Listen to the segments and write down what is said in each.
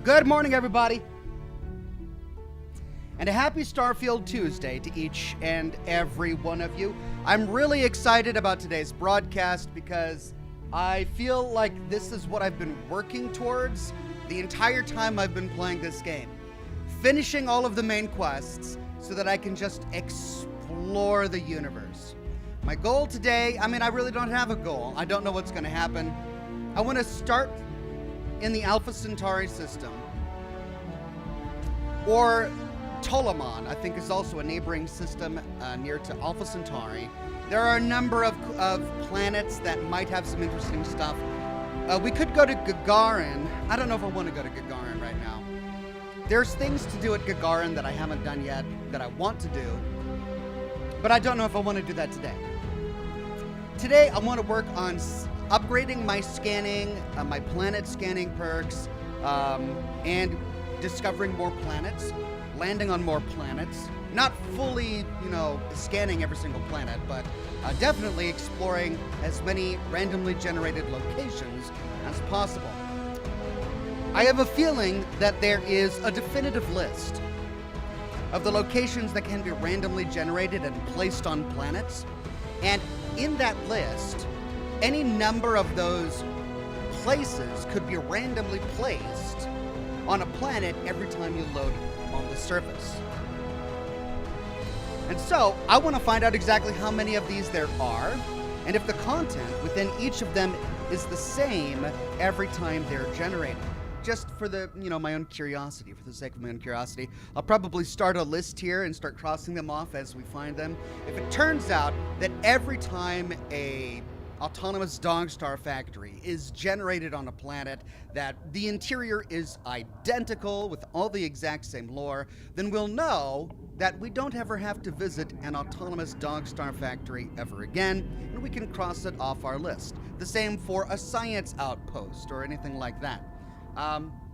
Good morning, everybody, and a happy Starfield Tuesday to each and every one of you. I'm really excited about today's broadcast because I feel like this is what I've been working towards the entire time I've been playing this game. Finishing all of the main quests so that I can just explore the universe. My goal today, I really don't have a goal. I don't know what's going to happen. I want to start in the Alpha Centauri system, or Tolamon, I think, is also a neighboring system near to Alpha Centauri. There are a number of planets that might have some interesting stuff. We could go to Gagarin. I don't know if I want to go to Gagarin right now. There's things to do at Gagarin that I haven't done yet that I want to do, but I don't know if I want to do that today. Today, I want to work on upgrading my scanning, my planet scanning perks, and discovering more planets, landing on more planets. Not fully, scanning every single planet, but definitely exploring as many randomly generated locations as possible. I have a feeling that there is a definitive list of the locations that can be randomly generated and placed on planets, and in that list, any number of those places could be randomly placed on a planet every time you load on the surface. And so, I want to find out exactly how many of these there are, and if the content within each of them is the same every time they're generated. Just for the, my own curiosity, for the sake of my own curiosity. I'll probably start a list here and start crossing them off as we find them. If it turns out that every time a autonomous dog star factory is generated on a planet, that the interior is identical with all the exact same lore, then we'll know that we don't ever have to visit an autonomous dog star factory ever again, and we can cross it off our list. The same for a science outpost or anything like that.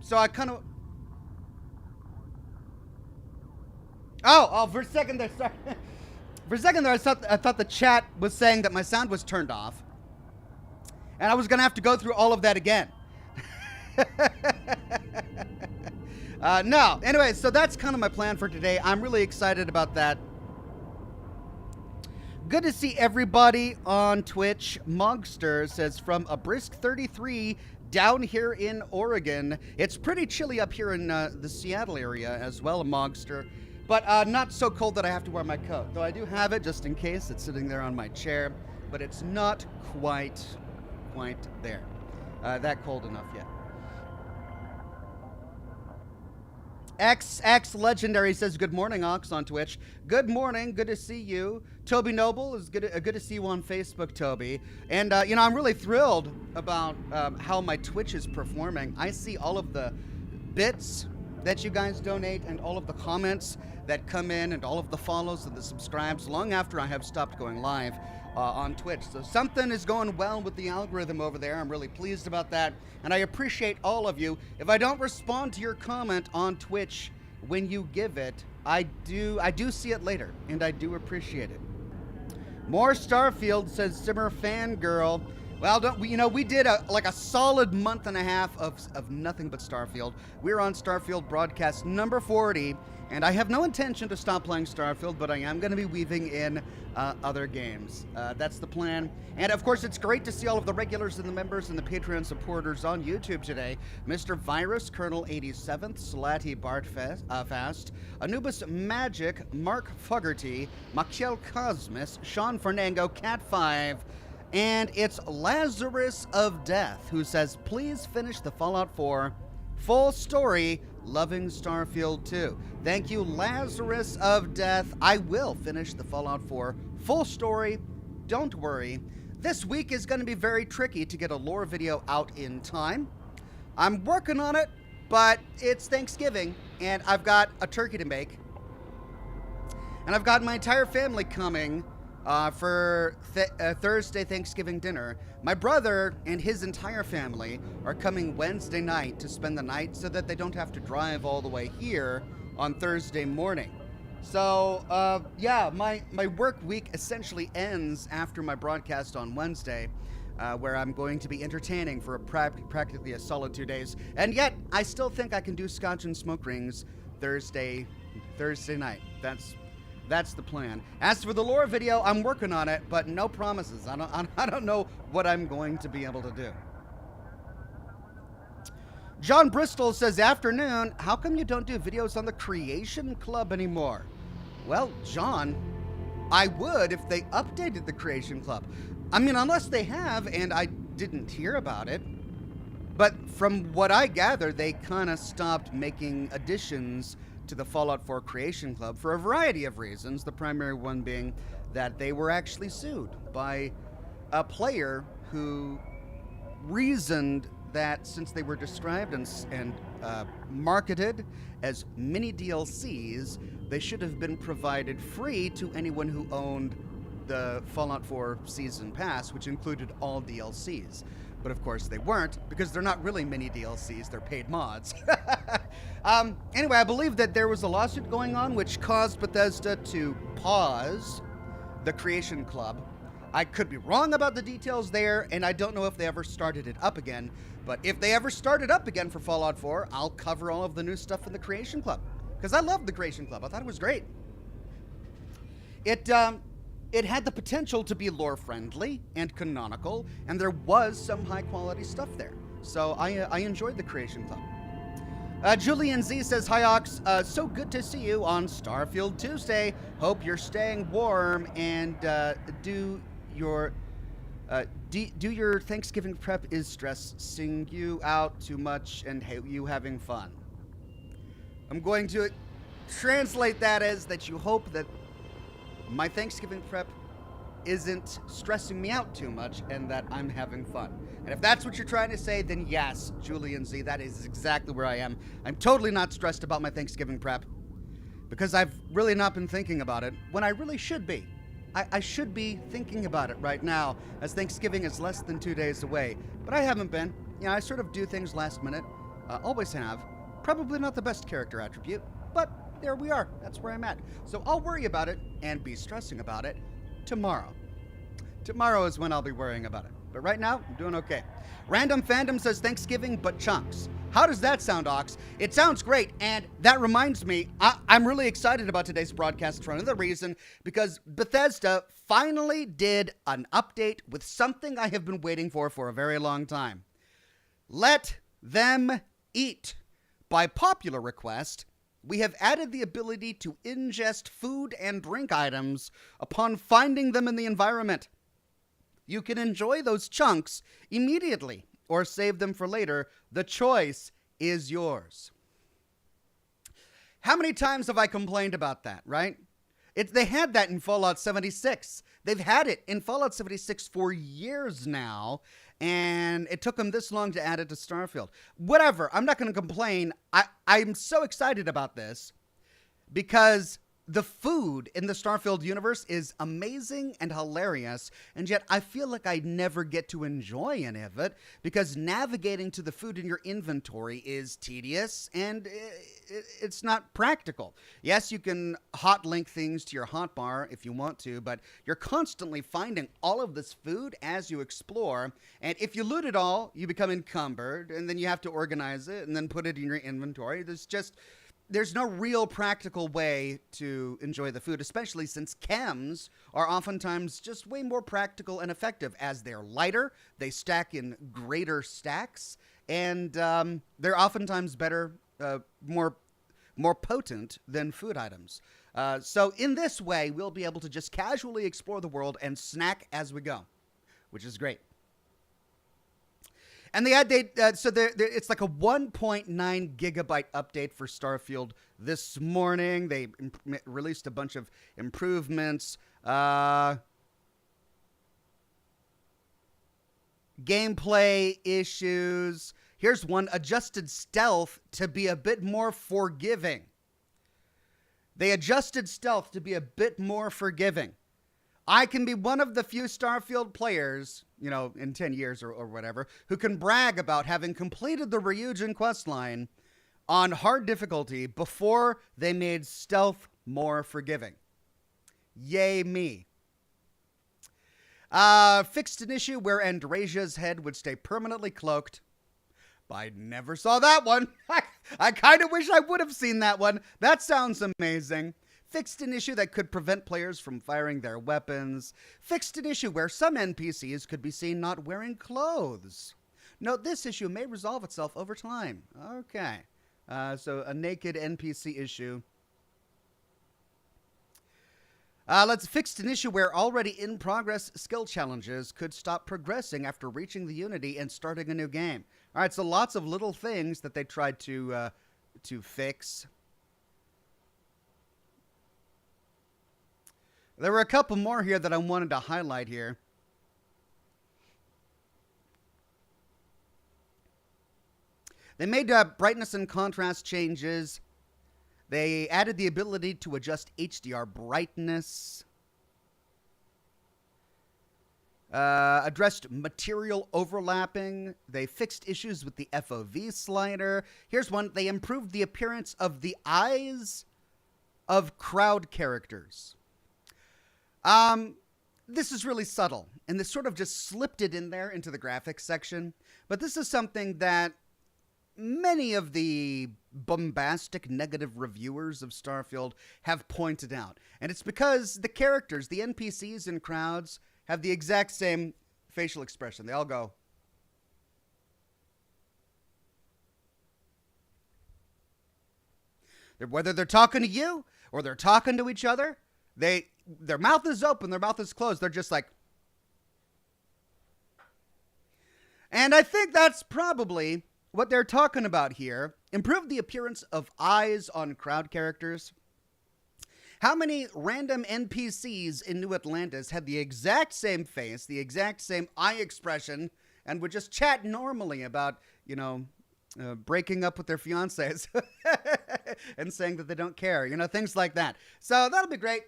So I kind of... Oh, for a second there, sorry. For a second there, I thought the chat was saying that my sound was turned off. And I was going to have to go through all of that again. No. Anyway, so that's kind of my plan for today. I'm really excited about that. Good to see everybody on Twitch. Mogster says, from a brisk 33 down here in Oregon. It's pretty chilly up here in the Seattle area as well, Mogster. But not so cold that I have to wear my coat. Though I do have it just in case. It's sitting there on my chair. But it's not quite there. That cold enough yet. XX Legendary says, good morning, Ox on Twitch. Good morning. Good to see you. Toby Noble, is good to see you on Facebook, Toby. And, I'm really thrilled about how my Twitch is performing. I see all of the bits that you guys donate and all of the comments that come in and all of the follows and the subscribes long after I have stopped going live on Twitch. So something is going well with the algorithm over there. I'm really pleased about that, and I appreciate all of you. If I don't respond to your comment on Twitch when you give it, I do see it later, and I do appreciate it. More Starfield, says Simmer Fangirl. Well, we did a solid month and a half of nothing but Starfield. We're on Starfield broadcast number 40, and I have no intention to stop playing Starfield, but I am going to be weaving in other games. That's the plan. And of course, it's great to see all of the regulars and the members and the Patreon supporters on YouTube today. Mr. Virus, Colonel 87th, Slatty Fast, Anubis Magic, Mark Fogarty, Machiel Cosmos, Sean Fernango, Cat5, and it's Lazarus of Death who says, please finish the Fallout 4 full story, loving Starfield 2. Thank you, Lazarus of Death. I will finish the Fallout 4 full story. Don't worry. This week is going to be very tricky to get a lore video out in time. I'm working on it, but it's Thanksgiving, and I've got a turkey to make. And I've got my entire family coming for Thursday Thanksgiving dinner. My brother and his entire family are coming Wednesday night to spend the night so that they don't have to drive all the way here on Thursday morning. So, yeah, my work week essentially ends after my broadcast on Wednesday. where I'm going to be entertaining for practically a solid 2 days. And yet, I still think I can do Scotch and Smoke Rings Thursday night. That's the plan. As for the lore video, I'm working on it, but no promises. I don't know what I'm going to be able to do. John Bristol says, afternoon, how come you don't do videos on the Creation Club anymore? Well, John, I would if they updated the Creation Club. I mean, unless they have, and I didn't hear about it. But from what I gather, they kind of stopped making additions to the Fallout 4 Creation Club for a variety of reasons, the primary one being that they were actually sued by a player who reasoned that since they were described and marketed as mini DLCs, they should have been provided free to anyone who owned the Fallout 4 Season Pass, which included all DLCs. But of course they weren't, because they're not really mini DLCs, they're paid mods. Anyway, I believe that there was a lawsuit going on which caused Bethesda to pause the Creation Club. I could be wrong about the details there, and I don't know if they ever started it up again. But if they ever start it up again for Fallout 4, I'll cover all of the new stuff in the Creation Club. Because I loved the Creation Club. I thought it was great. It had the potential to be lore-friendly and canonical, and there was some high-quality stuff there. So I enjoyed the Creation Club. Julian Z says, hi Ox, so good to see you on Starfield Tuesday. Hope you're staying warm and do your Thanksgiving prep is stressing you out too much and you having fun. I'm going to translate that as that you hope that my Thanksgiving prep isn't stressing me out too much and that I'm having fun. And if that's what you're trying to say, then yes, Julian Z, that is exactly where I am. I'm totally not stressed about my Thanksgiving prep because I've really not been thinking about it when I really should be. I should be thinking about it right now, as Thanksgiving is less than 2 days away. But I haven't been. You know, I sort of do things last minute. Always have. Probably not the best character attribute, but there we are. That's where I'm at. So I'll worry about it and be stressing about it tomorrow. Tomorrow is when I'll be worrying about it. But right now, I'm doing okay. Random Fandom says Thanksgiving, but chunks. How does that sound, Ox? It sounds great, and that reminds me, I'm really excited about today's broadcast for another reason, because Bethesda finally did an update with something I have been waiting for a very long time. Let them eat. By popular request, we have added the ability to ingest food and drink items upon finding them in the environment. You can enjoy those chunks immediately or save them for later. The choice is yours. How many times have I complained about that, right? They had that in Fallout 76. They've had it in Fallout 76 for years now, and it took them this long to add it to Starfield. Whatever, I'm not going to complain. I'm so excited about this because the food in the Starfield universe is amazing and hilarious, and yet I feel like I never get to enjoy any of it because navigating to the food in your inventory is tedious and it's not practical. Yes, you can hot link things to your hotbar if you want to, but you're constantly finding all of this food as you explore, and if you loot it all, you become encumbered, and then you have to organize it and then put it in your inventory. There's no real practical way to enjoy the food, especially since chems are oftentimes just way more practical and effective. As they're lighter, they stack in greater stacks, and they're oftentimes better, more potent than food items. So in this way, we'll be able to just casually explore the world and snack as we go, which is great. And it's like a 1.9 gigabyte update for Starfield this morning. They released a bunch of improvements. Gameplay issues. Here's one: adjusted stealth to be a bit more forgiving. They adjusted stealth to be a bit more forgiving. I can be one of the few Starfield players, in 10 years or whatever, who can brag about having completed the Ryujin questline on hard difficulty before they made stealth more forgiving. Yay me. Fixed an issue where Andrasia's head would stay permanently cloaked. I never saw that one. I kind of wish I would have seen that one. That sounds amazing. Fixed an issue that could prevent players from firing their weapons. Fixed an issue where some NPCs could be seen not wearing clothes. Note this issue may resolve itself over time. Okay. So a naked NPC issue. Let's fix an issue where already in progress skill challenges could stop progressing after reaching the Unity and starting a new game. All right, so lots of little things that they tried to fix. There were a couple more here that I wanted to highlight here. They made brightness and contrast changes. They added the ability to adjust HDR brightness. Addressed material overlapping. They fixed issues with the FOV slider. Here's one. They improved the appearance of the eyes of crowd characters. This is really subtle, and this sort of just slipped it in there into the graphics section. But this is something that many of the bombastic negative reviewers of Starfield have pointed out. And it's because the characters, the NPCs in crowds, have the exact same facial expression. They all go. Whether they're talking to you or they're talking to each other, their mouth is open, their mouth is closed. They're just like. And I think that's probably what they're talking about here. Improve the appearance of eyes on crowd characters. How many random NPCs in New Atlantis had the exact same face, the exact same eye expression, and would just chat normally about, breaking up with their fiancés and saying that they don't care, things like that. So that'll be great.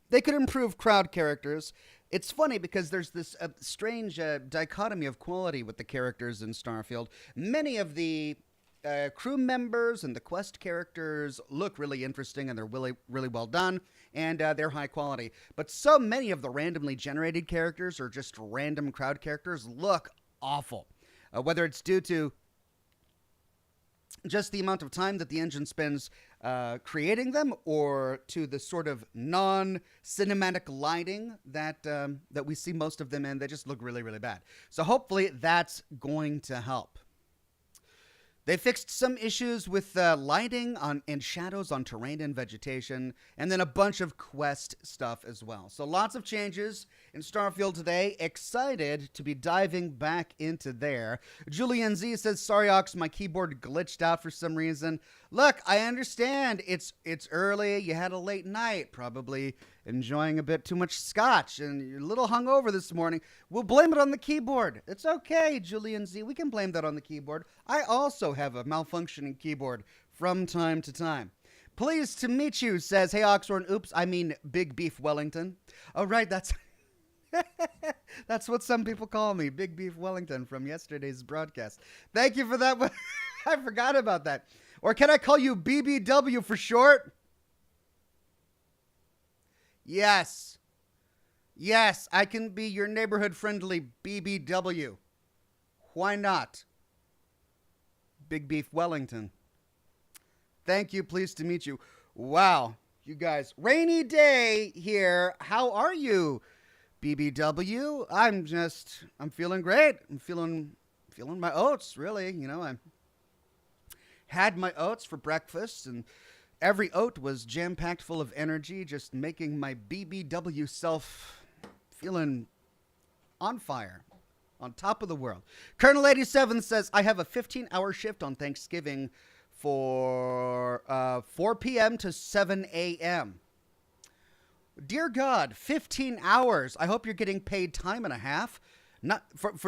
They could improve crowd characters. It's funny because there's this strange dichotomy of quality with the characters in Starfield. Many of the crew members and the quest characters look really interesting, and they're really, really well done, and they're high quality. But so many of the randomly generated characters or just random crowd characters look awful. Whether it's due to just the amount of time that the engine spends creating them, or to the sort of non-cinematic lighting that we see most of them in. They just look really, really bad. So hopefully that's going to help. They fixed some issues with lighting and shadows on terrain and vegetation, and then a bunch of quest stuff as well. So lots of changes in Starfield today. Excited to be diving back into there. Julian Z says, sorry, Ox, my keyboard glitched out for some reason. Look, I understand. It's early. You had a late night, probably enjoying a bit too much scotch, and you're a little hungover this morning. We'll blame it on the keyboard. It's okay, Julian Z. We can blame that on the keyboard. I also have a malfunctioning keyboard from time to time. Pleased to meet you, says, hey, Oxhorn. Oops, I mean Big Beef Wellington. Oh, right, that's that's what some people call me, Big Beef Wellington, from yesterday's broadcast. Thank you for that one. I forgot about that. Or can I call you BBW for short? Yes. Yes, I can be your neighborhood-friendly BBW. Why not? Big Beef Wellington. Thank you. Pleased to meet you. Wow, you guys. Rainy day here. How are you, BBW? I'm feeling great. I'm feeling my oats, really. I had my oats for breakfast, and every oat was jam-packed full of energy, just making my BBW self feeling on fire, on top of the world. Colonel 87 says, I have a 15-hour shift on Thanksgiving for 4 p.m. to 7 a.m. Dear God, 15 hours. I hope you're getting paid time and a half. Not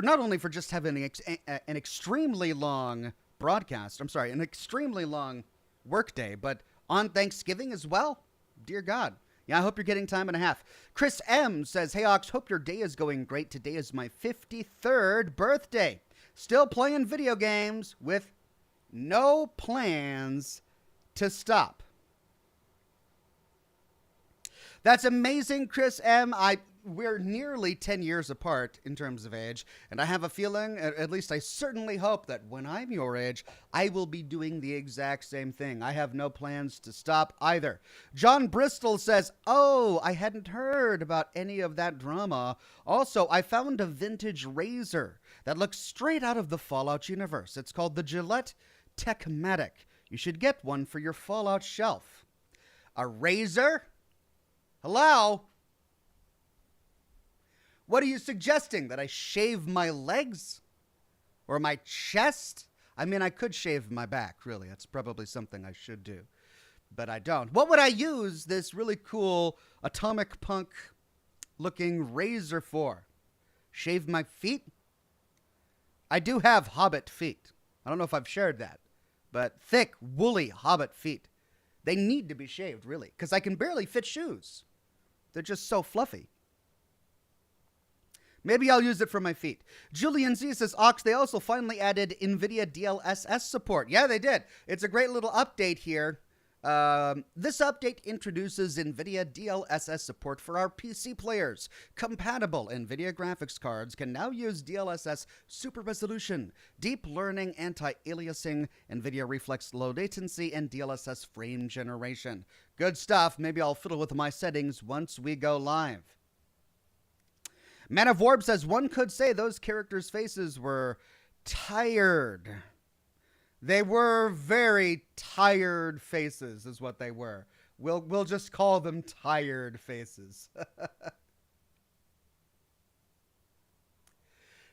only for just having an extremely long broadcast. I'm sorry, an extremely long workday, but on Thanksgiving as well. Dear God. Yeah, I hope you're getting time and a half. Chris M says, hey, Ox, hope your day is going great. Today is my 53rd birthday. Still playing video games with no plans to stop. That's amazing, Chris M. we're nearly 10 years apart in terms of age, and I have a feeling, at least I certainly hope, that when I'm your age, I will be doing the exact same thing. I have no plans to stop either. John Bristol says, oh, I hadn't heard about any of that drama. Also, I found a vintage razor that looks straight out of the Fallout universe. It's called the Gillette Techmatic. You should get one for your Fallout shelf. A razor? Hello? What are you suggesting? That I shave my legs? Or my chest? I mean, I could shave my back, really. That's probably something I should do. But I don't. What would I use this really cool atomic punk looking razor for? Shave my feet? I do have hobbit feet. I don't know if I've shared that. But thick, woolly hobbit feet. They need to be shaved, really. Because I can barely fit shoes. They're just so fluffy. Maybe I'll use it for my feet. Julian Z says, Ox, they also finally added NVIDIA DLSS support. Yeah, they did. It's a great little update here. This update introduces NVIDIA DLSS support for our PC players. Compatible NVIDIA graphics cards can now use DLSS super resolution, deep learning anti-aliasing, NVIDIA reflex low latency, and DLSS frame generation. Good stuff. Maybe I'll fiddle with my settings once we go live. Man of Warp says, one could say those characters' faces were tired. They were very tired faces is what they were. We'll just call them tired faces.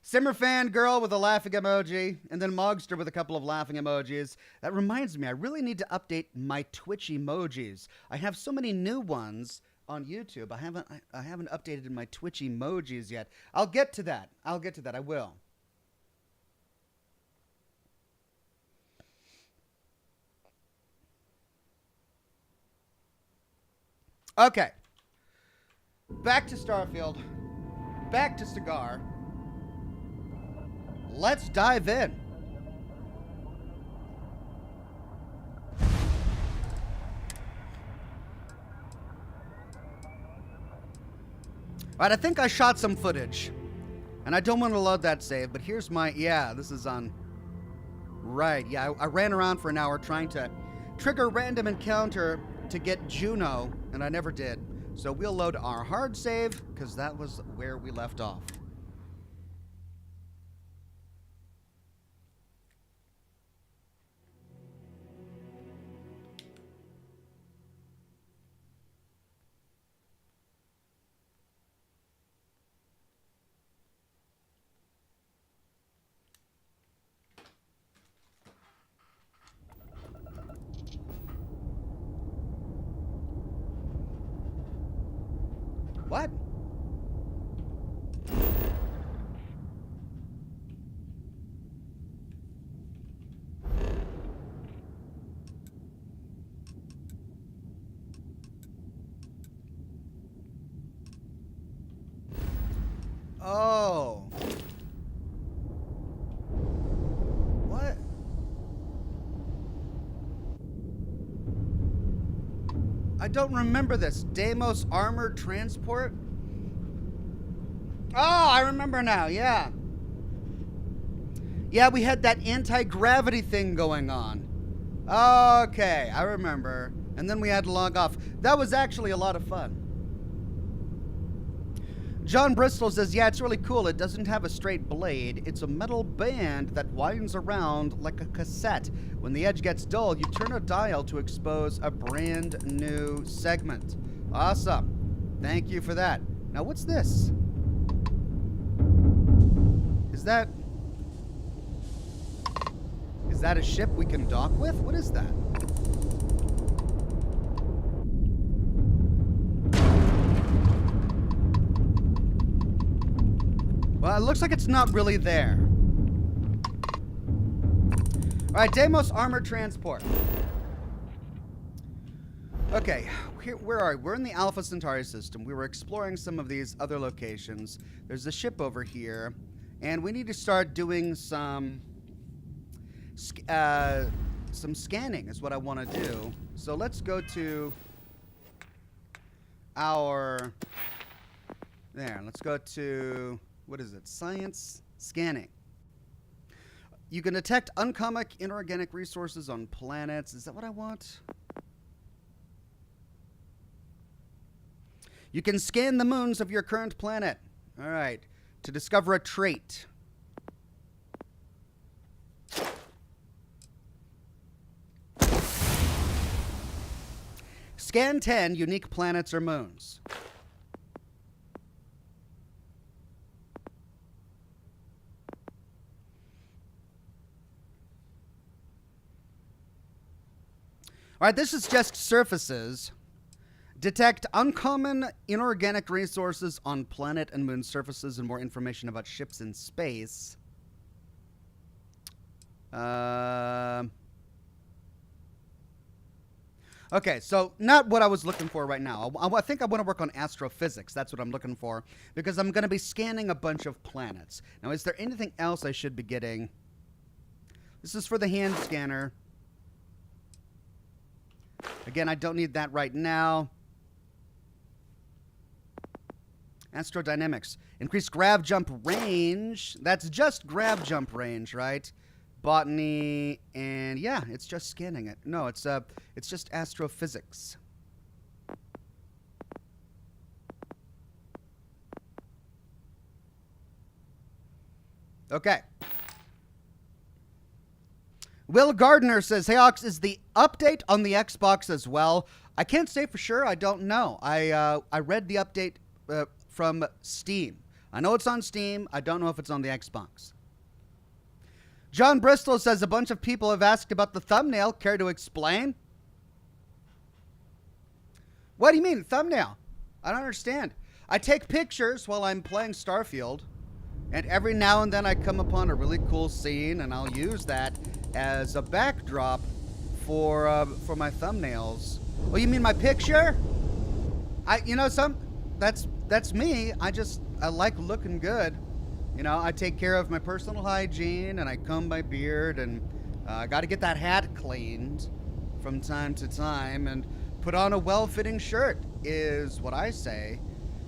Simmerfan girl with a laughing emoji, and then Mogster with a couple of laughing emojis. That reminds me, I really need to update my Twitch emojis. I have so many new ones on YouTube. I haven't updated my Twitch emojis yet. I'll get to that. I will. Okay. Back to Starfield. Back to Cigar. Let's dive in. Alright, I think I shot some footage. And I don't want to load that save, but here's my... Yeah, this is on... Right, yeah, I ran around for an hour trying to trigger random encounter to get Juno, and I never did. So we'll load our hard save, because that was where we left off. What? Oh. What? I don't remember this. Deimos armored transport? Oh, I remember now, yeah. Yeah, we had that anti-gravity thing going on. Okay, I remember. And then we had to log off. That was actually a lot of fun. John Bristol says, yeah, it's really cool. It doesn't have a straight blade. It's a metal band that winds around like a cassette. When the edge gets dull, you turn a dial to expose a brand new segment. Awesome. Thank you for that. Now, what's this? Is that a ship we can dock with? What is that? Well, it looks like it's not really there. Alright, Deimos Armored Transport. Okay, where are we? We're in the Alpha Centauri system. We were exploring some of these other locations. There's a ship over here. And we need to start doing some scanning is what I want to do. So let's go to our There, let's go to, what is it? Science scanning. You can detect uncommon inorganic resources on planets. Is that what I want? You can scan the moons of your current planet. All right. To discover a trait. Scan 10 unique planets or moons. All right, this is just surfaces. Detect uncommon inorganic resources on planet and moon surfaces and more information about ships in space. Okay, so not what I was looking for right now. I think I want to work on astrophysics. That's what I'm looking for because I'm going to be scanning a bunch of planets. Now, is there anything else I should be getting? This is for the hand scanner. Again, I don't need that right now. Astrodynamics. Increase grab jump range. That's just grab jump range, right? Botany, and yeah, it's just scanning it. No, it's just astrophysics. Okay. Will Gardner says, "Hey Ox, is the update on the Xbox as well?" I can't say for sure. I don't know. I read the update from Steam. I know it's on Steam. I don't know if it's on the Xbox. John Bristol says, "A bunch of people have asked about the thumbnail. Care to explain?" What do you mean, thumbnail? I don't understand. I take pictures while I'm playing Starfield, and every now and then I come upon a really cool scene, and I'll use that as a backdrop for my thumbnails. Oh, you mean my picture? That's me. I like looking good. You know, I take care of my personal hygiene, and I comb my beard, and I got to get that hat cleaned from time to time, and put on a well-fitting shirt is what I say.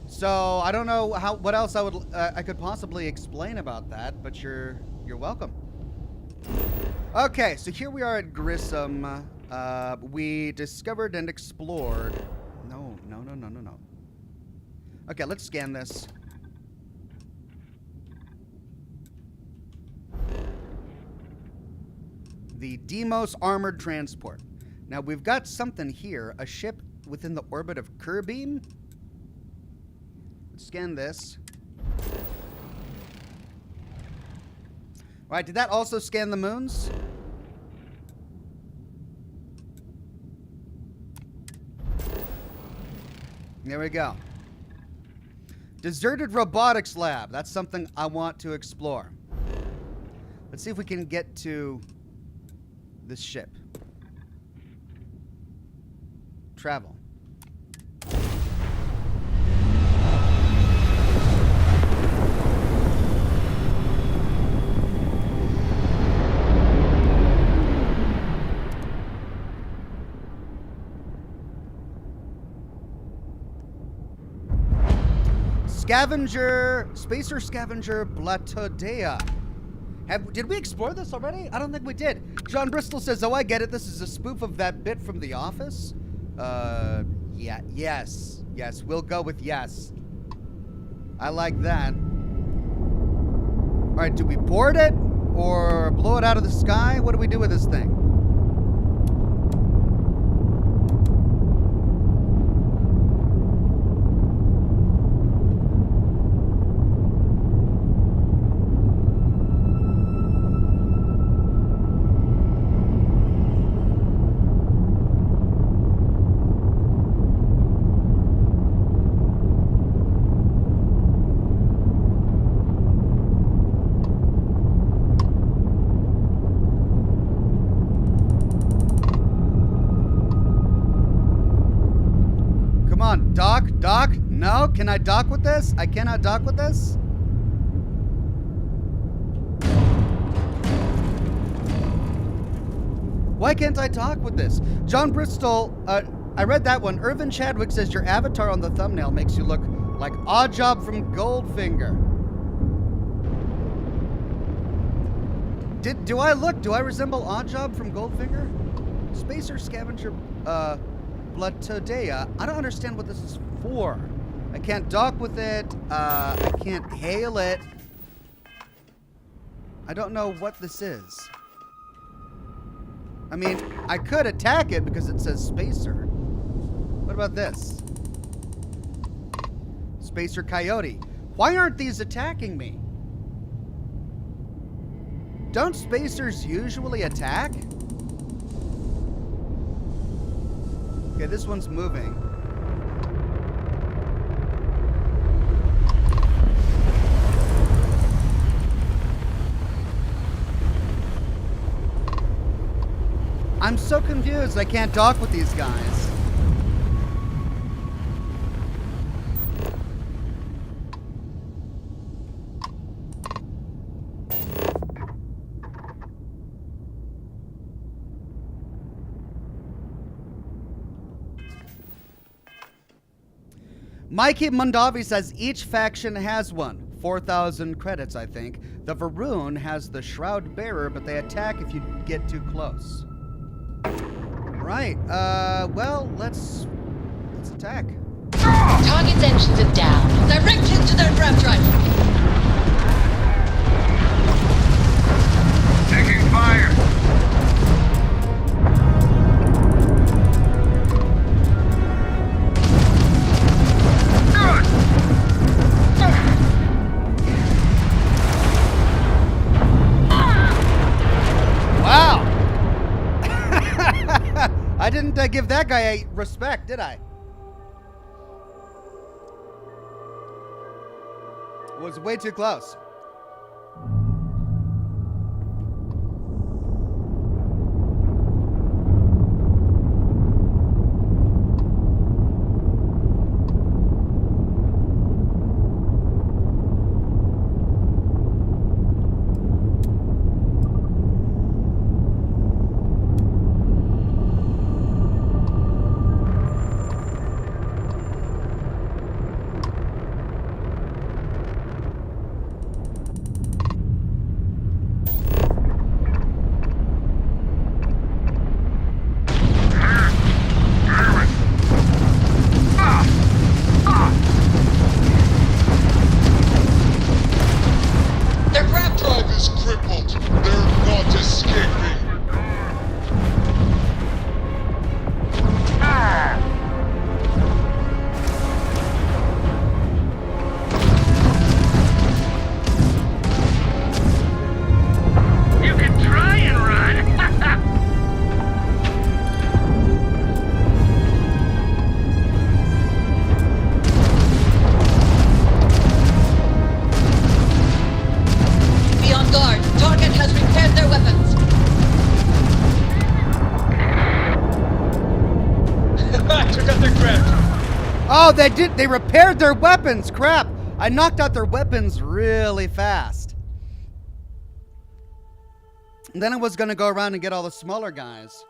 So I don't know what else I could possibly explain about that, but you're welcome. Okay, so here we are at Grissom. We discovered and explored. No. Okay, let's scan this. The Deimos Armored Transport. Now, we've got something here. A ship within the orbit of Kerbin. Let's scan this. All right, did that also scan the moons? There we go. Deserted robotics lab. That's something I want to explore. Let's see if we can get to this ship. Travel. Scavenger, Spacer Scavenger Blatodea. Did we explore this already? I don't think we did. John Bristol says, "Oh, I get it. This is a spoof of that bit from The Office." Yeah, yes. We'll go with yes. I like that. All right, do we board it or blow it out of the sky? What do we do with this thing? Dock? No? Can I dock with this? I cannot dock with this? Why can't I dock with this? John Bristol, I read that one. Irvin Chadwick says your avatar on the thumbnail makes you look Like Oddjob from Goldfinger. Do I resemble Oddjob from Goldfinger? Spacer Scavenger, Bloodtodea. I don't understand what this is for. I can't dock with it. I can't hail it. I don't know what this is. I mean, I could attack it because it says Spacer. What about this? Spacer Coyote. Why aren't these attacking me? Don't spacers usually attack? Okay, this one's moving. I'm so confused. I can't dock with these guys. Mikey Mundavi says each faction has one. 4,000 credits, I think. The Varoon has the Shroud Bearer, but they attack if you get too close. Right. Well, let's attack. Target's engines are down. Direct hit to their grab drive. Taking fire. Wow! I didn't give that guy a respect, did I? It was way too close. Oh, they did. They repaired their weapons. Crap. I knocked out their weapons really fast. And then I was going to go around and get all the smaller guys.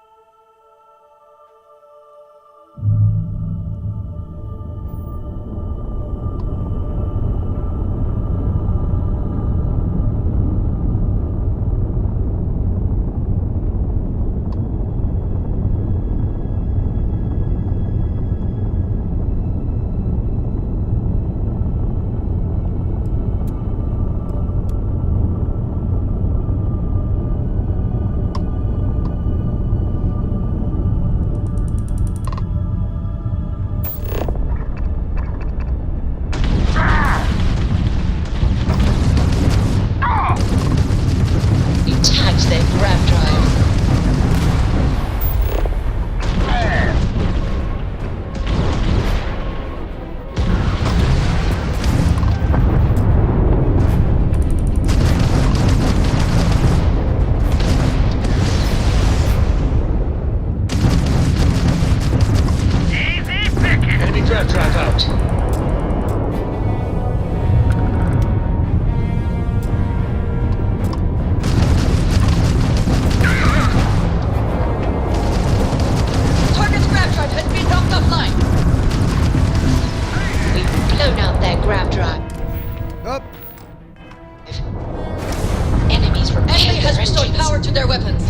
Restore power to their weapons.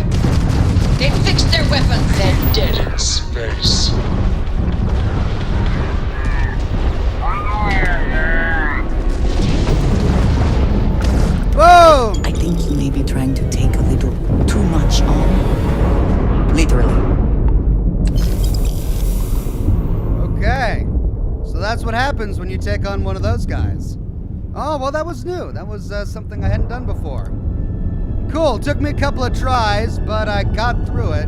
They fixed their weapons. They're dead in space. Whoa! I think you may be trying to take a little too much on. Literally. Okay. So that's what happens when you take on one of those guys. Oh, well, that was new. That was something I hadn't done before. Cool. Took me a couple of tries, but I got through it.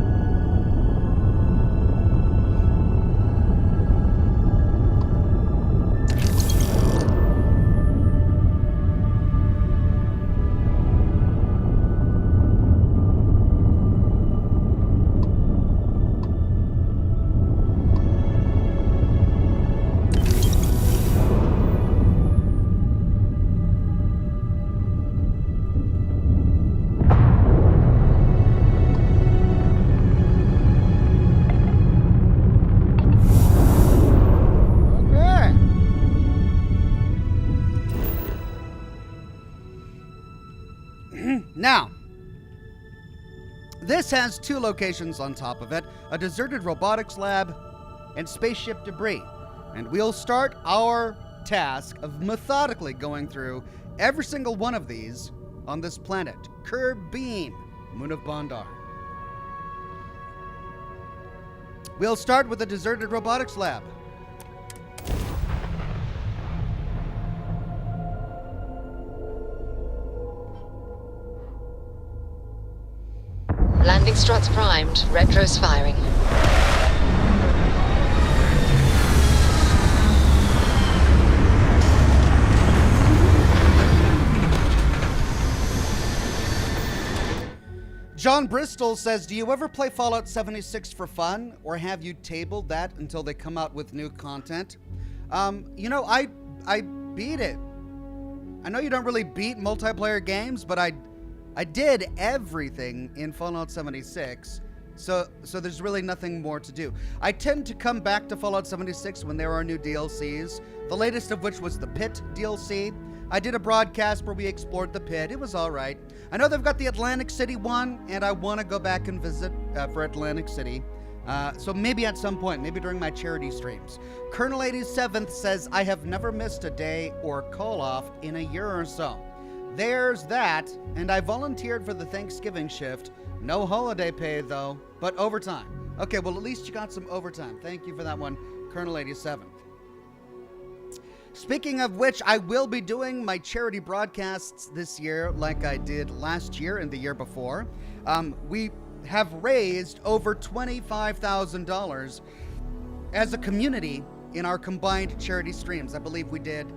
Now, this has two locations on top of it, a deserted robotics lab and spaceship debris. And we'll start our task of methodically going through every single one of these on this planet. Beam, moon of Bondar. We'll start with the deserted robotics lab. Landing struts primed. Retros firing. John Bristol says, do you ever play Fallout 76 for fun, or have you tabled that until they come out with new content? You know, I beat it. I know you don't really beat multiplayer games, but I did everything in Fallout 76, so there's really nothing more to do. I tend to come back to Fallout 76 when there are new DLCs, the latest of which was the Pit DLC. I did a broadcast where we explored the Pit. It was all right. I know they've got the Atlantic City one, and I want to go back and visit for Atlantic City. So maybe at some point, maybe during my charity streams. Colonel 87th says, I have never missed a day or call-off in a year or so. There's that, and I volunteered for the Thanksgiving shift. No holiday pay, though, but overtime. Okay, well, at least you got some overtime. Thank you for that one, Colonel 87th. Speaking of which, I will be doing my charity broadcasts this year like I did last year and the year before. We have raised over $25,000 as a community in our combined charity streams. I believe we did...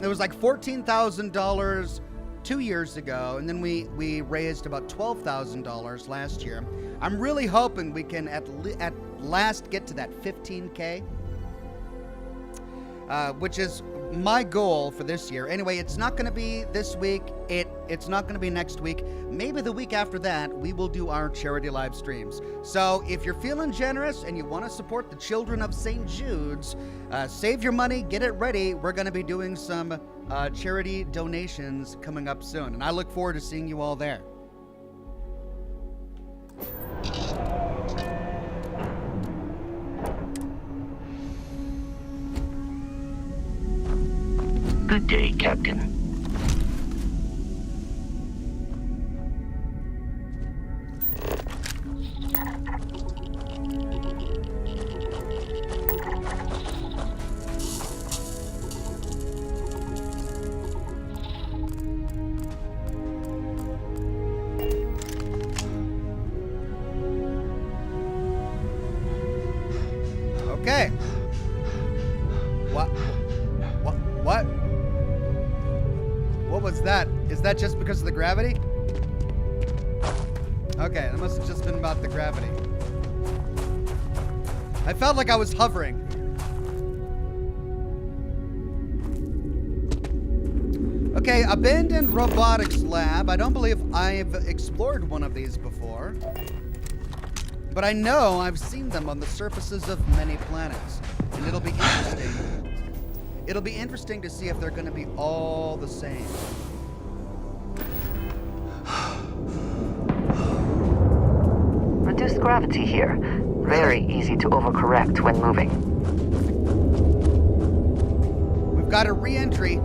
it was like $14,000 2 years ago, and then we raised about $12,000 last year. I'm really hoping we can at last get to that 15K, which is my goal for this year. Anyway, it's not going to be this week. It's not going to be next week. Maybe the week after that, we will do our charity live streams. So if you're feeling generous and you want to support the children of St. Jude's, save your money, get it ready. We're going to be doing some charity donations coming up soon, and I look forward to seeing you all there. Good day, Captain. Okay. What? What was that? Is that just because of the gravity? Okay, that must have just been about the gravity. I felt like I was hovering. Okay, abandoned robotics lab. I don't believe I've explored one of these before. But I know I've seen them on the surfaces of many planets. And it'll be interesting. It'll be interesting to see if they're going to be all the same. gravity here. Very easy to overcorrect when moving. We've got a re-entry.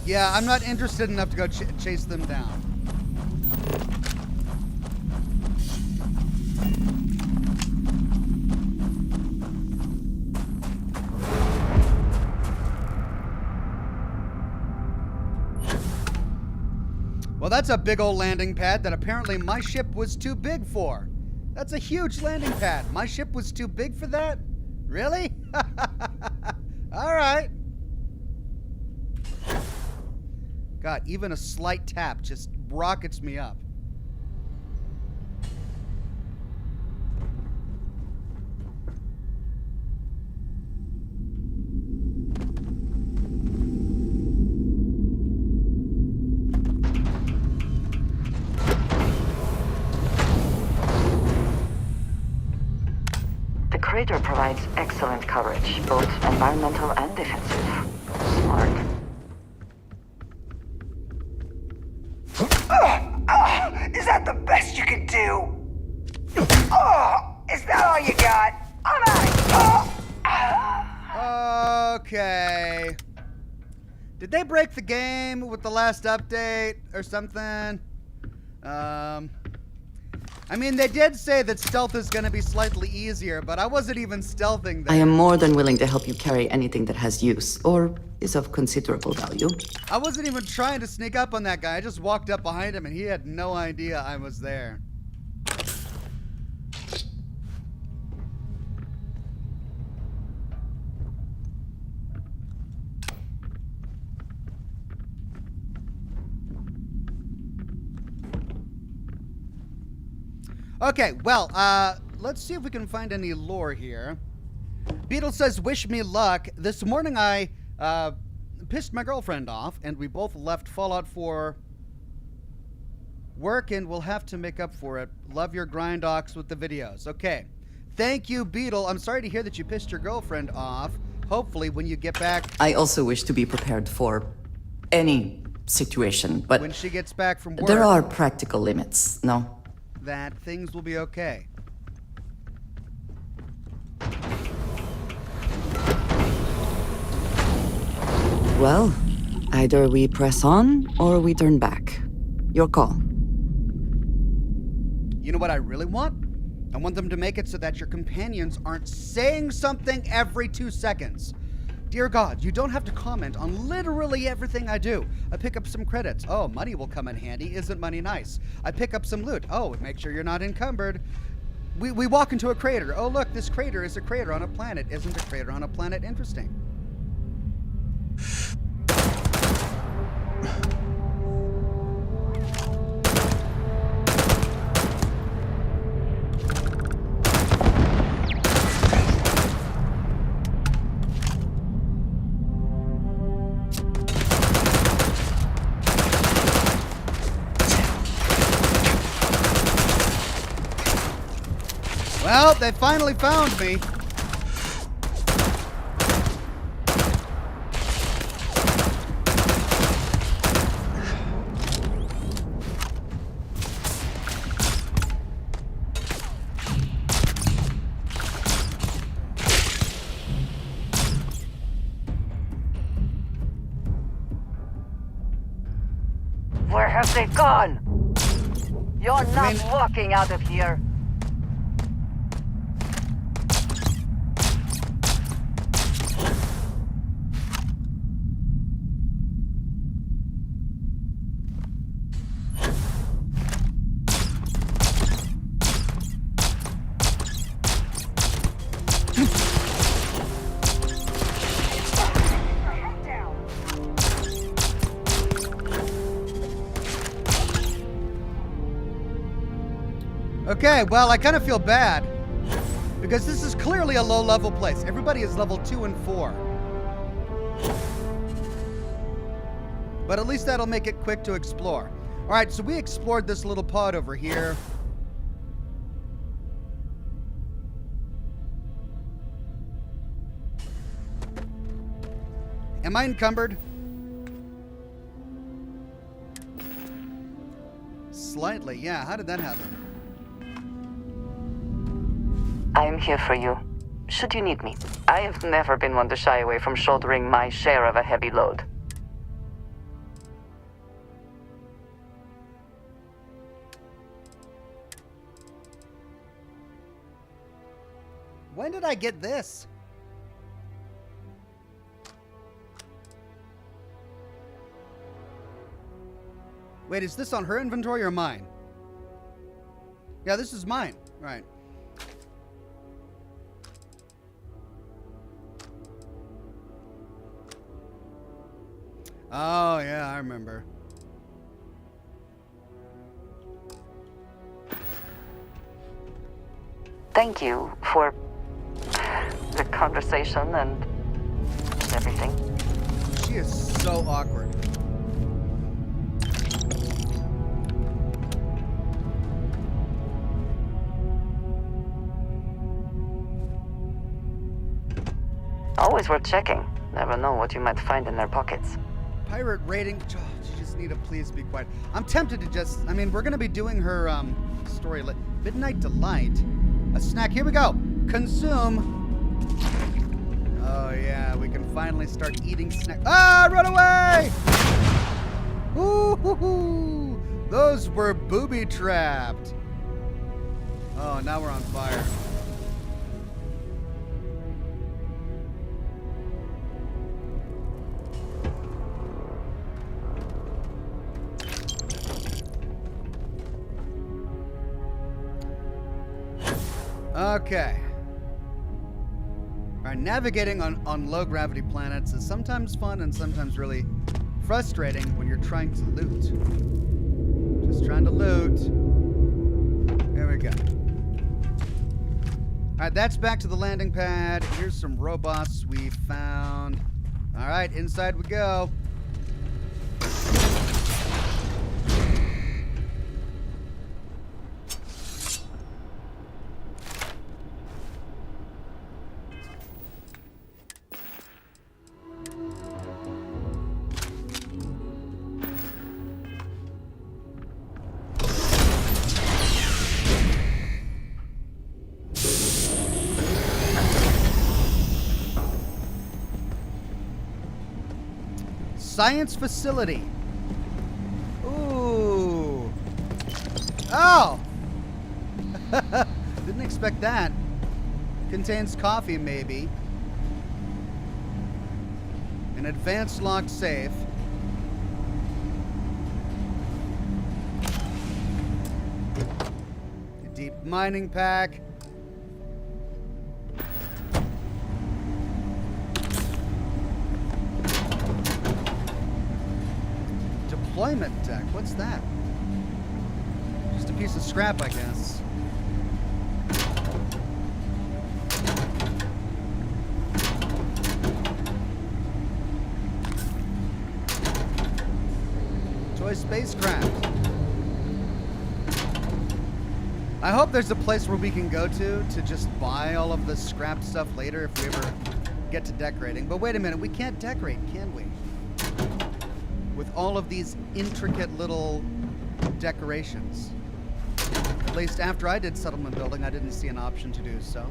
Yeah, I'm not interested enough to go chase them down. Well, that's a big old landing pad that apparently my ship was too big for. That's a huge landing pad. My ship was too big for that? Really? All right. God, even a slight tap just rockets me up. The crater provides excellent coverage, both environmental and defensive. Smart. Is that the best you can do? Oh, is that all you got? I'm out. Okay. Did they break the game with the last update or something? I mean, they did say that stealth is going to be slightly easier, but I wasn't even stealthing I there. am more than willing to help you carry anything that has use, or is of considerable value. I wasn't even trying to sneak up on that guy. I just walked up behind him and he had no idea I was there. Okay, well, let's see if we can find any lore here. Beetle says, wish me luck. This morning I pissed my girlfriend off, and we both left Fallout for work, and we'll have to make up for it. Love your grind, Ox, with the videos. Okay. Thank you, Beetle. I'm sorry to hear that you pissed your girlfriend off. Hopefully, when you get back... I also wish to be prepared for any situation, but when she gets back from work... there are practical limits, no? That things will be okay. Well, either we press on or we turn back. Your call. You know what I really want? I want them to make it so that your companions aren't saying something every 2 seconds. Dear God, you don't have to comment on literally everything I do. I pick up some credits. Oh, money will come in handy. Isn't money nice? I pick up some loot. Oh, make sure you're not encumbered. We walk into a crater. Oh, look, this crater is a crater on a planet. Isn't a crater on a planet interesting? Well, they finally found me. Where have they gone? You're not walking out of here. Okay, well, I kind of feel bad because this is clearly a low-level place. Everybody is level 2 and 4. But at least that'll make it quick to explore. All right, so we explored this little pod over here. Am I encumbered? Slightly, yeah. How did that happen? I am here for you, should you need me. I have never been one to shy away from shouldering my share of a heavy load. When did I get this? Wait, is this on her inventory or mine? Yeah, this is mine. Right. Oh, yeah, I remember. Thank you for the conversation and everything. She is so awkward. Always worth checking. Never know what you might find in their pockets. Pirate rating. Oh, you just need to please be quiet. I'm tempted to just. I mean, we're gonna be doing her story. Midnight Delight. A snack. Here we go. Consume. Oh yeah, we can finally start eating snack. Ah, run away! Ooh, those were booby trapped. Oh, now we're on fire. Okay. All right, navigating on low-gravity planets is sometimes fun and sometimes really frustrating when you're trying to loot. Just trying to loot. There we go. All right, that's back to the landing pad. Here's some robots we found. All right, inside we go. Science facility. Ooh. Oh! Didn't expect that. Contains coffee, maybe. An advanced locked safe. A deep mining pack. Deployment deck. What's that? Just a piece of scrap, I guess. Toy spacecraft. I hope there's a place where we can go to just buy all of the scrap stuff later if we ever get to decorating. But wait a minute, we can't decorate, can we? With all of these intricate little decorations. At least after I did settlement building, I didn't see an option to do so.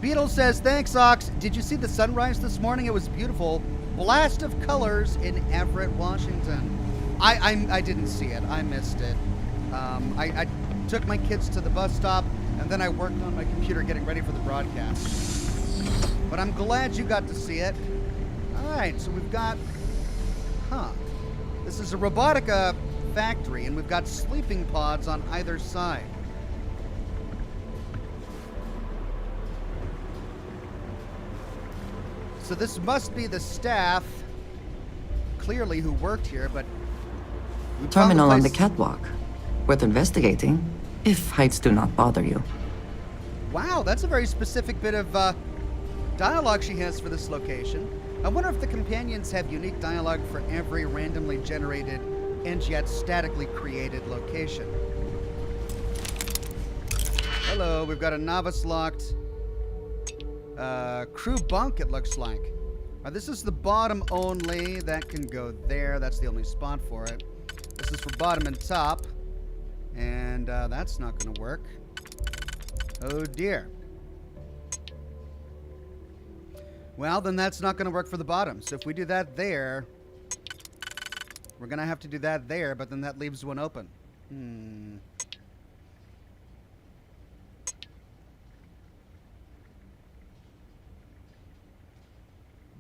Beetle says, thanks, Ox. Did you see the sunrise this morning? It was beautiful. Blast of colors in Everett, Washington. I didn't see it. I missed it. I took my kids to the bus stop, and then I worked on my computer getting ready for the broadcast. But I'm glad you got to see it. All right, so we've got, this is a robotica factory, and we've got sleeping pods on either side. So this must be the staff, clearly, who worked here, but... Terminal on the catwalk. Worth investigating, if heights do not bother you. Wow, that's a very specific bit of dialogue she has for this location. I wonder if the companions have unique dialogue for every randomly generated and yet statically created location. Hello, we've got a novice locked Crew bunk, it looks like. This is the bottom only. That can go there. That's the only spot for it. This is for bottom and top. And that's not going to work. Oh, dear. Well, then that's not going to work for the bottom. So if we do that there, we're going to have to do that there, but then that leaves one open.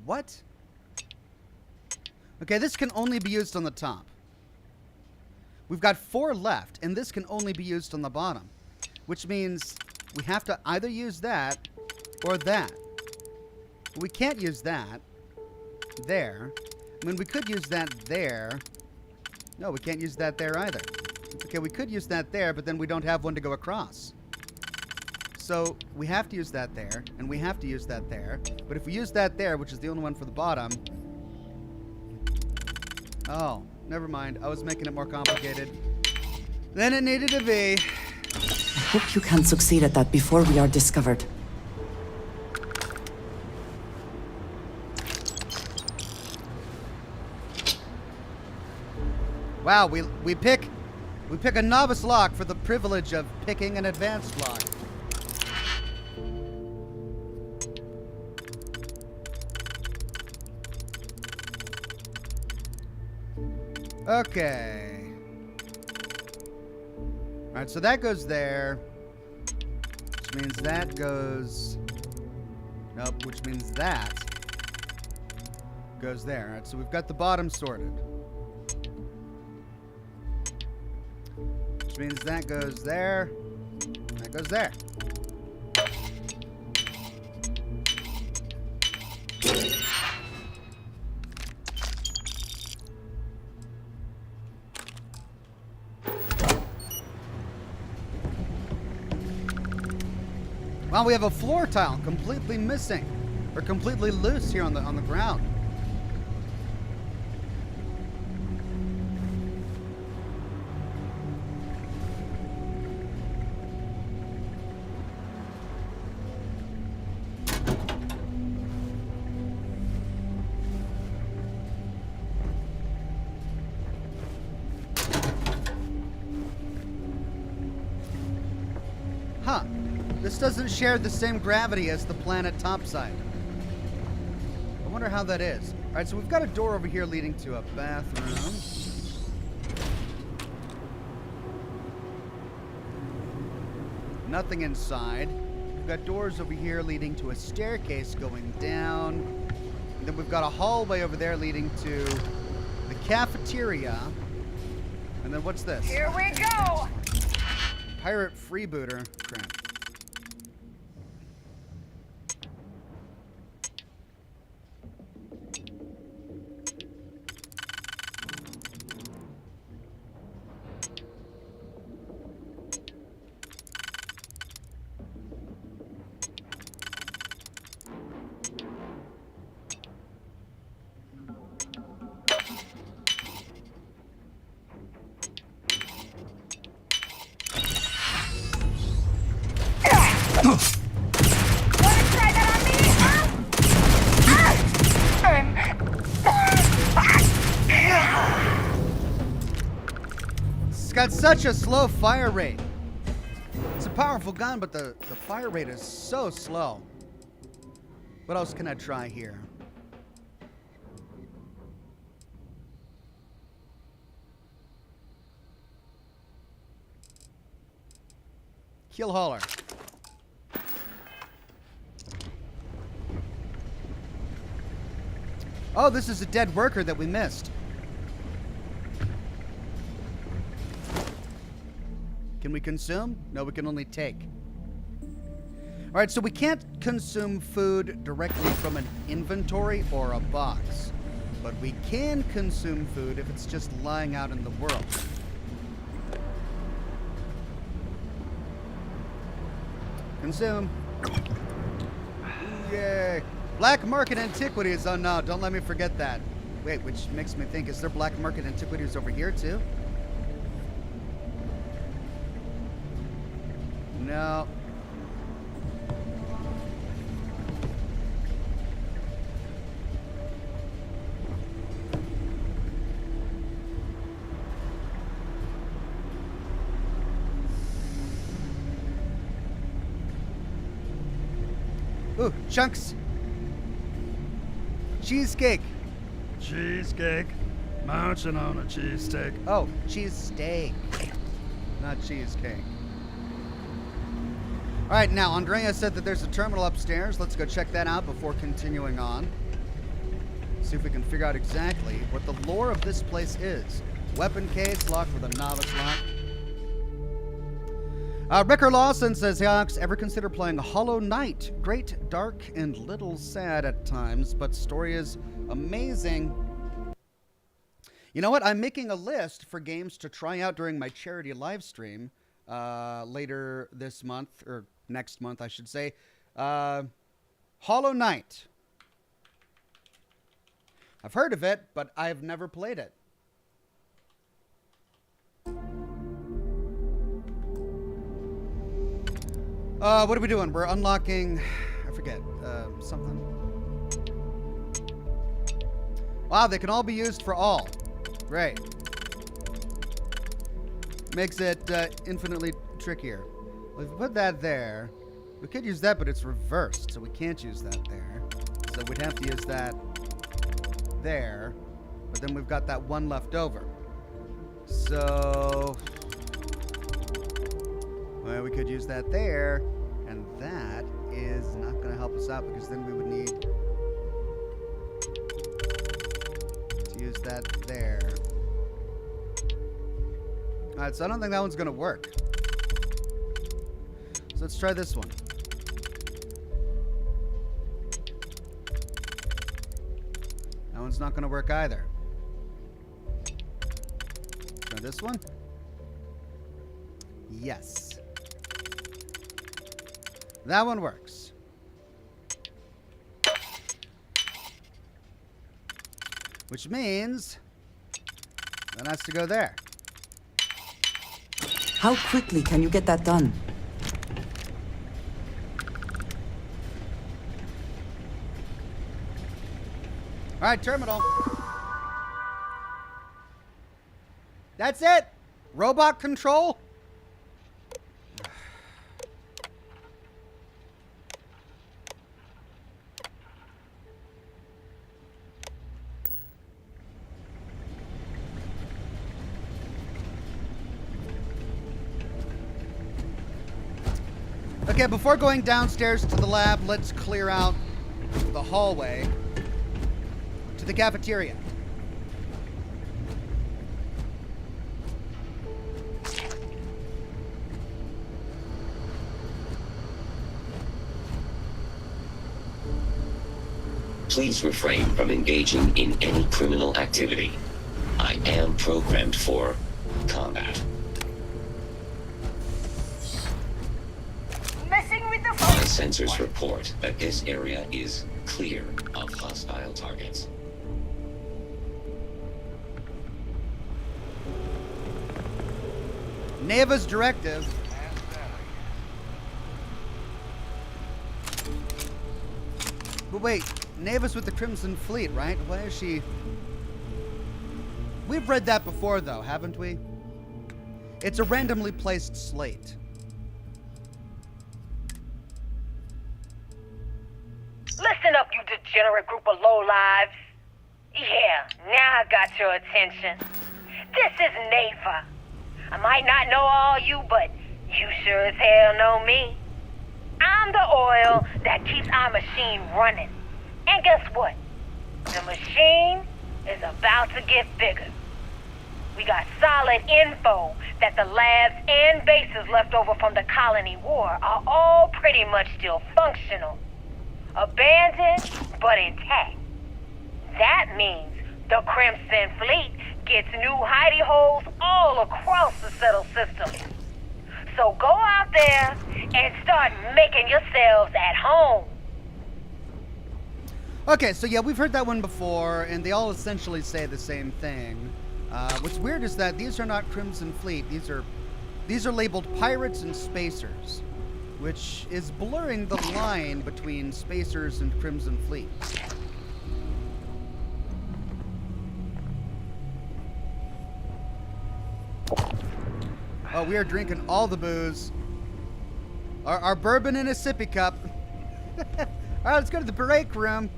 What? Okay, this can only be used on the top. We've got 4 left, and this can only be used on the bottom, which means we have to either use that or that. We can't use that there. I mean, we could use that there. No, we can't use that there either. Okay, we could use that there, but then we don't have one to go across. So we have to use that there, and we have to use that there. But if we use that there, which is the only one for the bottom... Oh, never mind. I was making it more complicated than it needed to be. I hope you can succeed at that before we are discovered. Wow, we pick a novice lock for the privilege of picking an advanced lock. Okay. Alright, so that goes there. Which means that goes... Nope, which means that goes there. Alright, so we've got the bottom sorted. Which means that goes there. That goes there. Wow, we have a floor tile completely missing, or completely loose here on the ground. Huh. This doesn't share the same gravity as the planet topside. I wonder how that is. Alright, so we've got a door over here leading to a bathroom. Nothing inside. We've got doors over here leading to a staircase going down. And then we've got a hallway over there leading to the cafeteria. And then what's this? Here we go! Pirate freebooter. Crap. It's got such a slow fire rate. It's a powerful gun, but the fire rate is so slow. What else can I try here? Kill hauler. Oh, this is a dead worker that we missed. Can we consume? No, we can only take. All right, so we can't consume food directly from an inventory or a box, but we can consume food if it's just lying out in the world. Consume. Yay. Black market antiquities. Oh no, don't let me forget that. Wait, which makes me think, is there black market antiquities over here too? No. Ooh, chunks. Cheesecake. Cheesecake. Munching on a cheesesteak. Oh, cheesesteak. Not cheesecake. All right, now, Andrea said that there's a terminal upstairs. Let's go check that out before continuing on. See if we can figure out exactly what the lore of this place is. Weapon case locked with a novice lock. Ricker Lawson says, "Hey, Ox, ever consider playing Hollow Knight? Great, dark, and little sad at times, but story is amazing." You know what? I'm making a list for games to try out during my charity live stream later this month, or next month, I should say. Hollow Knight. I've heard of it, but I've never played it. What are we doing? We're unlocking, I forget, something. Wow, they can all be used for all. Great. Makes it infinitely trickier. Well, if we put that there, we could use that, but it's reversed, so we can't use that there. So we'd have to use that there, but then we've got that one left over. So, well, we could use that there, and that is not going to help us out because then we would need to use that there. Alright, so I don't think that one's going to work. So let's try this one. That one's not going to work either. Try this one. Yes. That one works. Which means that has to go there. How quickly can you get that done? All right, terminal. That's it. Robot control. Okay, before going downstairs to the lab, let's clear out the hallway to the cafeteria. Please refrain from engaging in any criminal activity. I am programmed for combat. Messing with the My phone. sensors report that this area is clear of hostile targets. Neva's directive. But wait, Neva's with the Crimson Fleet, right? Why is she... We've read that before, though, haven't we? It's a randomly placed slate. Listen up, you degenerate group of lowlives. Yeah, now I got your attention. This is Neva. I might not know all you, but you sure as hell know me. I'm the oil that keeps our machine running. And guess what? The machine is about to get bigger. We got solid info that the labs and bases left over from the colony war are all pretty much still functional. Abandoned, but intact. That means the Crimson Fleet gets new hidey holes all across the settled system. So go out there and start making yourselves at home. Okay, so yeah, we've heard that one before, and they all essentially say the same thing. What's weird is that these are not Crimson Fleet. These are labeled pirates and spacers, which is blurring the line between spacers and Crimson Fleet. Oh, we are drinking all the booze. Our bourbon in a sippy cup. Alright, let's go to the break room.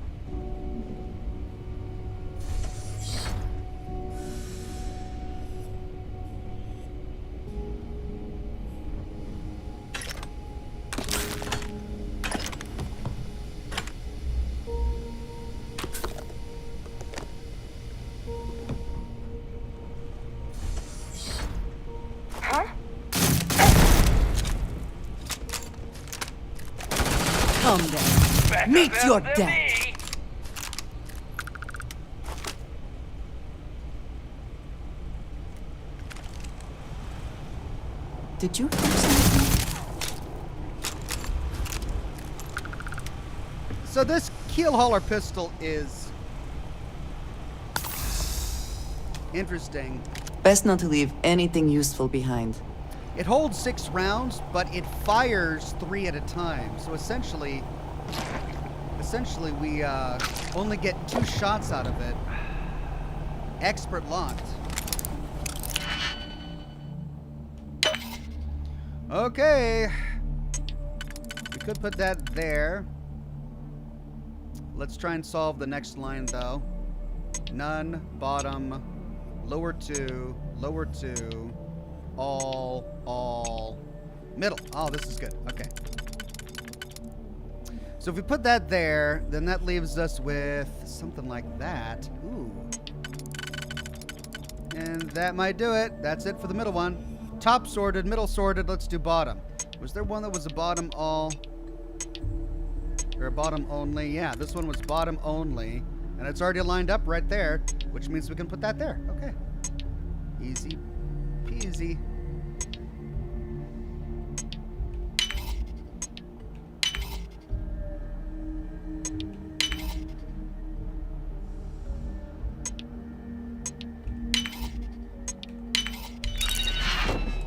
Come then. Meet your death. Did you hear something? So this keel hauler pistol is interesting. Best not to leave anything useful behind. It holds 6 rounds, but it fires 3 at a time. So essentially we only get 2 shots out of it. Expert locked. Okay. We could put that there. Let's try and solve the next line though. None, bottom, lower 2, all, middle. Oh, this is good. Okay. So if we put that there, then that leaves us with something like that. Ooh. And that might do it. That's it for the middle one. Top sorted, middle sorted. Let's do bottom. Was there one that was a bottom all? Or a bottom only? Yeah, this one was bottom only. And it's already lined up right there, which means we can put that there. Okay. Easy peasy.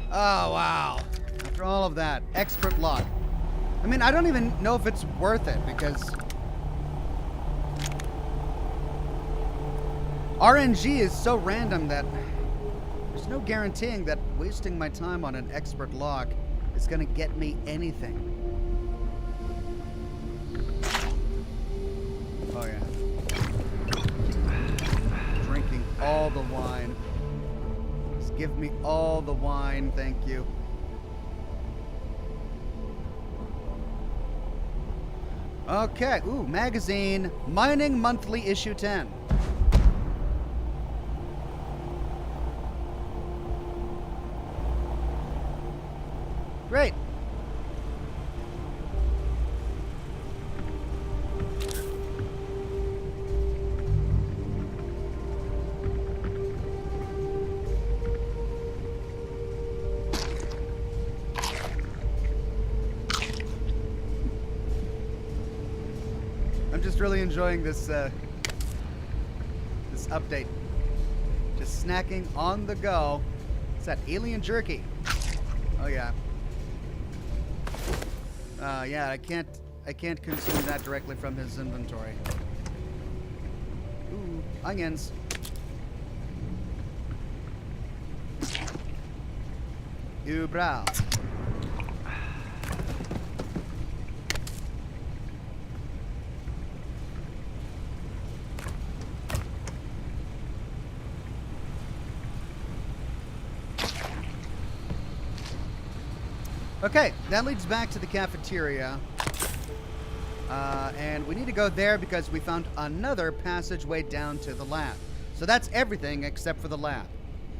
Oh, wow. After all of that, expert lock. I mean, I don't even know if it's worth it because RNG is so random that there's no guaranteeing that wasting my time on an expert lock is going to get me anything. Oh, yeah. Drinking all the wine. Just give me all the wine, thank you. Okay, ooh, magazine, Mining Monthly Issue 10. Great. I'm just really enjoying this this update. Just snacking on the go. It's that alien jerky. Oh yeah. Yeah, I can't consume that directly from his inventory. Ooh, onions. Ew, brow. Okay, that leads back to the cafeteria. And we need to go there because we found another passageway down to the lab. So that's everything except for the lab.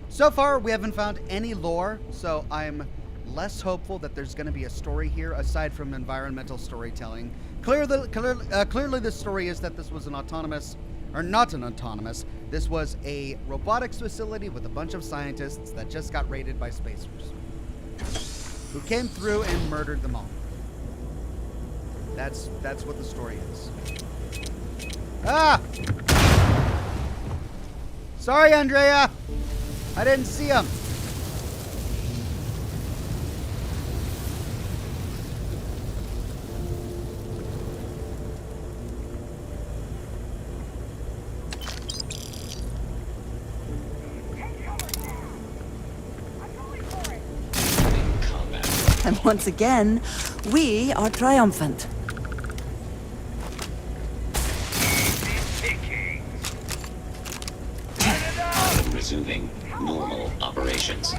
So far, we haven't found any lore, so I'm less hopeful that there's going to be a story here aside from environmental storytelling. Clearly the story is that this was an autonomous, or not an autonomous, this was a robotics facility with a bunch of scientists that just got raided by spacers, who came through and murdered them all. That's what the story is. Ah! Sorry, Andrea. I didn't see him. And once again, we are triumphant. resuming normal operations.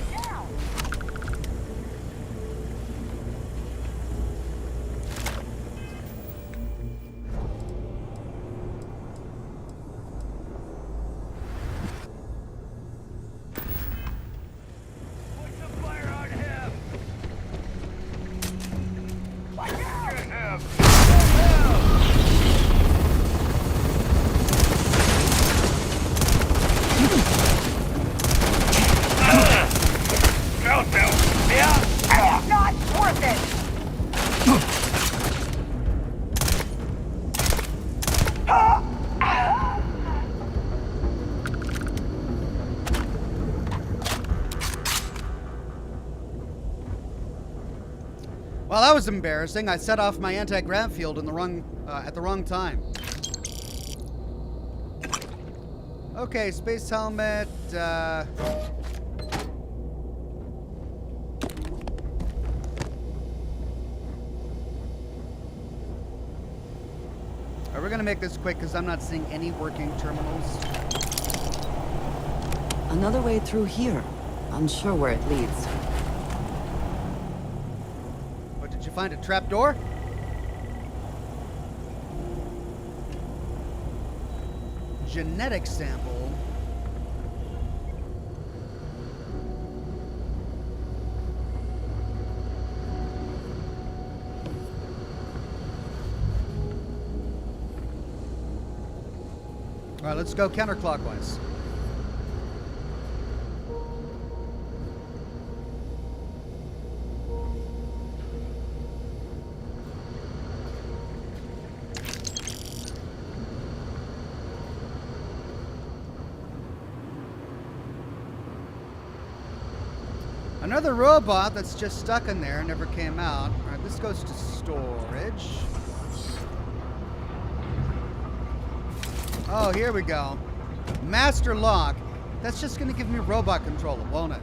Not worth it! Well, that was embarrassing. I set off my anti-grav field in the wrong at the wrong time. Okay, space helmet. We're gonna make this quick because I'm not seeing any working terminals. Another way through here. Unsure where it leads. What, did you find a trapdoor? Genetic sample. All right, let's go counterclockwise. Another robot that's just stuck in there, never came out. All right, this goes to storage. Oh, here we go. Master lock. That's just going to give me robot control, won't it?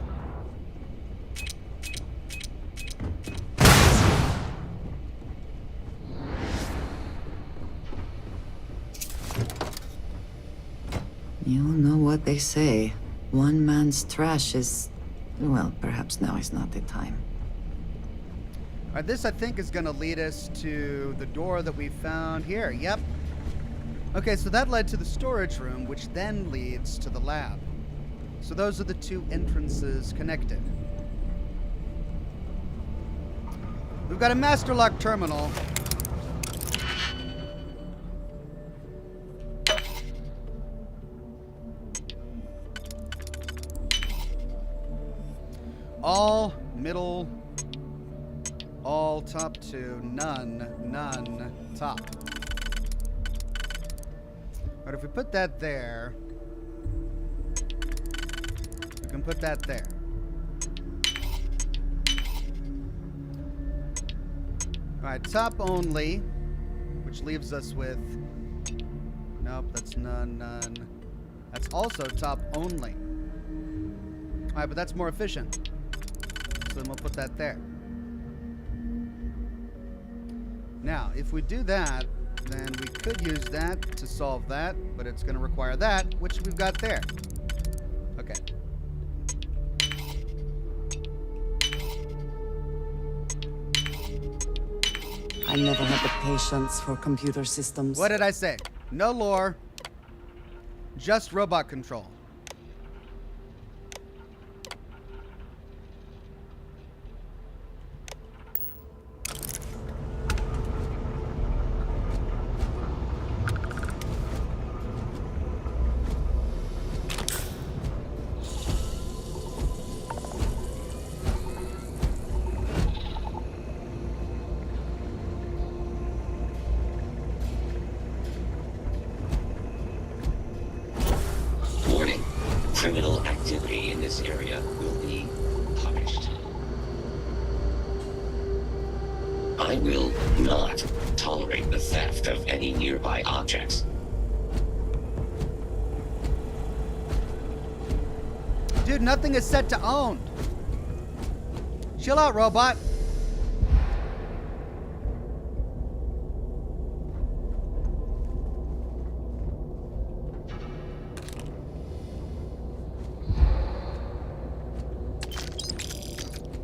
You know what they say. One man's trash is... Well, perhaps now is not the time. All right, this I think is going to lead us to the door that we found here. Yep. Okay, so that led to the storage room, which then leads to the lab. So those are the two entrances connected. We've got a master lock terminal. All, middle, all, top two, none, none, top. But if we put that there, we can put that there. All right, top only, which leaves us with, nope, that's none, none. That's also top only. All right, but that's more efficient. So then we'll put that there. Now, if we do that, then we could use that to solve that, but it's going to require that, which we've got there. Okay. I never had the patience for computer systems. What did I say? No lore, just robot control. Criminal activity in this area will be punished. I will not tolerate the theft of any nearby objects. Dude, nothing is set to owned. Chill out, robot.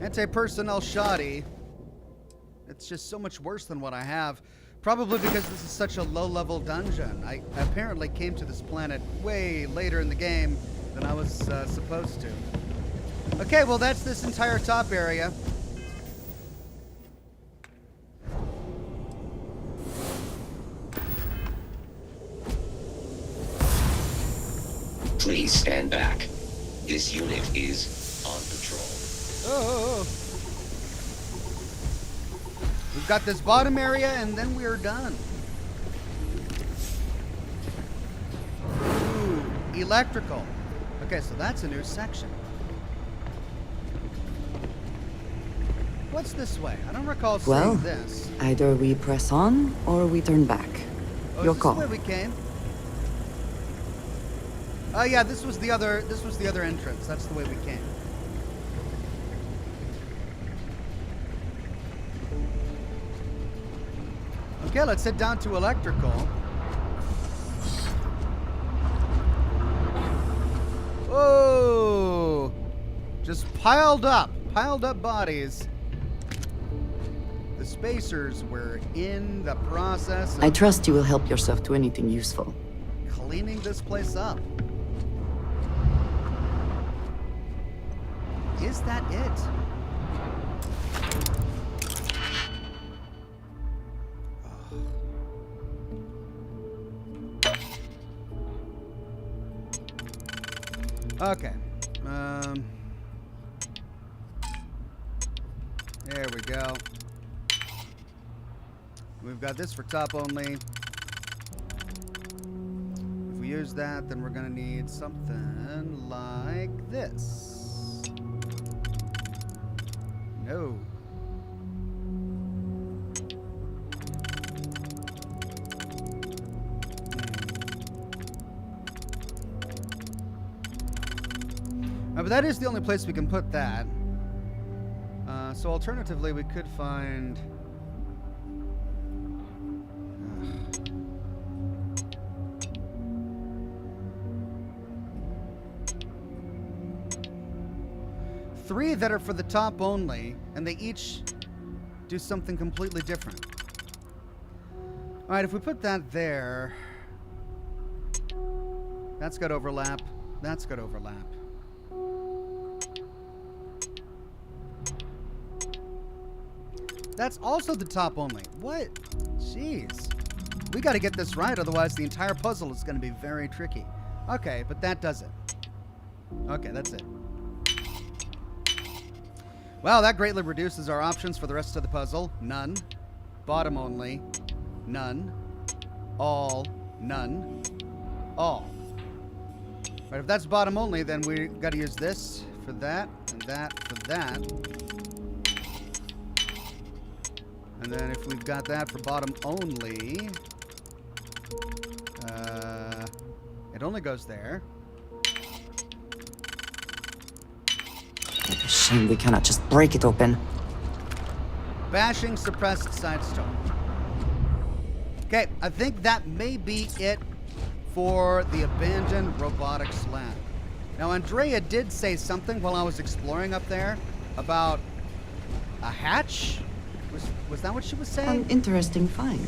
Anti-personnel shoddy. It's just so much worse than what I have. Probably because this is such a low-level dungeon. I apparently came to this planet way later in the game than I was supposed to. Okay, well that's this entire top area. Please stand back. This unit is on patrol. Oh. We've got this bottom area, and then we're done. Ooh, electrical. Okay, so that's a new section. What's this way? I don't recall seeing this. Either we press on or we turn back. Oh, Your is this call. the way we came? Oh yeah, this was the other entrance. That's the way we came. Okay, let's head down to electrical. Oh, just piled up bodies. The spacers were in the process of I trust you will help yourself to anything useful. cleaning this place up. Is that it? Okay. There we go. We've got this for top only. If we use that, then we're gonna need something like this. No. But that is the only place we can put that. So alternatively, we could find... three that are for the top only, and they each do something completely different. Alright, if we put that there... That's got overlap. That's got overlap. That's also the top only. What? Jeez. We got to get this right, otherwise the entire puzzle is going to be very tricky. Okay, but that does it. Okay, that's it. Well, that greatly reduces our options for the rest of the puzzle. None. Bottom only. None. All. None. All. But if that's bottom only, then we got to use this for that, and that for that. And then if we've got that for bottom only, it only goes there. Shame we cannot just break it open. Bashing, suppressed, side stone. Okay, I think that may be it for the abandoned robotics lab. Now, Andrea did say something while I was exploring up there about a hatch. Was that what she was saying? An interesting find.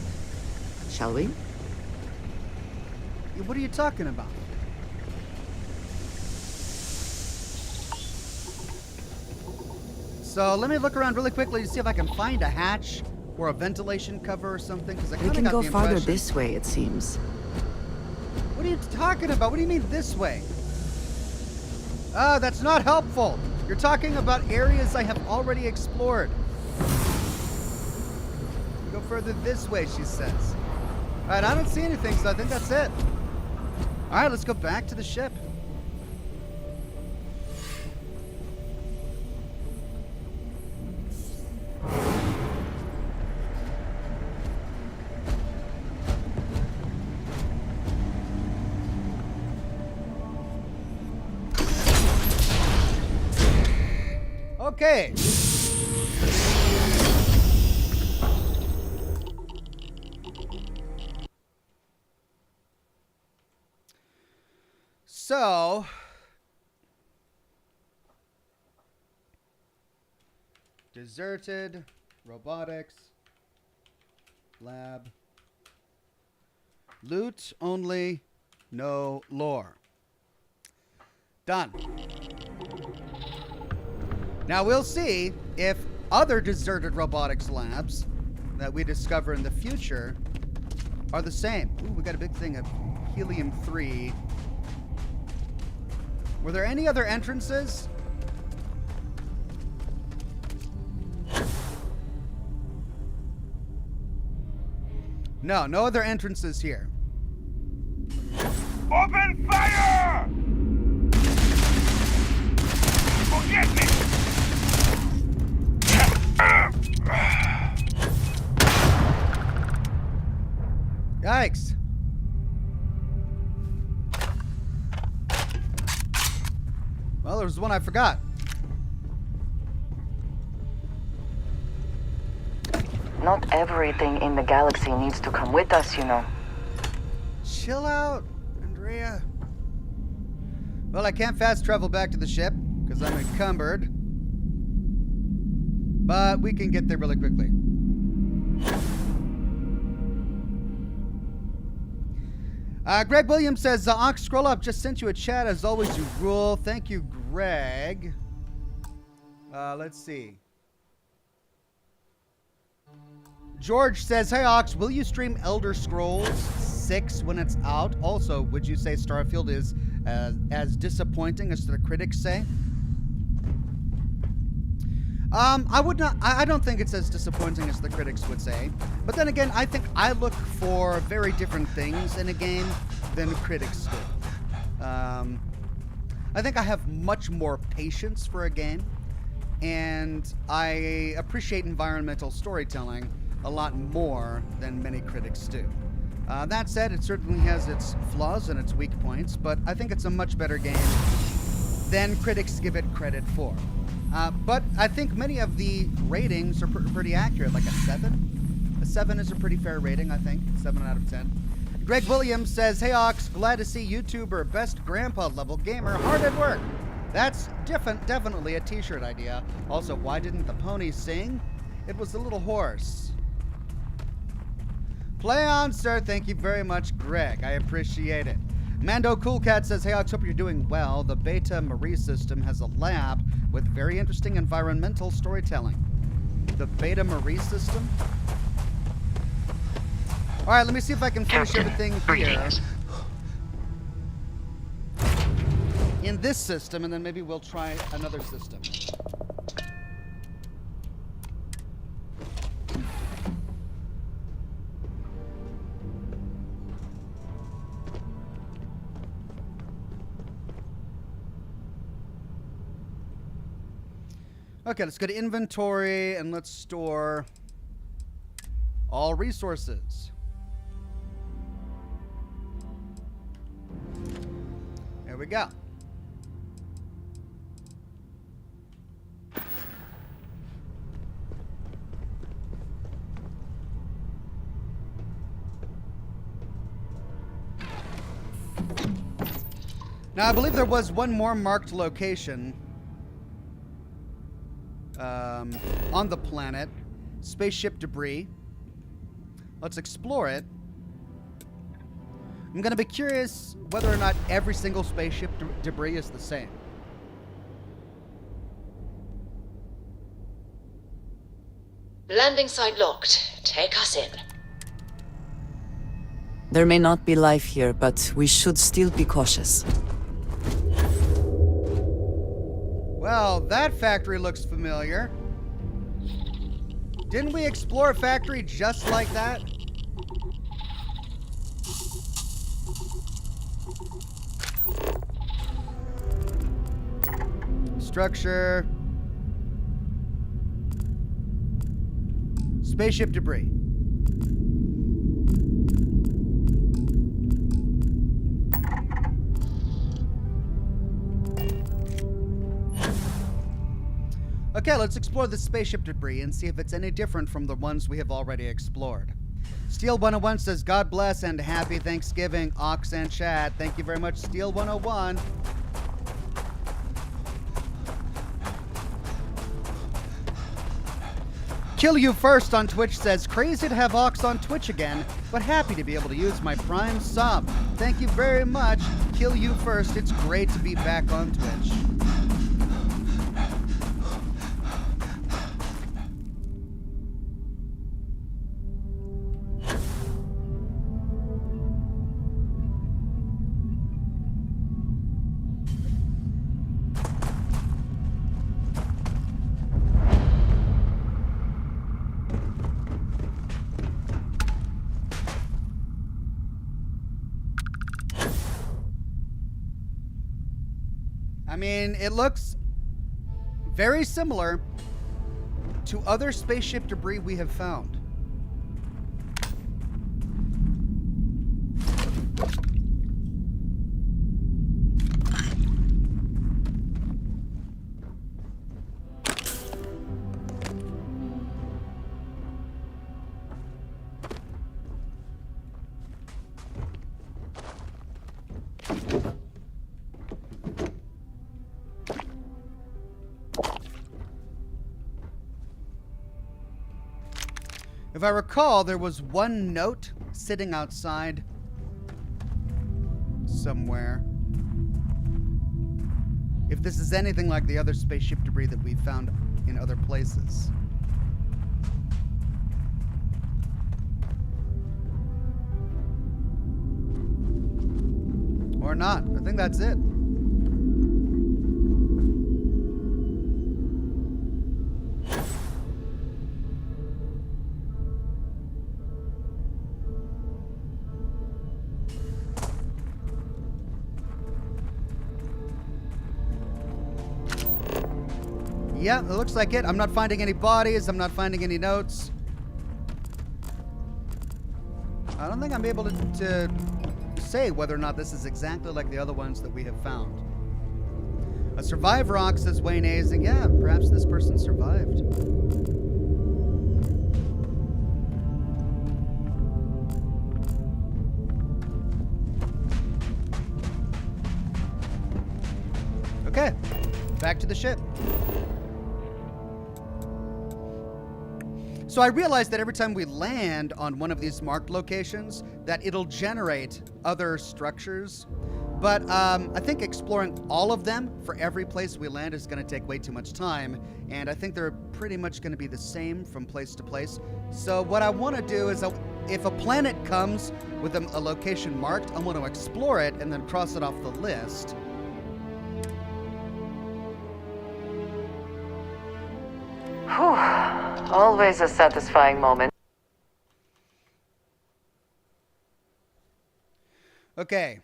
Shall we? What are you talking about? So let me look around really quickly to see if I can find a hatch or a ventilation cover or something. Because I We kind can of got go the farther impression. this way, it seems. What are you talking about? What do you mean this way? Ah, that's not helpful. You're talking about areas I have already explored. Go further this way, she says. All right, I don't see anything, so I think that's it. All right, let's go back to the ship. Okay. So, Deserted. Robotics. Lab. Loot only. No lore. Done. Now we'll see if other deserted robotics labs that we discover in the future are the same. Ooh, we got a big thing of helium-3. Were there any other entrances? No, no other entrances here. Open fire! Forget me! Yikes. Well, there was one I forgot. Not everything in the galaxy needs to come with us, you know. Chill out, Andrea. Well, I can't fast travel back to the ship because I'm encumbered. But we can get there really quickly. Greg Williams says, Ox, scroll up. Just sent you a chat. As always, you rule. Thank you, Greg. Let's see. George says, hey, Ox, will you stream Elder Scrolls 6 when it's out? Also, would you say Starfield is as disappointing as the critics say? I would not. I don't think it's as disappointing as the critics would say. But then again, I think I look for very different things in a game than critics do. I think I have much more patience for a game, and I appreciate environmental storytelling a lot more than many critics do. That said, it certainly has its flaws and its weak points, but I think it's a much better game than critics give it credit for. But I think many of the ratings are pretty accurate, like a 7. A 7 is a pretty fair rating, I think. 7 out of 10. Greg Williams says, hey, Ox, glad to see YouTuber, best grandpa level gamer, hard at work. That's definitely a t-shirt idea. Also, why didn't the pony sing? It was a little hoarse. Play on, sir. Thank you very much, Greg. I appreciate it. Mando Coolcat says, hey, Ox, hope you're doing well. The Beta Marie system has a lab with very interesting environmental storytelling. The Beta Marie system? All right, let me see if I can finish everything here in this system, and then maybe we'll try another system. Okay, let's go to inventory and let's store all resources. There we go. Now, I believe there was one more marked location on the planet. Spaceship debris. Let's explore it. I'm going to be curious whether or not every single spaceship debris is the same. Landing site locked. Take us in. There may not be life here, but we should still be cautious. Well, that factory looks familiar. Didn't we explore a factory just like that? Structure. Spaceship debris. Okay, let's explore the spaceship debris and see if it's any different from the ones we have already explored. Steel 101 says, God bless and happy Thanksgiving, Ox and chat. Thank you very much, Steel 101. Kill You First on Twitch says, crazy to have Ox on Twitch again, but happy to be able to use my Prime sub. Thank you very much, Kill You First. It's great to be back on Twitch. I mean, it looks very similar to other spaceship debris we have found. If I recall, there was one note sitting outside somewhere. If this is anything like the other spaceship debris that we've found in other places. Or not. I think that's it. Yeah, it looks like it. I'm not finding any bodies. I'm not finding any notes. I don't think I'm able to say whether or not this is exactly like the other ones that we have found. A survivor, Ox, says Wayne Azing. Yeah, perhaps this person survived. Okay, back to the ship. So I realized that every time we land on one of these marked locations, that it'll generate other structures. But I think exploring all of them for every place we land is going to take way too much time. And I think they're pretty much going to be the same from place to place. So what I want to do is, if a planet comes with a location marked, I want to explore it and then cross it off the list. Whew. Always a satisfying moment. Okay.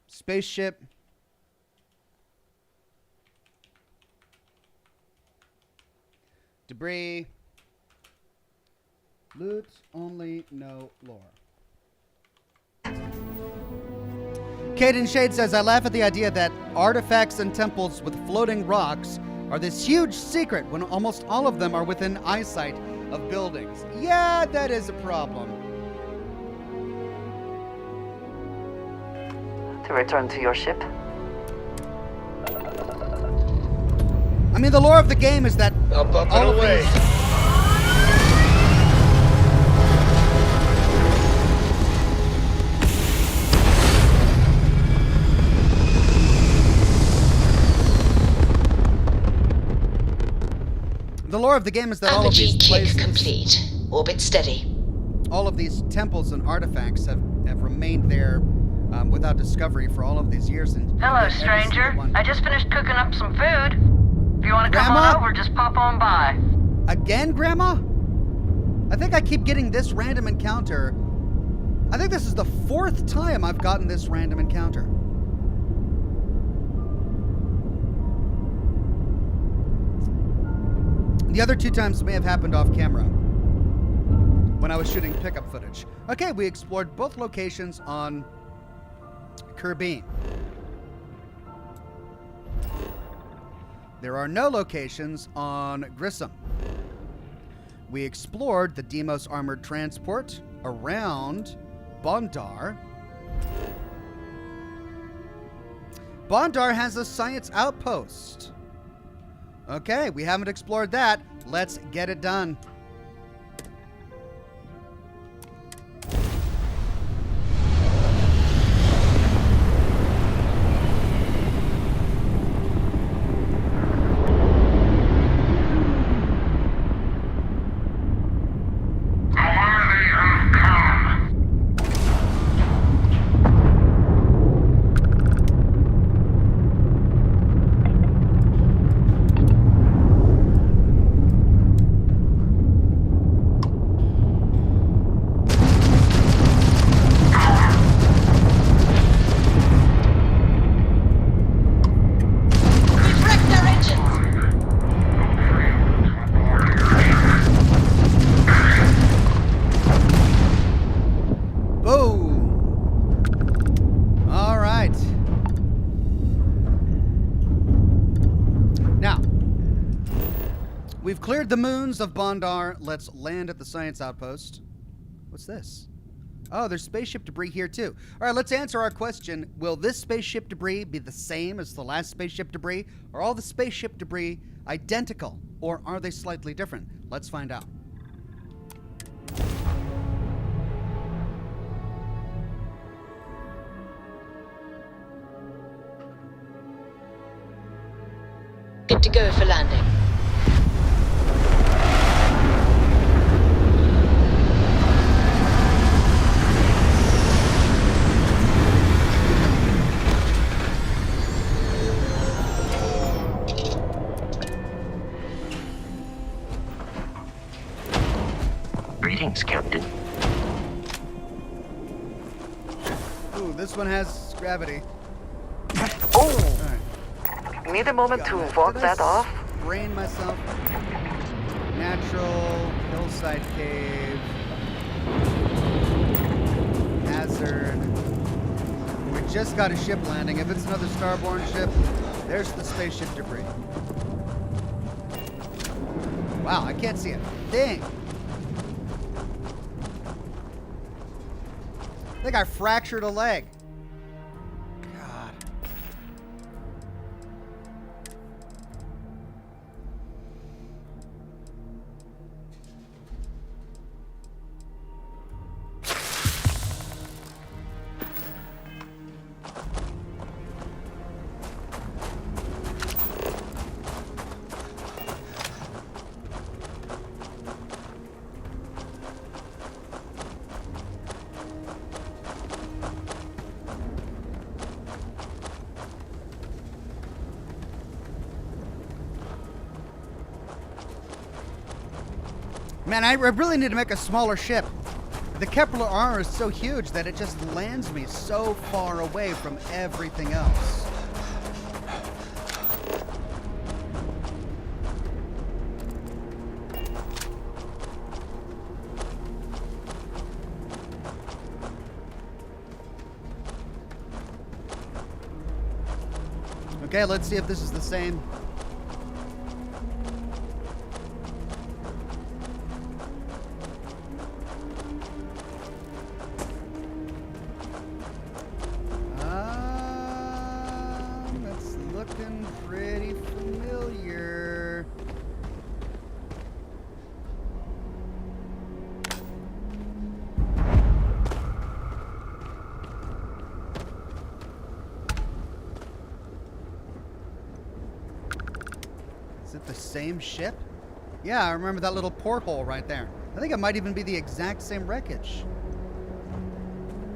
Spaceship. Debris. Loot only, no lore. Caden Shade says, I laugh at the idea that artifacts and temples with floating rocks are this huge secret when almost all of them are within eyesight of buildings. Yeah, that is a problem. To return to your ship. I mean, the lore of the game is that Up all and of away. these... The lore of the game is that all of these places, complete. Orbit steady. all of these temples and artifacts have remained there without discovery for all of these years. And Hello, stranger. I just finished cooking up some food. If you want to come Grandma? on over, just pop on by. Again, Grandma? I think I keep getting this random encounter. I think this is the 4th time I've gotten this random encounter. The other 2 times may have happened off camera when I was shooting pickup footage. Okay, we explored both locations on Kerbin. There are no locations on Grissom. We explored the Deimos armored transport around Bondar. Bondar has a science outpost. Okay, we haven't explored that. Let's get it done. We've cleared the moons of Bondar. Let's land at the science outpost. What's this? Oh, there's spaceship debris here too. All right, let's answer our question. Will this spaceship debris be the same as the last spaceship debris? Are all the spaceship debris identical, or are they slightly different? Let's find out. Good to go for landing. Greetings, Captain. Ooh, this one has gravity. Oh! All right. Need a moment to Got it. walk Did I that off? Brain myself. Natural hillside cave. Hazard. We just got a ship landing. If it's another Starborn ship, there's the spaceship debris. Wow, I can't see a thing. I think I fractured a leg. God. Man, I really need to make a smaller ship. The Kepler R is so huge that it just lands me so far away from everything else. Okay, let's see if this is the same. That's looking pretty familiar. Is it the same ship? Yeah, I remember that little porthole right there. I think it might even be the exact same wreckage.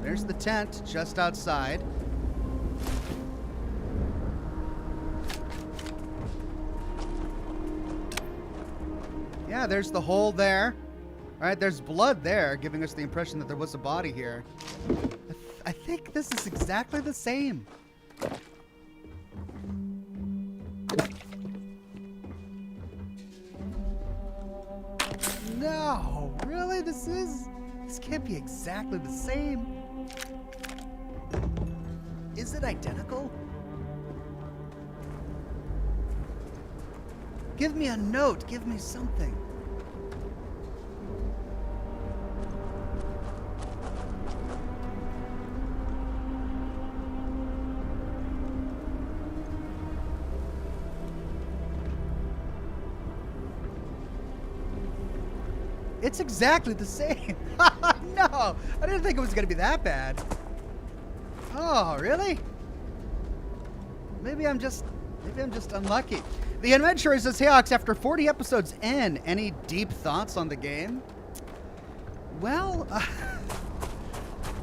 There's the tent just outside. Yeah, there's the hole there. All right, there's blood there, giving us the impression that there was a body here. I think this is exactly the same. No, really? This can't be exactly the same. Is it identical? Give me a note. Give me something. It's exactly the same. No, I didn't think it was going to be that bad. Oh, really? Maybe I'm just unlucky. The adventurer says, "Hey Ox, after 40 episodes in, any deep thoughts on the game?" Well,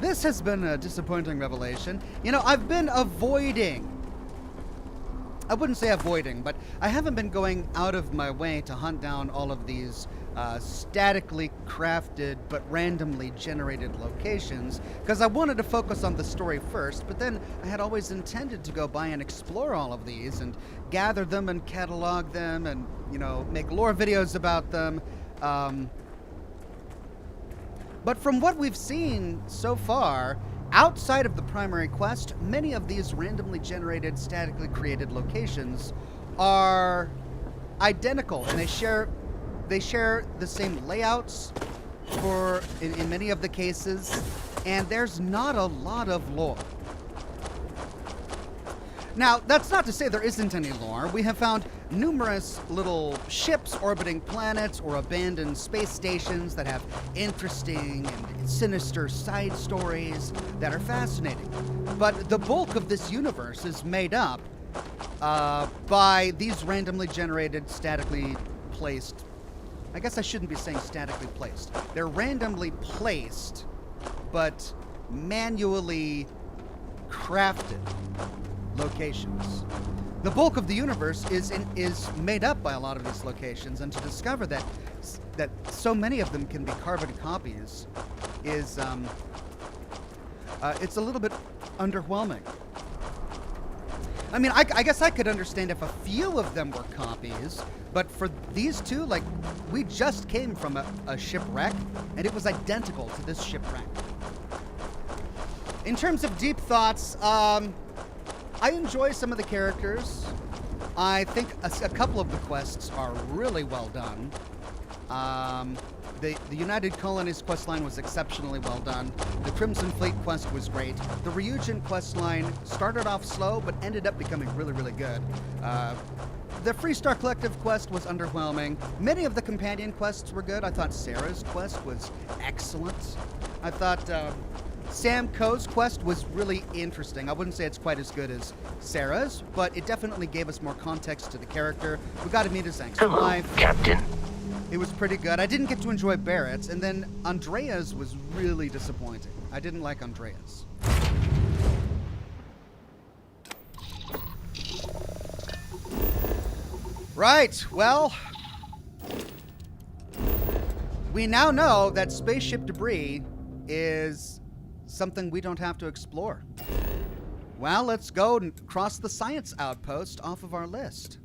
this has been a disappointing revelation. You know, I've been avoiding. I wouldn't say avoiding, but I haven't been going out of my way to hunt down all of these statically crafted but randomly generated locations, because I wanted to focus on the story first, but then I had always intended to go by and explore all of these and gather them and catalog them and, you know, make lore videos about them. But from what we've seen so far, outside of the primary quest, many of these randomly generated, statically created locations are identical, and they share the same layouts in many of the cases, and there's not a lot of lore. Now, that's not to say there isn't any lore. We have found numerous little ships orbiting planets or abandoned space stations that have interesting and sinister side stories that are fascinating. But the bulk of this universe is made up by these randomly generated, statically placed... I guess I shouldn't be saying statically placed. They're randomly placed, but manually crafted locations. The bulk of the universe is made up by a lot of these locations, and to discover that so many of them can be carbon copies is it's a little bit underwhelming. I mean, I guess I could understand if a few of them were copies, but for these two, like, we just came from a shipwreck, and it was identical to this shipwreck. In terms of deep thoughts, I enjoy some of the characters. I think a couple of the quests are really well done. The United Colonies questline was exceptionally well done. The Crimson Fleet quest was great. The Ryujin questline started off slow, but ended up becoming really, really good. The Freestar Collective quest was underwhelming. Many of the companion quests were good. I thought Sarah's quest was excellent. I thought Sam Coe's quest was really interesting. I wouldn't say it's quite as good as Sarah's, but it definitely gave us more context to the character. We got to meet his angst wife. Captain. It was pretty good. I didn't get to enjoy Barrett's, and then Andrea's was really disappointing. I didn't like Andrea's. Right, well, we now know that spaceship debris is something we don't have to explore. Well, let's go and cross the science outpost off of our list.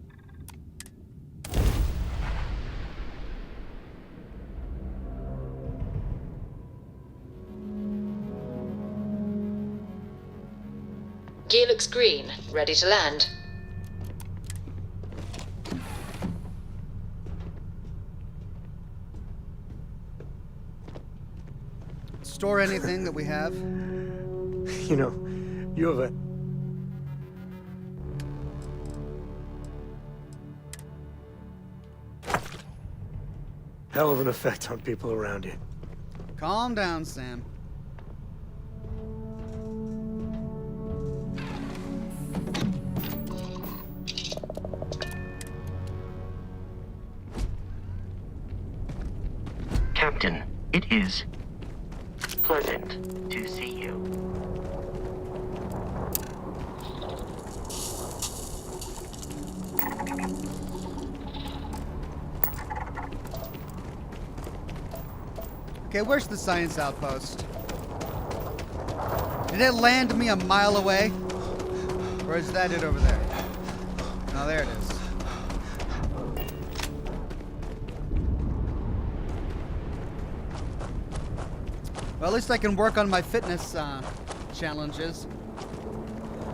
Gear looks green. Ready to land. Store anything that we have. You know, you have a... hell of an effect on people around you. Calm down, Sam. Captain, it is pleasant to see you. Okay, where's the science outpost? Did it land me a mile away? Or is that it over there? Oh, there it is. Well, at least I can work on my fitness challenges.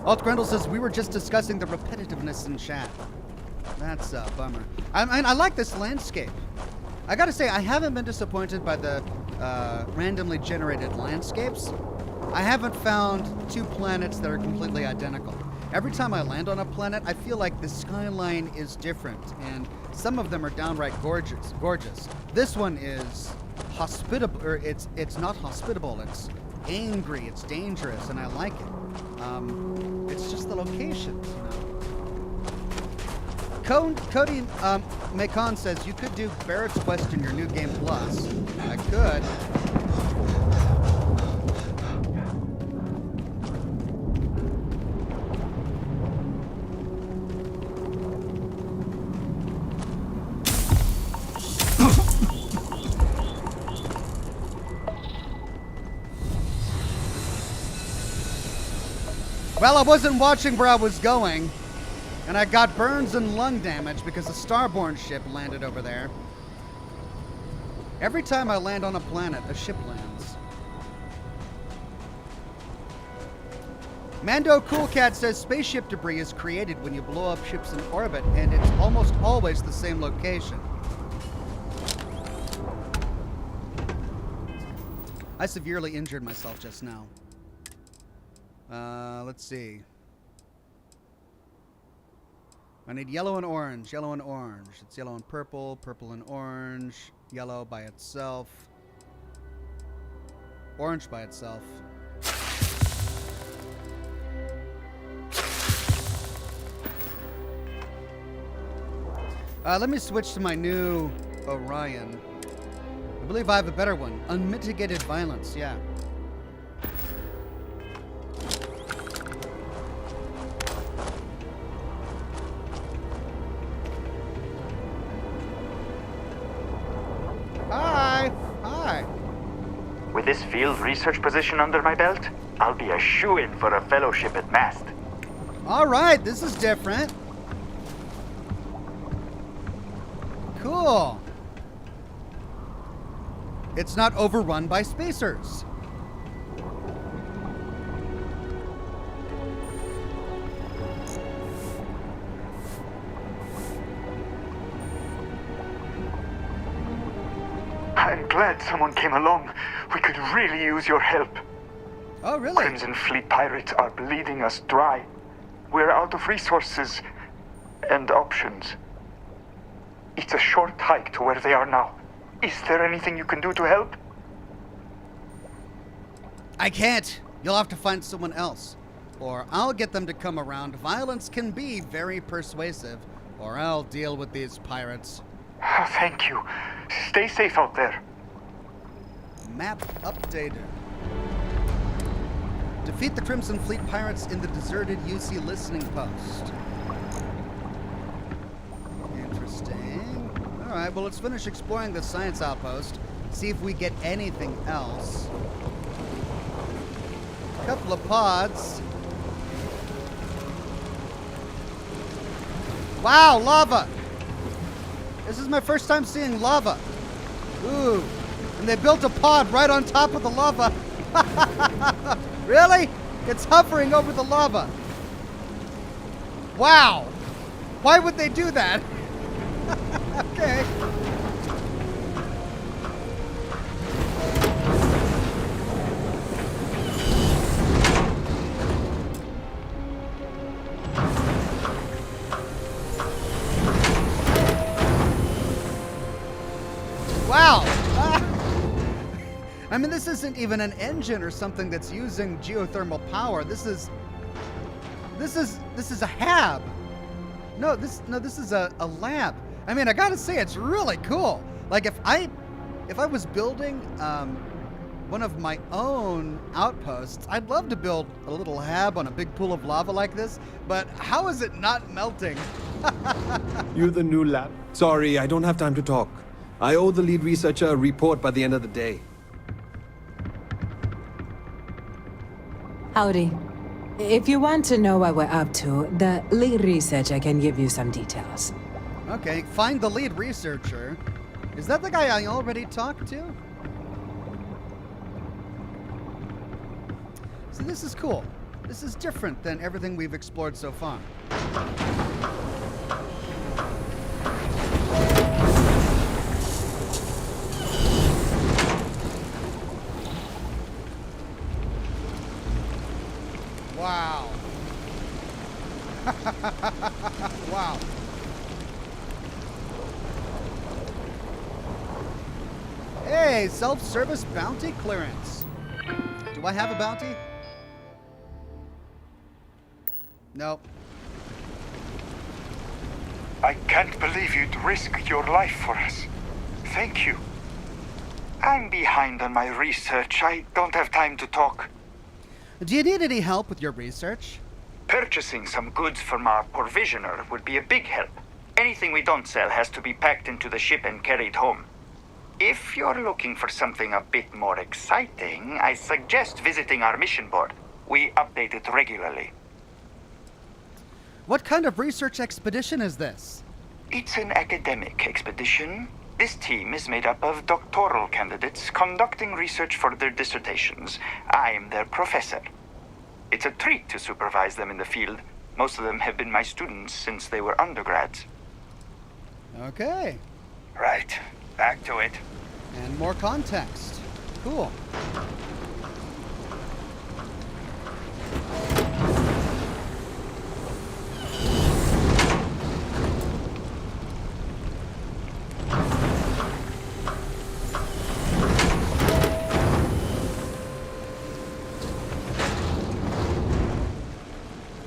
Alt Grendel says, we were just discussing the repetitiveness in chat. That's a bummer. I like this landscape. I gotta say, I haven't been disappointed by the randomly generated landscapes. I haven't found two planets that are completely identical. Every time I land on a planet, I feel like the skyline is different, and some of them are downright gorgeous. This one is hospitable, or it's not hospitable, it's angry, it's dangerous, and I like it. It's just the locations, you know. Cody Macon says you could do Barrett's quest in your new game plus. I could. Well, I wasn't watching where I was going, and I got burns and lung damage because a Starborn ship landed over there. Every time I land on a planet, a ship lands. Mando Coolcat says spaceship debris is created when you blow up ships in orbit, and it's almost always the same location. I severely injured myself just now. Let's see. I need yellow and orange, yellow and orange. It's yellow and purple, purple and orange, yellow by itself, orange by itself. Let me switch to my new Orion. I believe I have a better one. Unmitigated violence, yeah. Hi. Hi. With this field research position under my belt, I'll be a shoo-in for a fellowship at Mast. All right, this is different. Cool. It's not overrun by spacers. I'm glad someone came along. We could really use your help. Oh, really? Crimson Fleet pirates are bleeding us dry. We're out of resources and options. It's a short hike to where they are now. Is there anything you can do to help? I can't. You'll have to find someone else. Or I'll get them to come around. Violence can be very persuasive. Or I'll deal with these pirates. Thank you. Stay safe out there. Map updated. Defeat the Crimson Fleet pirates in the deserted UC listening post. Interesting. Alright, well, let's finish exploring the science outpost. See if we get anything else. A couple of pods. Wow, lava! This is my first time seeing lava. Ooh. And they built a pod right on top of the lava. Really? It's hovering over the lava. Wow. Why would they do that? Okay. Wow. I mean, this isn't even an engine or something that's using geothermal power. This is a hab. No, this is a lab. I mean, I gotta say, it's really cool. Like, if I was building one of my own outposts, I'd love to build a little hab on a big pool of lava like this, but how is it not melting? You're the new lab. Sorry, I don't have time to talk. I owe the lead researcher a report by the end of the day. Howdy. If you want to know what we're up to, the lead researcher can give you some details. Okay, find the lead researcher. Is that the guy I already talked to? See, this is cool. This is different than everything we've explored so far. Wow. Wow. Hey, self-service bounty clearance. Do I have a bounty? No. I can't believe you'd risk your life for us. Thank you. I'm behind on my research. I don't have time to talk. Do you need any help with your research? Purchasing some goods from our provisioner would be a big help. Anything we don't sell has to be packed into the ship and carried home. If you're looking for something a bit more exciting, I suggest visiting our mission board. We update it regularly. What kind of research expedition is this? It's an academic expedition. This team is made up of doctoral candidates conducting research for their dissertations. I'm their professor. It's a treat to supervise them in the field. Most of them have been my students since they were undergrads. Okay. Right. Back to it. And more context. Cool.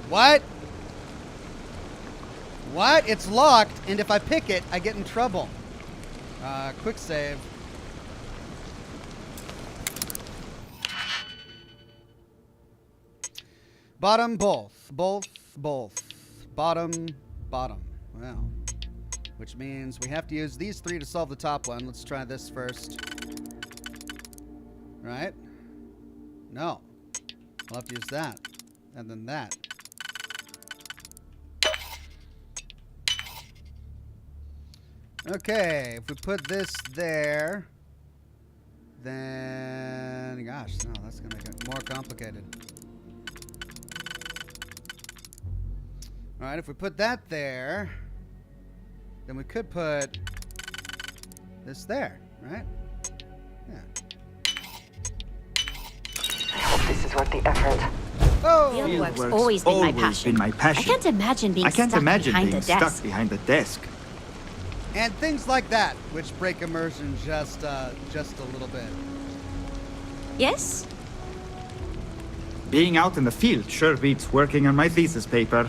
What? What? It's locked, and if I pick it, I get in trouble. Quick save. Bottom, both. Both. Bottom. Wow. Which means we have to use these three to solve the top one. Let's try this first. Right? No. We'll have to use that. And then that. Okay, if we put this there, then, gosh, no, that's going to make it more complicated. All right, if we put that there, then we could put this there, right? Yeah. I hope this is worth the effort. Oh! Fieldwork's always been my passion. I can't imagine being stuck behind a desk. Stuck behind the desk. And things like that, which break immersion just a little bit. Yes? Being out in the field sure beats working on my thesis paper.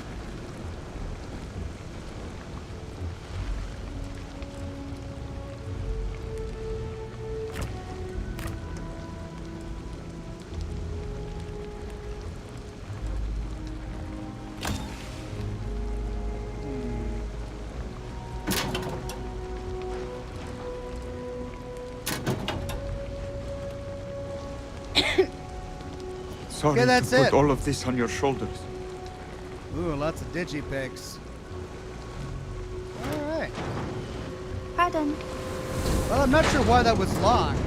Sorry Okay, that's to put it. all of this on your shoulders. Ooh, lots of digipics. All right. Pardon. Well, I'm not sure why that was locked.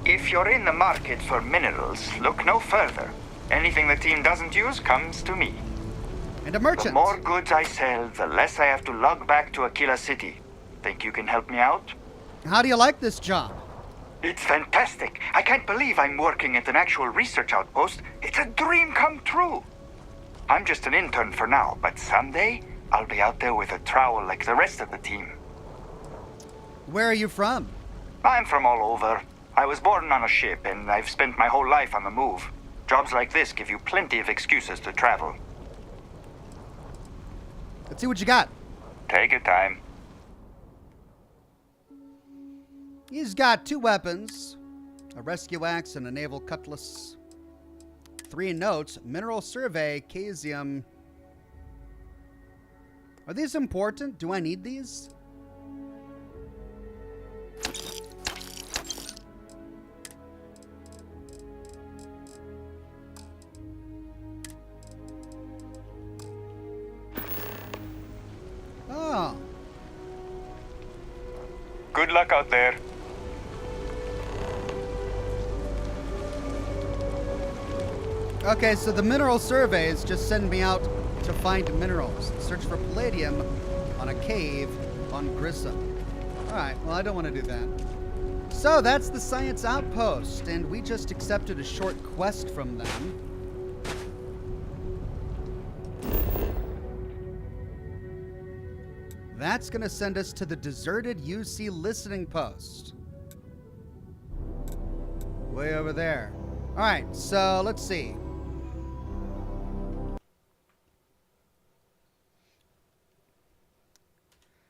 If you're in the market for minerals, look no further. Anything the team doesn't use comes to me. And a merchant. The more goods I sell, the less I have to lug back to Aquila City. Think you can help me out? How do you like this job? It's fantastic. I can't believe I'm working at an actual research outpost. It's a dream come true. I'm just an intern for now, but someday I'll be out there with a trowel like the rest of the team. Where are you from? I'm from all over. I was born on a ship, and I've spent my whole life on the move. Jobs like this give you plenty of excuses to travel. Let's see what you got. Take your time. He's got 2 weapons, a rescue axe and a naval cutlass. 3 notes, mineral survey, casium. Are these important? Do I need these? Oh. Good luck out there. Okay, so the mineral surveys just send me out to find minerals. Search for palladium on a cave on Grissom. Alright, well, I don't want to do that. So that's the science outpost, and we just accepted a short quest from them. That's going to send us to the deserted UC listening post. Way over there. Alright, so let's see.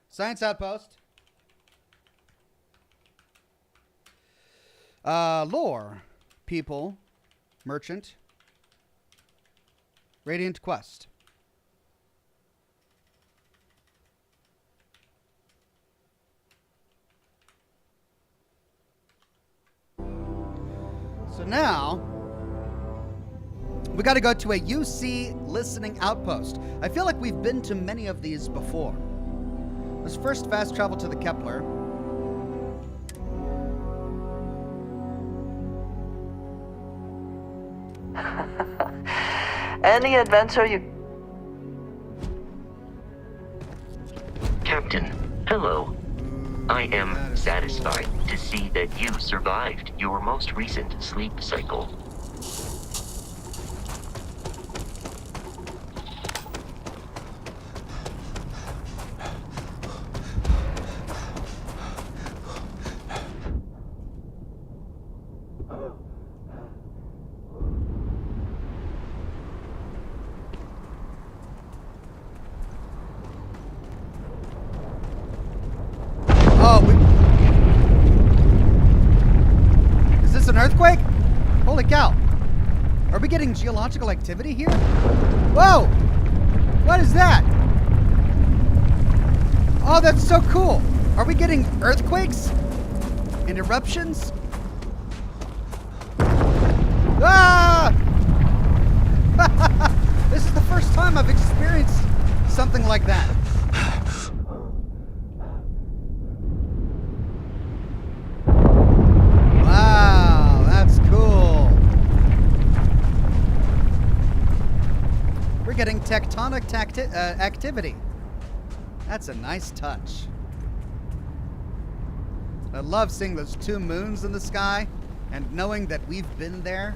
Science outpost. Lore. People. Merchant. Radiant quest. So now, We got to go to a UC listening outpost. I feel like we've been to many of these before. Let's first fast travel to the Kepler. Any adventure you... Captain, hello. I am satisfied to see that you survived your most recent sleep cycle. Is this an earthquake? Holy cow. Are we getting geological activity here? Whoa! What is that? Oh, that's so cool. Are we getting earthquakes? And eruptions? Ah! This is the first time I've experienced something like that. Wow, that's cool. We're getting tectonic activity. That's a nice touch. I love seeing those two moons in the sky and knowing that we've been there.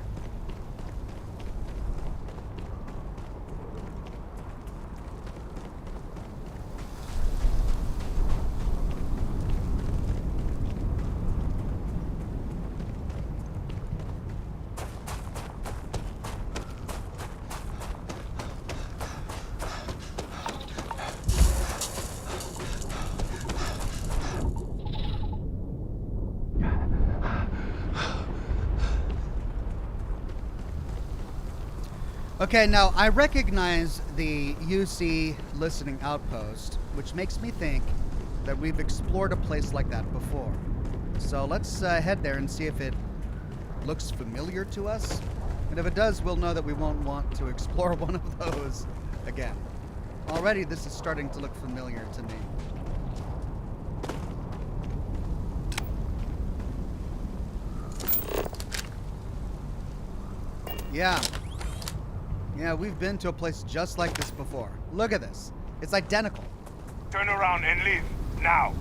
Okay, now I recognize the UC listening outpost, which makes me think that we've explored a place like that before. So let's head there and see if it looks familiar to us. And if it does, we'll know that we won't want to explore one of those again. Already this is starting to look familiar to me. Yeah. Yeah, we've been to a place just like this before. Look at this. It's identical. Turn around and leave. Now.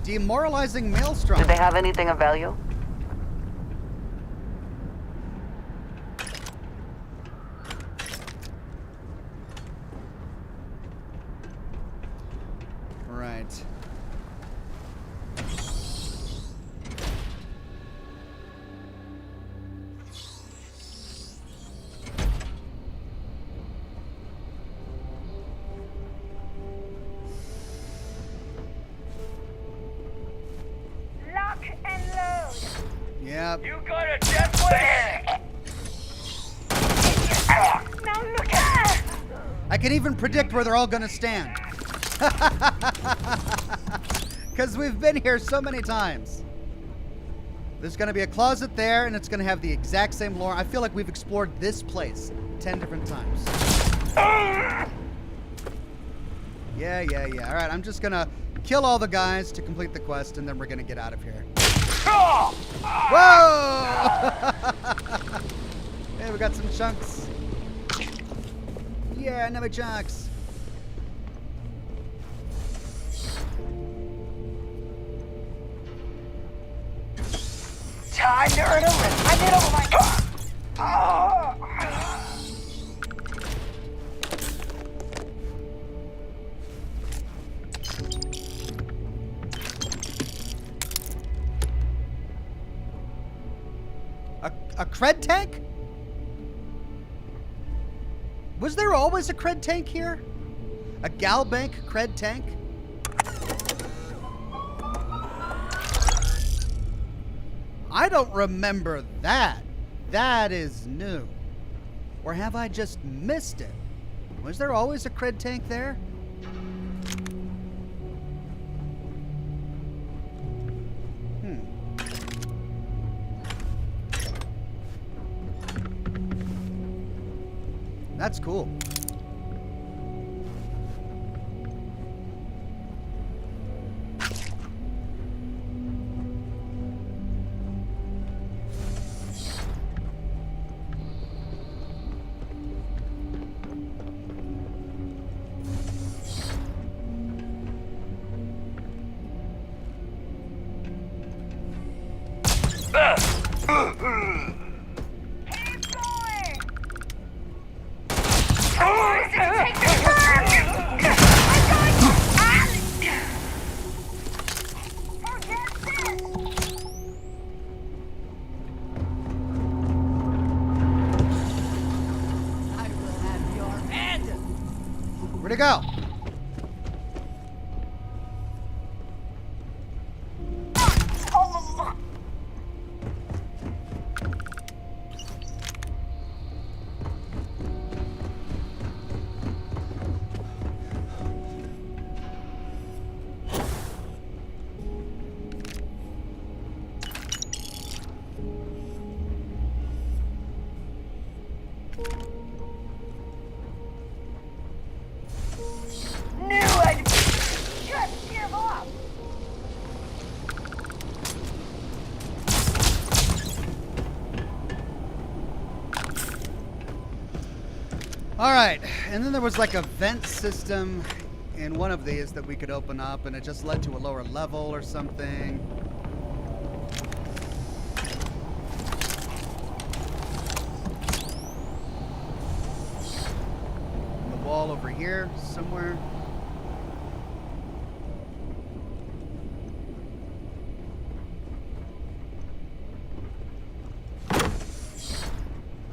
Demoralizing maelstrom. Do they have anything of value? Right. Lock and load. Yep. You got a death wish? Now look at. I can even predict where they're all gonna stand. Because we've been here so many times. There's going to be a closet there, and it's going to have the exact same lore. I feel like we've explored this place 10 different times. Yeah. All right, I'm just going to kill all the guys to complete the quest, and then we're going to get out of here. Whoa! Hey, we got some chunks. Yeah, another chunks. Time to earn a lift. I did all my... A cred tank? Was there always a cred tank here? A Galbank cred tank? I don't remember that. That is new. Or have I just missed it? Was there always a cred tank there? That's cool. Where'd it go? Alright, and then there was like a vent system in one of these that we could open up, and it just led to a lower level or something. The wall over here somewhere.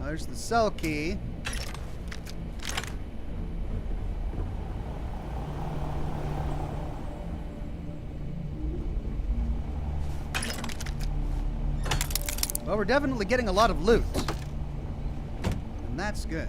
There's the cell key. Well, we're definitely getting a lot of loot. And that's good.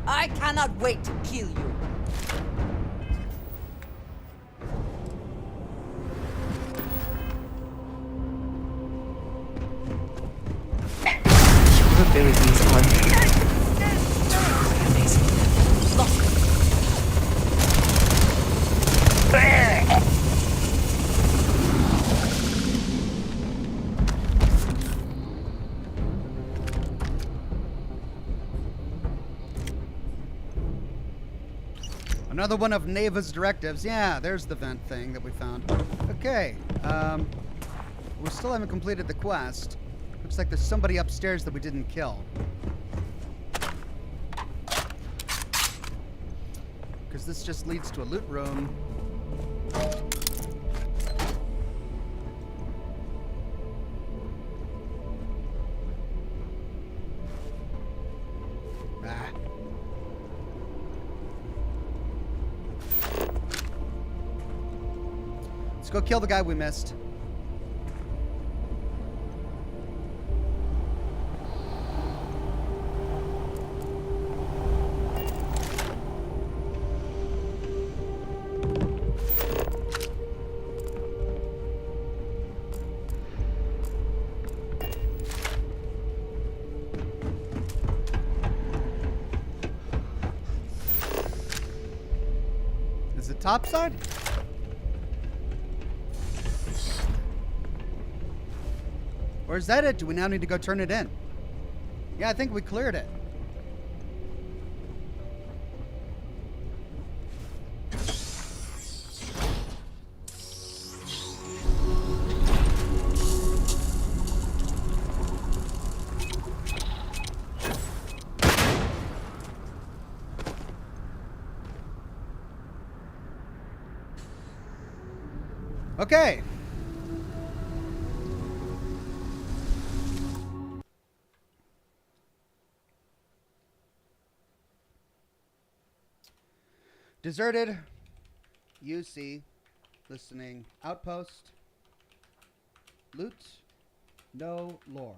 I cannot wait to kill you. You're a very easy one. Amazing. Another one of Neva's directives. Yeah, there's the vent thing that we found. Okay. We still haven't completed the quest. Looks like there's somebody upstairs that we didn't kill. Because this just leads to a loot room. Go kill the guy we missed. Is it topside? Or is that it? Do we now need to go turn it in? Yeah, I think we cleared it. Okay. Deserted. UC. Listening. Outpost. Loot. No lore.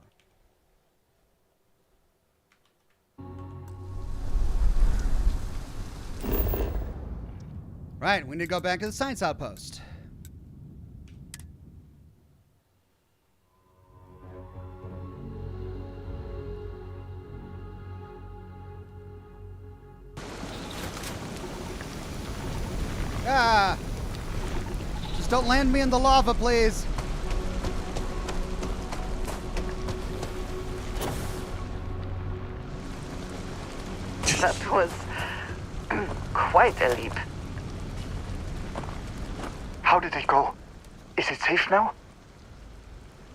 Right, we need to go back to the science outpost. Ah! Just don't land me in the lava, please. That was quite a leap. How did it go? Is it safe now?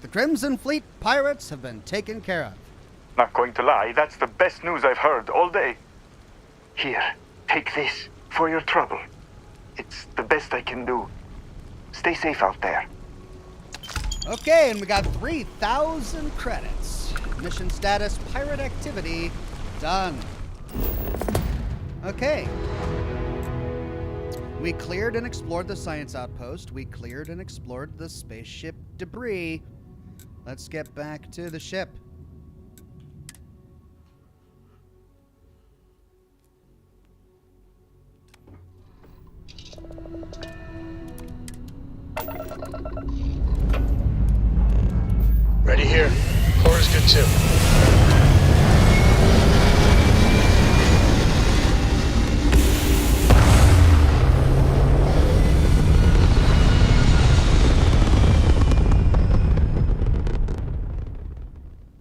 The Crimson Fleet pirates have been taken care of. Not going to lie, that's the best news I've heard all day. Here, take this for your trouble. It's the best I can do. Stay safe out there. Okay, and we got 3,000 credits. Mission status, pirate activity, done. Okay. We cleared and explored the science outpost. We cleared and explored the spaceship debris. Let's get back to the ship. Ready here. Core is good too.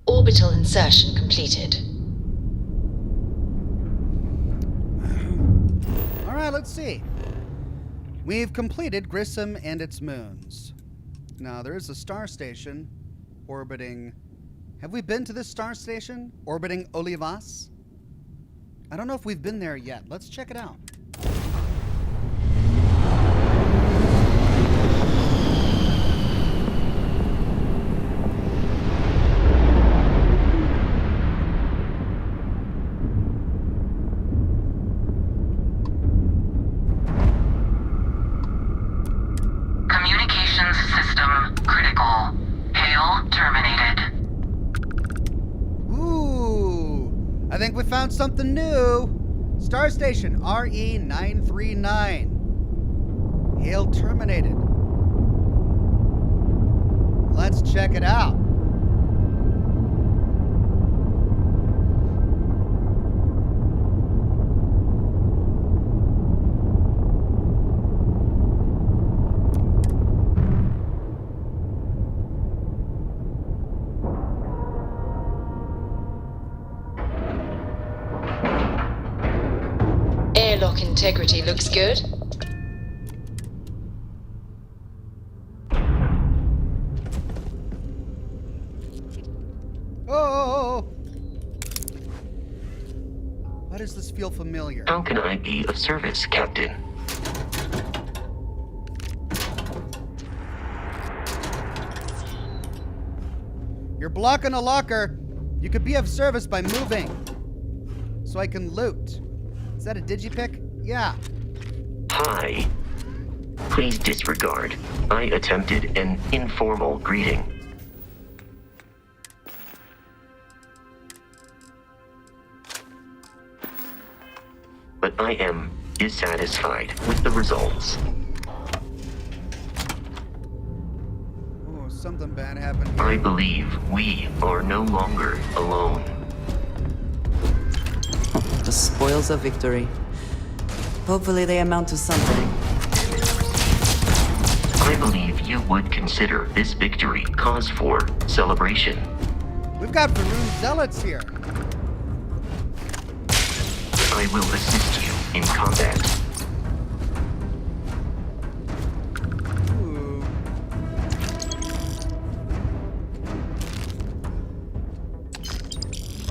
Orbital insertion completed. All right, let's see. We've completed Grissom and its moons. Now, there is a star station orbiting... Have we been to this star station? Orbiting Olivas? I don't know if we've been there yet. Let's check it out. Communications system critical. Hail terminated. Ooh, I think we found something new. Star Station RE939. Hail terminated. Let's check it out. Airlock integrity looks good. Oh! Why does this feel familiar? How can I be of service, Captain? You're blocking a locker. You could be of service by moving. So I can loot. Is that a digipick? Yeah. Hi. Please disregard. I attempted an informal greeting. But I am dissatisfied with the results. Oh, something bad happened here. I believe we are no longer alone. The spoils of victory. Hopefully they amount to something. I believe you would consider this victory cause for celebration. We've got Varun Zealots here. I will assist you in combat. Ooh.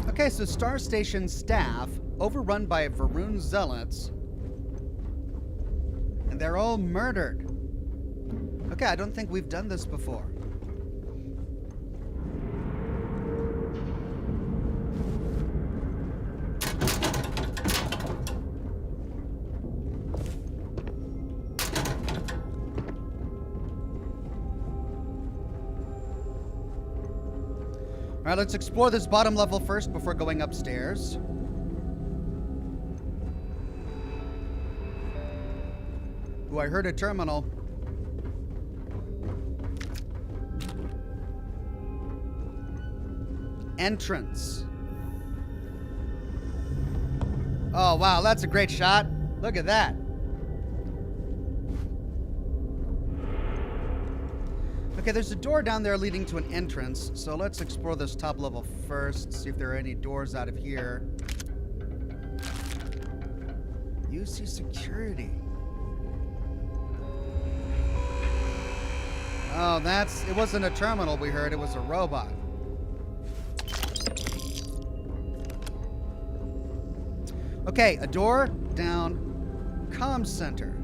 Okay, so Star Station staff overrun by Varun Zealots. And they're all murdered. Okay, I don't think we've done this before. All right, let's explore this bottom level first before going upstairs. Ooh, I heard a terminal. Entrance. Oh, wow, that's a great shot. Look at that. Okay, there's a door down there leading to an entrance, so let's explore this top level first, see if there are any doors out of here. UC security. Oh, it wasn't a terminal we heard, it was a robot. Okay, a door down, comm center.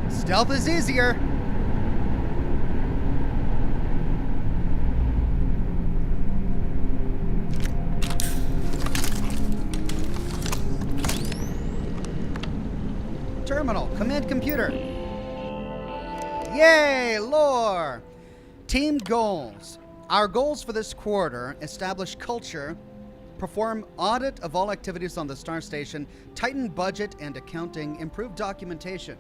Stealth is easier. Terminal, command computer. Yay, lore. Team goals. Our goals for this quarter: establish culture, perform audit of all activities on the Star Station, tighten budget and accounting, improve documentation.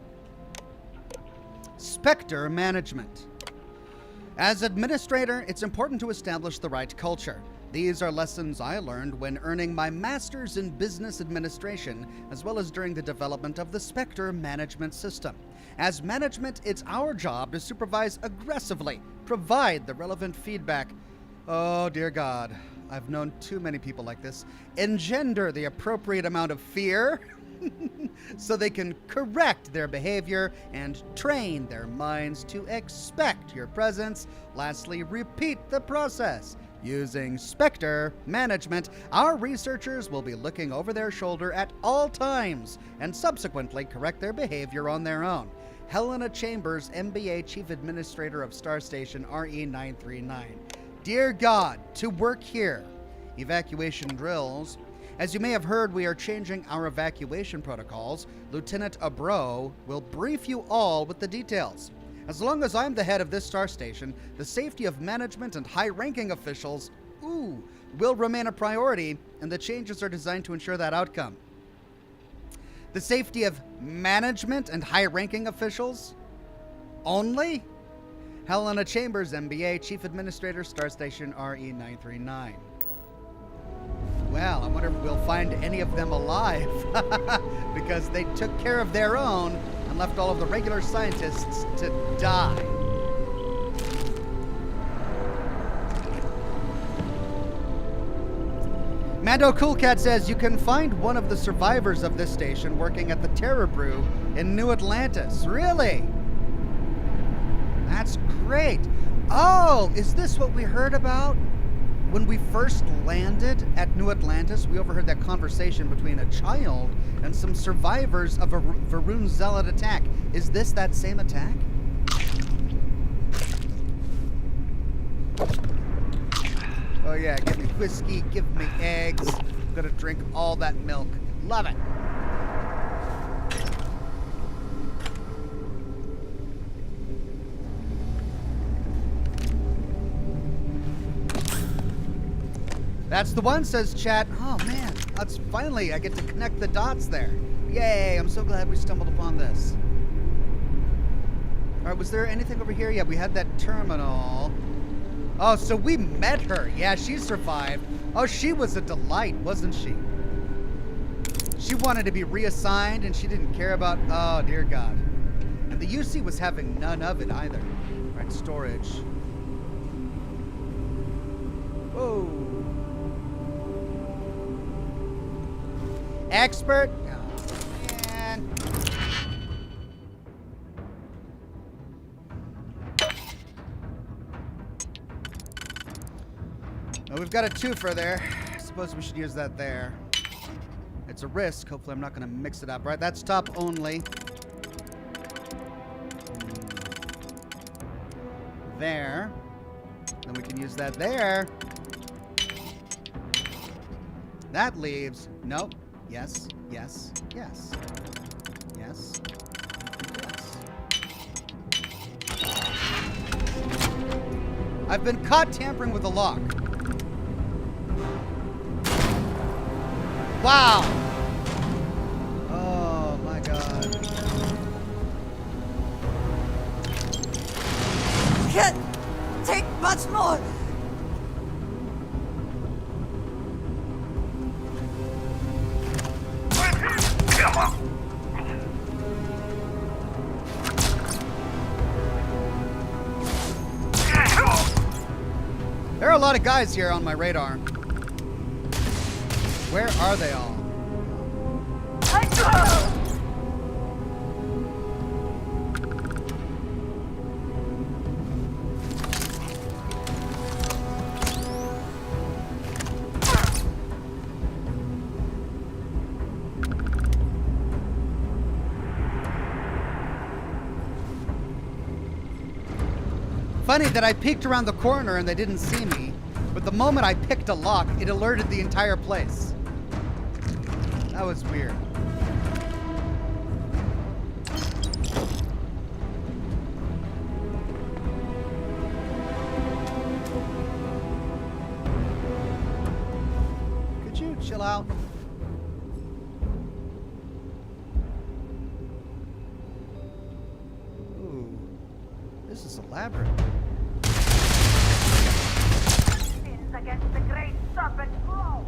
Spectre management. As administrator, it's important to establish the right culture. These are lessons I learned when earning my master's in business administration, as well as during the development of the Spectre management system. As management, it's our job to supervise aggressively, provide the relevant feedback. Oh, dear God, I've known too many people like this. Engender the appropriate amount of fear so they can correct their behavior and train their minds to expect your presence. Lastly, repeat the process. Using Spectre management, our researchers will be looking over their shoulder at all times and subsequently correct their behavior on their own. Helena Chambers, MBA Chief Administrator of Star Station RE939. Dear God, to work here. Evacuation drills. As you may have heard, we are changing our evacuation protocols. Lieutenant Abro will brief you all with the details. As long as I'm the head of this star station, the safety of management and high-ranking officials, will remain a priority, and the changes are designed to ensure that outcome. The safety of management and high-ranking officials? Only? Helena Chambers, MBA, Chief Administrator, Star Station RE939. Well, I wonder if we'll find any of them alive, because they took care of their own and left all of the regular scientists to die. Mando Coolcat says you can find one of the survivors of this station working at the Terror Brew in New Atlantis. Really? That's great. Oh, is this what we heard about? When we first landed at New Atlantis, we overheard that conversation between a child and some survivors of a Varun Zealot attack. Is this that same attack? Oh yeah, give me whiskey, give me eggs. I'm gonna drink all that milk. Love it. That's the one, says chat. Oh man, that's finally, I get to connect the dots there. Yay, I'm so glad we stumbled upon this. All right, was there anything over here? Yeah, we had that terminal. Oh, so we met her. Yeah, she survived. Oh, she was a delight, wasn't she? She wanted to be reassigned and she didn't care about, oh dear God. And the UC was having none of it either. All right, storage. Whoa. Expert? Oh, man. Well, we've got a twofer there. I suppose we should use that there. It's a risk. Hopefully I'm not going to mix it up, right? That's top only. There. Then we can use that there. That leaves... Nope. Yes. Yes. Yes. Yes. Yes. I've been caught tampering with the lock. Wow! Oh my god. Can't take much more. There are a lot of guys here on my radar. Where are they all? Funny that I peeked around the corner and they didn't see me, but the moment I picked a lock, it alerted the entire place. That was weird. Could you chill out? Ooh, this is elaborate. Against the great serpent Grom.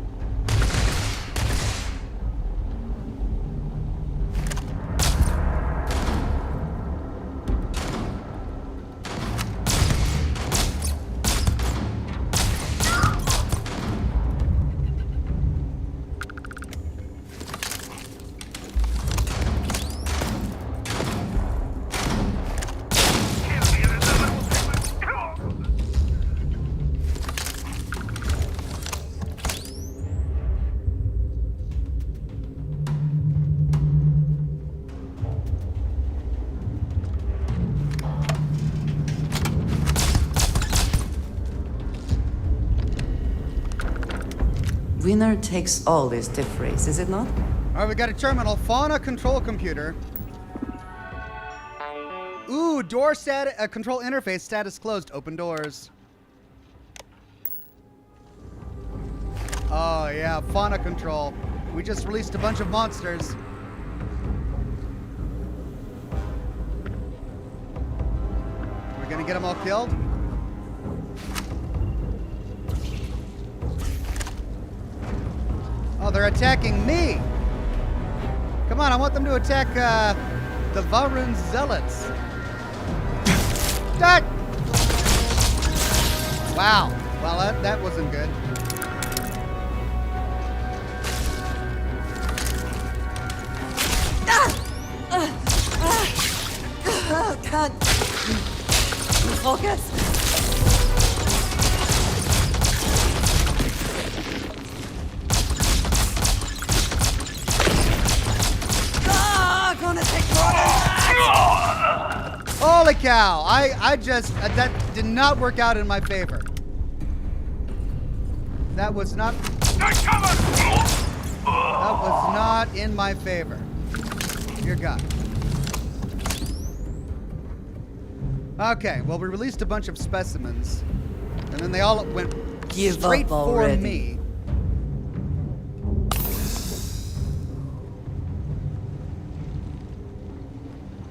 Winner takes all this diff race, is it not? All right, we got a terminal. Fauna control computer. Ooh, door control interface status closed. Open doors. Oh yeah, fauna control. We just released a bunch of monsters. We're gonna get them all killed. Oh, they're attacking me. Come on, I want them to attack the Varun Zealots. That! Wow. Well, that wasn't good. Can't focus. Gonna take Holy cow! I just that did not work out in my favor. That was not. That was not in my favor. Dear God. Okay, well, we released a bunch of specimens, and then they all went straight for me.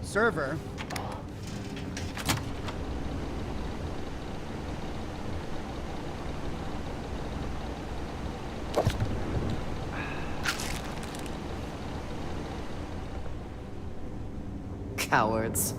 Server. Cowards.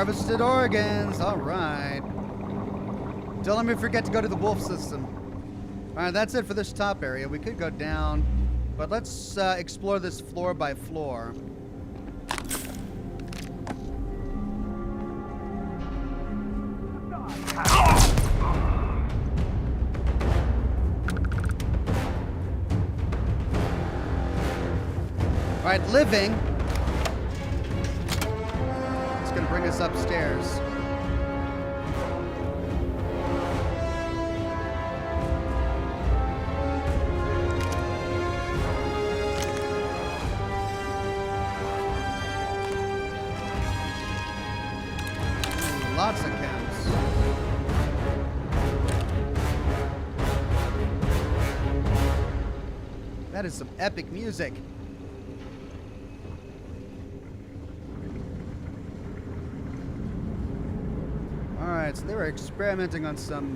Harvested organs. All right. Don't let me forget to go to the wolf system. All right, that's it for this top area. We could go down, but let's explore this floor by floor. All right, living. It's gonna bring us upstairs. Lots of camps. That is some epic music. Alright, so they were experimenting on some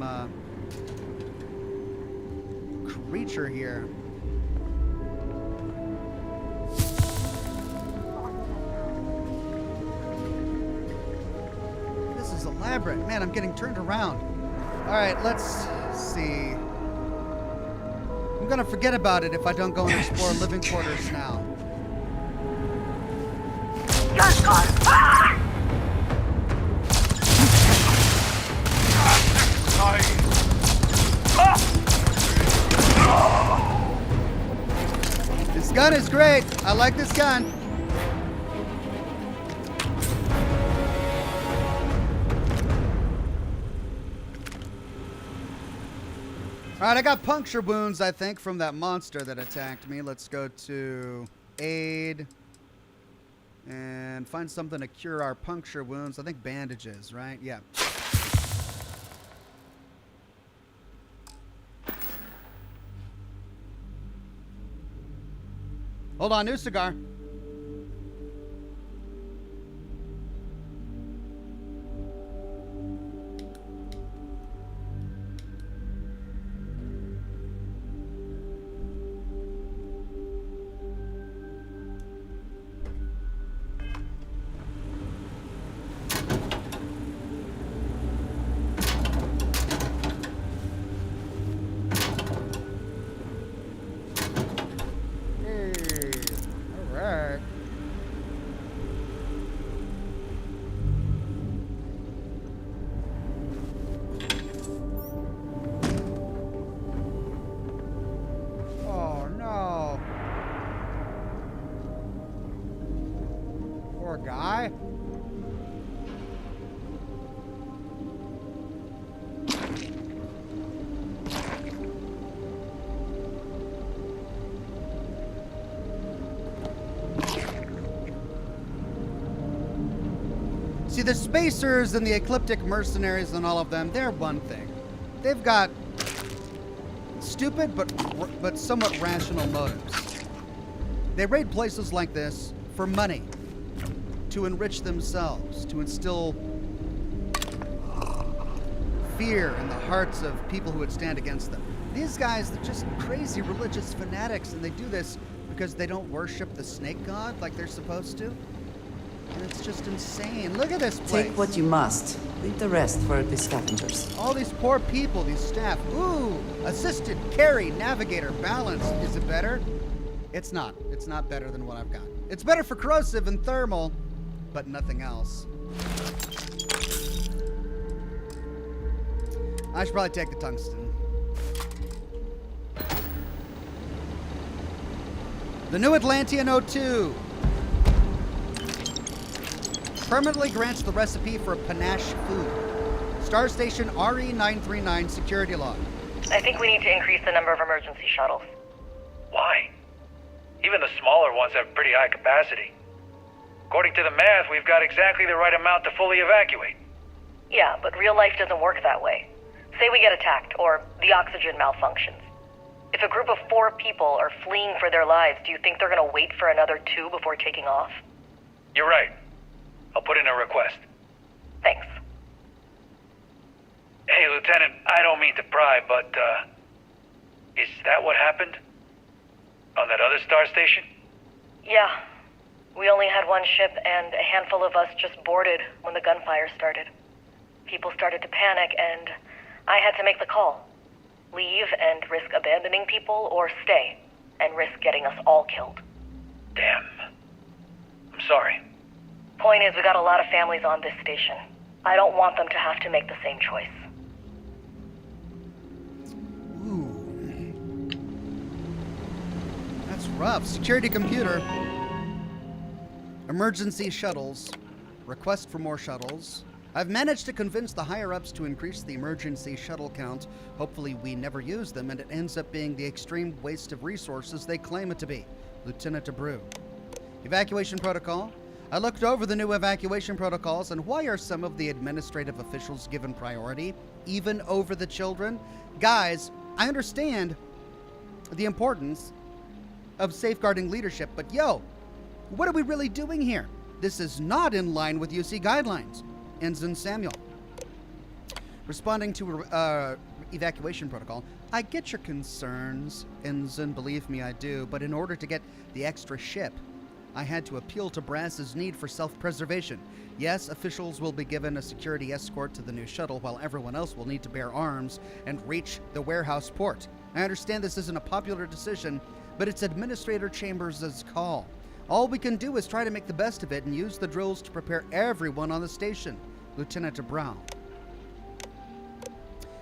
creature here. This is elaborate. Man, I'm getting turned around. Alright, let's see. I'm gonna forget about it if I don't go and explore living quarters now. This gun is great. I like this gun. All right, I got puncture wounds, I think, from that monster that attacked me. Let's go to aid and find something to cure our puncture wounds. I think bandages, right? Yeah. Hold on, new cigar. Guy. See, the spacers and the ecliptic mercenaries and all of them, they're one thing. They've got stupid but somewhat rational motives. They raid places like this for money, to enrich themselves, to instill fear in the hearts of people who would stand against them. These guys, they're just crazy religious fanatics, and they do this because they don't worship the snake god like they're supposed to. And it's just insane. Look at this place. Take what you must. Leave the rest for the scavengers. All these poor people, these staff. Ooh, assisted, carry, navigator, balance. Is it better? It's not. It's not better than what I've got. It's better for corrosive and thermal, but nothing else. I should probably take the tungsten. The new Atlantean O2 permanently grants the recipe for panache food. Star Station RE939 security log. I think we need to increase the number of emergency shuttles. Why? Even the smaller ones have pretty high capacity. According to the math, we've got exactly the right amount to fully evacuate. Yeah, but real life doesn't work that way. Say we get attacked, or the oxygen malfunctions. If a group of 4 people are fleeing for their lives, do you think they're gonna wait for another 2 before taking off? You're right. I'll put in a request. Thanks. Hey, Lieutenant, I don't mean to pry, but, is that what happened? On that other star station? Yeah. We only had one ship, and a handful of us just boarded when the gunfire started. People started to panic, and I had to make the call. Leave and risk abandoning people, or stay and risk getting us all killed. Damn. I'm sorry. Point is, we got a lot of families on this station. I don't want them to have to make the same choice. Ooh. That's rough. Security computer. Emergency shuttles. Request for more shuttles. I've managed to convince the higher-ups to increase the emergency shuttle count. Hopefully we never use them, and it ends up being the extreme waste of resources they claim it to be. Lieutenant Abreu. Evacuation protocol. I looked over the new evacuation protocols, and why are some of the administrative officials given priority, even over the children? Guys, I understand the importance of safeguarding leadership, but yo, what are we really doing here? This is not in line with UC guidelines. Ensign Samuel. Responding to evacuation protocol, I get your concerns, Ensign, believe me I do, but in order to get the extra ship, I had to appeal to Brass's need for self-preservation. Yes, officials will be given a security escort to the new shuttle while everyone else will need to bear arms and reach the warehouse port. I understand this isn't a popular decision, but it's Administrator Chambers' call. All we can do is try to make the best of it and use the drills to prepare everyone on the station. Lieutenant Brown.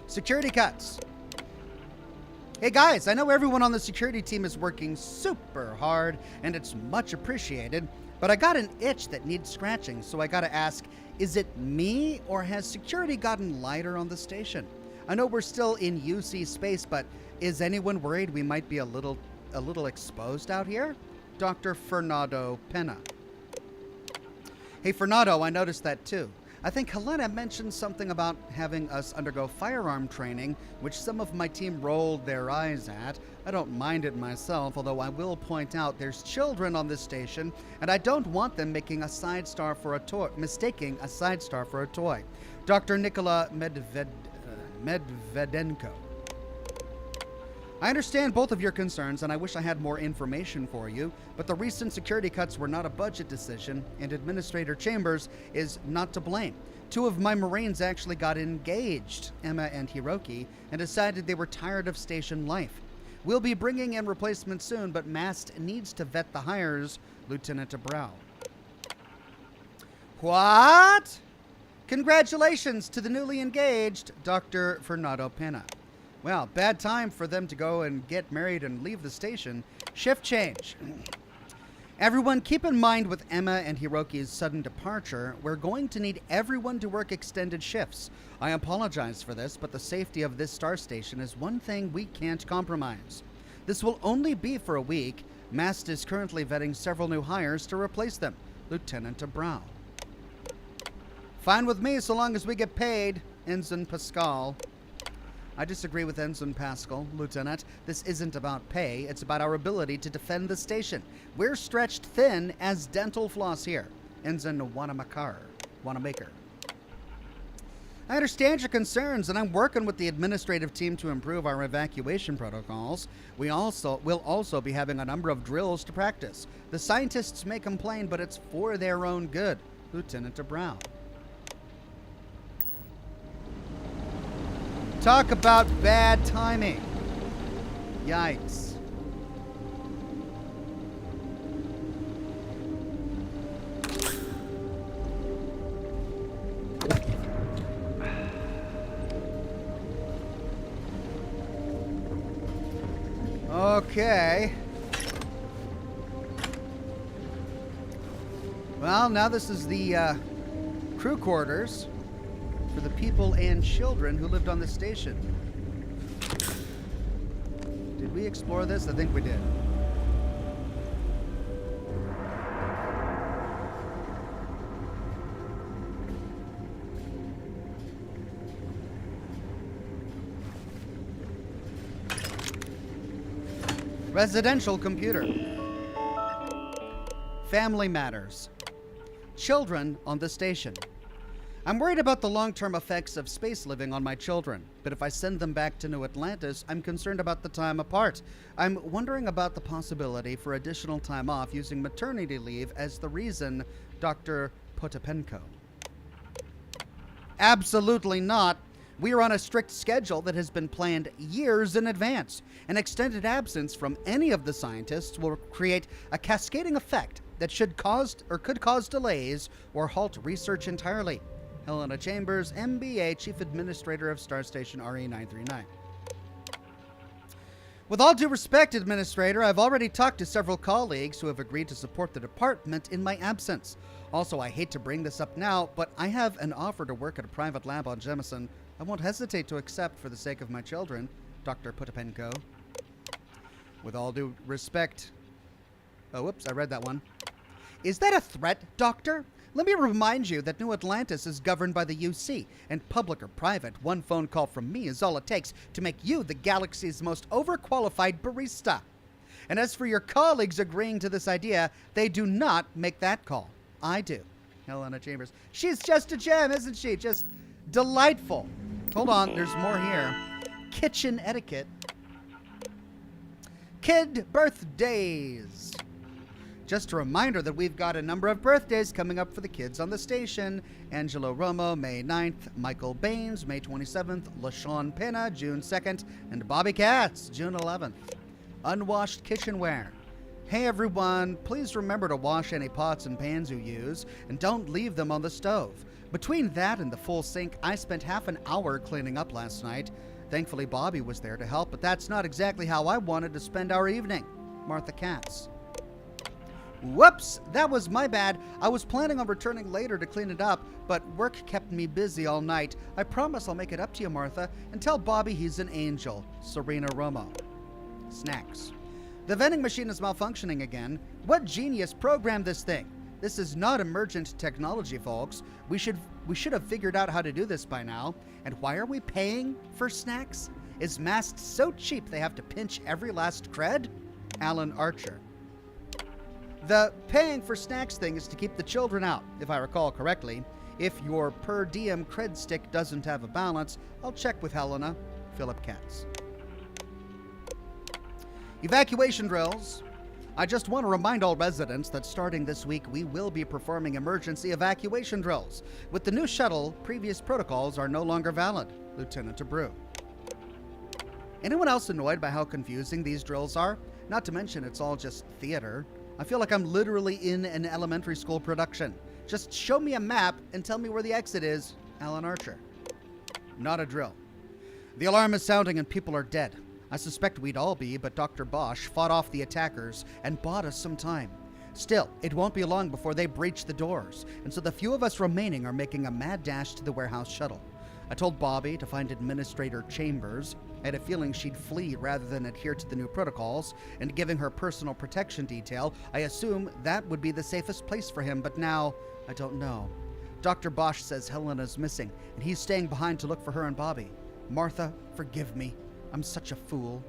Security cuts. Hey guys, I know everyone on the security team is working super hard and it's much appreciated, but I got an itch that needs scratching, so I gotta ask, is it me or has security gotten lighter on the station? I know we're still in UC space, but is anyone worried we might be a little exposed out here? Dr. Fernando Pena. Hey Fernando, I noticed that too. I think Helena mentioned something about having us undergo firearm training, which some of my team rolled their eyes at. I don't mind it myself, although I will point out there's children on this station, and I don't want them making a side star for a toy, mistaking a side star for a toy. Dr. Nikola Medvedenko. I understand both of your concerns, and I wish I had more information for you, but the recent security cuts were not a budget decision, and Administrator Chambers is not to blame. Two of my Marines actually got engaged, Emma and Hiroki, and decided they were tired of station life. We'll be bringing in replacements soon, but MAST needs to vet the hires, Lieutenant Abreu. What? Congratulations to the newly engaged Dr. Fernando Pena. Well, bad time for them to go and get married and leave the station. Shift change. Everyone, keep in mind with Emma and Hiroki's sudden departure, we're going to need everyone to work extended shifts. I apologize for this, but the safety of this star station is one thing we can't compromise. This will only be for a week. MAST is currently vetting several new hires to replace them. Lieutenant Abreu. Fine with me so long as we get paid, Ensign Pascal. I disagree with Ensign Pascal, Lieutenant. This isn't about pay, it's about our ability to defend the station. We're stretched thin as dental floss here. Ensign Wanamaker. I understand your concerns, and I'm working with the administrative team to improve our evacuation protocols. We'll also be having a number of drills to practice. The scientists may complain, but it's for their own good. Lieutenant Abreu. Talk about bad timing. Yikes. Okay. Well, now this is the crew quarters for the people and children who lived on the station. Did we explore this? I think we did. Residential computer. Family matters. Children on the station. I'm worried about the long-term effects of space living on my children, but if I send them back to New Atlantis, I'm concerned about the time apart. I'm wondering about the possibility for additional time off using maternity leave as the reason, Dr. Potapenko. Absolutely not. We are on a strict schedule that has been planned years in advance. An extended absence from any of the scientists will create a cascading effect that could cause delays or halt research entirely. Helena Chambers, MBA, Chief Administrator of Star Station RE-939. With all due respect, Administrator, I've already talked to several colleagues who have agreed to support the department in my absence. Also, I hate to bring this up now, but I have an offer to work at a private lab on Jemison. I won't hesitate to accept for the sake of my children, Dr. Potapenko. With all due respect... Oh, whoops, I read that one. Is that a threat, Doctor? Let me remind you that New Atlantis is governed by the UC, and public or private, one phone call from me is all it takes to make you the galaxy's most overqualified barista. And as for your colleagues agreeing to this idea, they do not make that call. I do. Helena Chambers. She's just a gem, isn't she? Just delightful. Hold on, there's more here. Kitchen etiquette. Kid birthdays. Just a reminder that we've got a number of birthdays coming up for the kids on the station. Angelo Romo, May 9th. Michael Baines, May 27th. LaShawn Pena, June 2nd. And Bobby Katz, June 11th. Unwashed kitchenware. Hey everyone, please remember to wash any pots and pans you use, and don't leave them on the stove. Between that and the full sink, I spent half an hour cleaning up last night. Thankfully, Bobby was there to help, but that's not exactly how I wanted to spend our evening. Martha Katz. Whoops, that was my bad. I was planning on returning later to clean it up, but work kept me busy all night. I promise I'll make it up to you, Martha, and tell Bobby he's an angel. Serena Romo. Snacks. The vending machine is malfunctioning again. What genius programmed this thing? This is not emergent technology, folks. We should have figured out how to do this by now. And why are we paying for snacks? Is Mast so cheap they have to pinch every last cred? Alan Archer. The paying for snacks thing is to keep the children out, if I recall correctly. If your per diem cred stick doesn't have a balance, I'll check with Helena. Philip Katz. Evacuation drills. I just want to remind all residents that starting this week, we will be performing emergency evacuation drills. With the new shuttle, previous protocols are no longer valid. Lieutenant Abreu. Anyone else annoyed by how confusing these drills are? Not to mention it's all just theater. I feel like I'm literally in an elementary school production. Just show me a map and tell me where the exit is. Alan Archer. Not a drill. The alarm is sounding and people are dead. I suspect we'd all be, but Dr. Bosch fought off the attackers and bought us some time. Still, it won't be long before they breach the doors, and so the few of us remaining are making a mad dash to the warehouse shuttle. I told Bobby to find Administrator Chambers. I had a feeling she'd flee rather than adhere to the new protocols, and giving her personal protection detail, I assume that would be the safest place for him, but now, I don't know. Dr. Bosch says Helena's missing, and he's staying behind to look for her and Bobby. Martha, forgive me. I'm such a fool.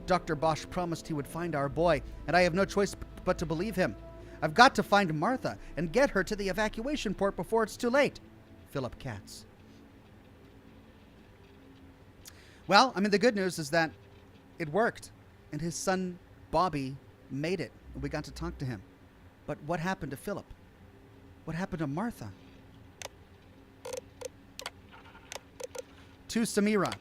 Dr. Bosch promised he would find our boy, and I have no choice but to believe him. I've got to find Martha and get her to the evacuation port before it's too late. Philip Katz. Well, I mean, the good news is that it worked, and his son, Bobby, made it, and we got to talk to him. But what happened to Philip? What happened to Martha? To Samira.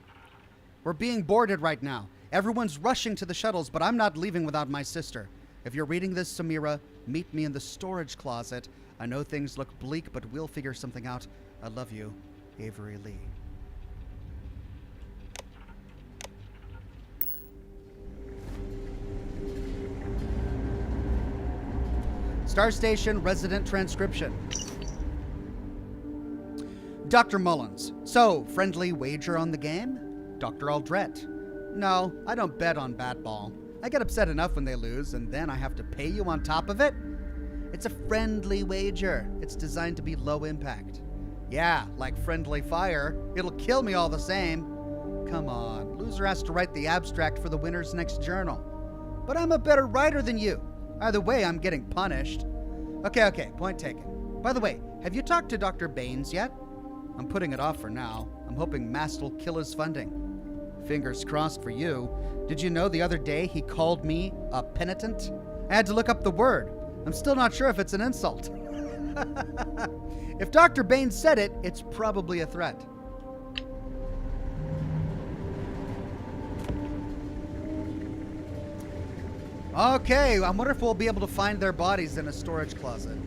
We're being boarded right now. Everyone's rushing to the shuttles, but I'm not leaving without my sister. If you're reading this, Samira, meet me in the storage closet. I know things look bleak, but we'll figure something out. I love you, Avery Lee. Star Station resident transcription. Dr. Mullins. So, friendly wager on the game? Dr. Aldrett. No, I don't bet on Batball. I get upset enough when they lose, and then I have to pay you on top of it? It's a friendly wager. It's designed to be low impact. Yeah, like friendly fire. It'll kill me all the same. Come on, loser has to write the abstract for the winner's next journal. But I'm a better writer than you. Either way, I'm getting punished. Okay, point taken. By the way, have you talked to Dr. Baines yet? I'm putting it off for now. I'm hoping Mast will kill his funding. Fingers crossed for you. Did you know the other day he called me a penitent? I had to look up the word. I'm still not sure if it's an insult. If Dr. Bane said it, it's probably a threat. Okay, I wonder if we'll be able to find their bodies in a storage closet.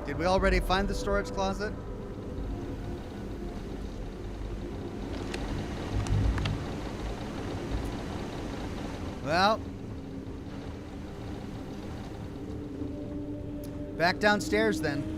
Did we already find the storage closet? Well, back downstairs then.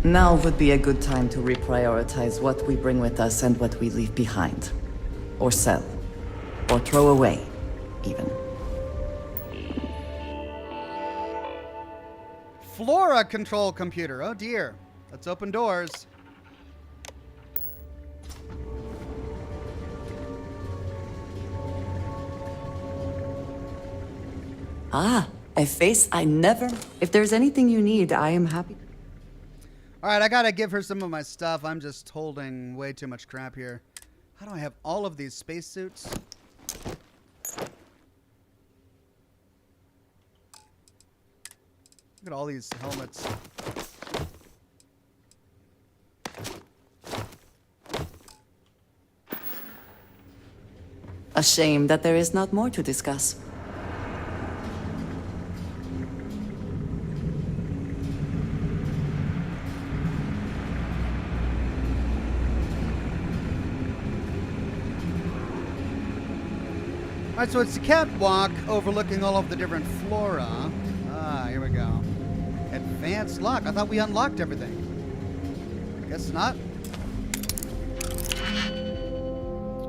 Now would be a good time to reprioritize what we bring with us and what we leave behind. Or sell. Or throw away, even. Flora control computer. Oh dear. Let's open doors. Ah, a face I never... If there's anything you need, I am happy. Alright, I gotta give her some of my stuff. I'm just holding way too much crap here. How do I have all of these spacesuits? Look at all these helmets. A shame that there is not more to discuss. Alright, so it's the catwalk overlooking all of the different flora. Ah, here we go. Advanced lock. I thought we unlocked everything. Guess not.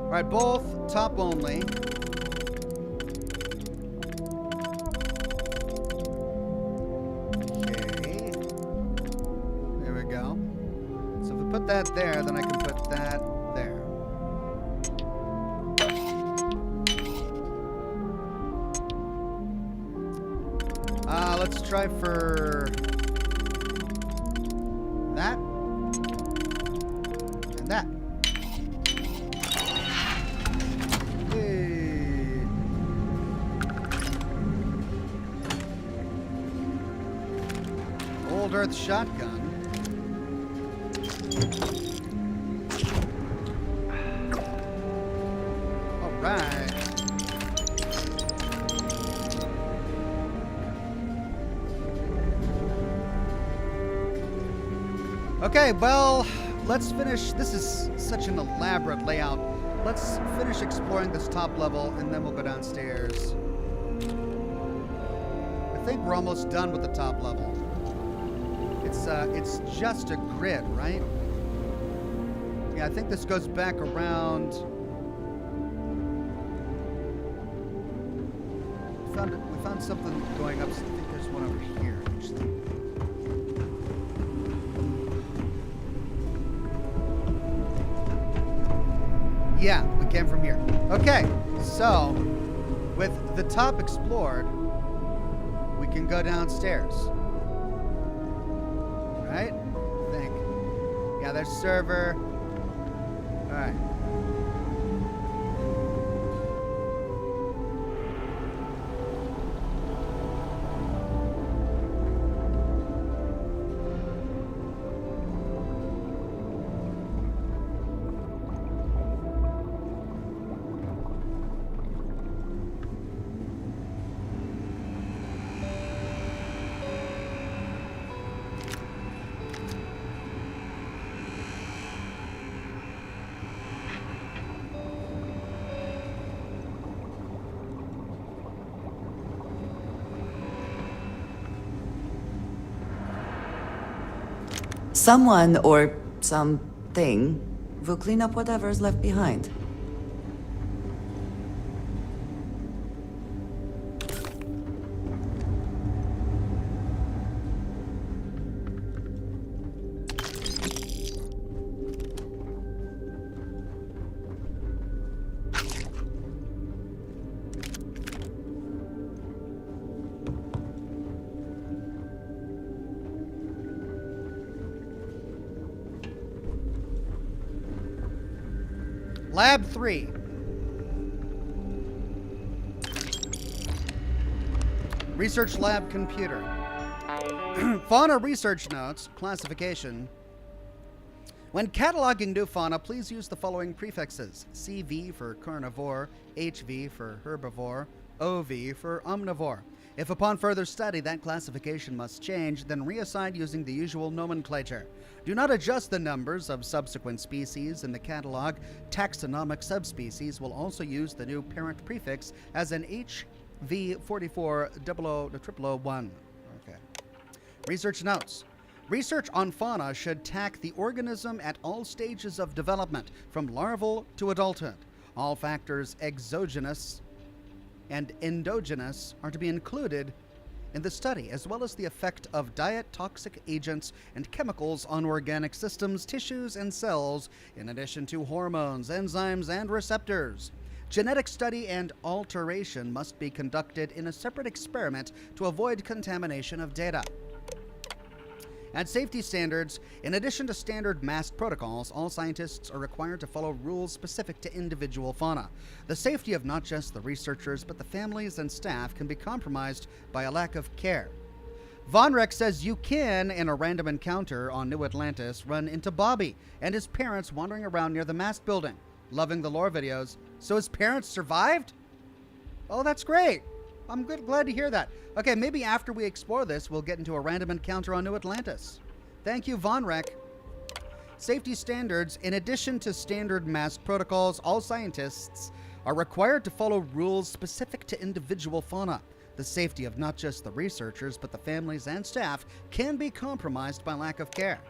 Alright, both top only. Okay. There we go. So if we put that there, then I can put that there. Let's try for that and that. Hey. Old Earth shotgun. All right. Okay, well, let's finish. This is such an elaborate layout. Let's finish exploring this top level, and then we'll go downstairs. I think we're almost done with the top level. It's just a grid, right? Yeah, I think this goes back around. We found something going up. I think there's one over here, actually. Yeah, we came from here. Okay, so with the top explored, we can go downstairs. Right? I think. Yeah, there's server. All right. Someone or something We'll clean up whatever's left behind. Lab 3. Research Lab Computer. Fauna Research Notes. Classification. When cataloging new fauna, please use the following prefixes. CV for carnivore, HV for herbivore, OV for omnivore. If upon further study that classification must change, then reassign using the usual nomenclature. Do not adjust the numbers of subsequent species in the catalog. Taxonomic subspecies will also use the new parent prefix as an HV440001. Okay. Research notes. Research on fauna should tack the organism at all stages of development, from larval to adulthood. All factors exogenous and endogenous are to be included in the study, as well as the effect of diet, toxic agents, and chemicals on organic systems, tissues, and cells, in addition to hormones, enzymes, and receptors. Genetic study and alteration must be conducted in a separate experiment to avoid contamination of data. At safety standards, in addition to standard mask protocols, all scientists are required to follow rules specific to individual fauna. The safety of not just the researchers, but the families and staff can be compromised by a lack of care. Vonrek says you can, in a random encounter on New Atlantis, run into Bobby and his parents wandering around near the mask building. Loving the lore videos. So his parents survived? Oh, that's great. I'm glad to hear that. Okay, maybe after we explore this, we'll get into a random encounter on New Atlantis. Thank you, Vonrek. Safety standards. In addition to standard mask protocols, all scientists are required to follow rules specific to individual fauna. The safety of not just the researchers, but the families and staff can be compromised by lack of care.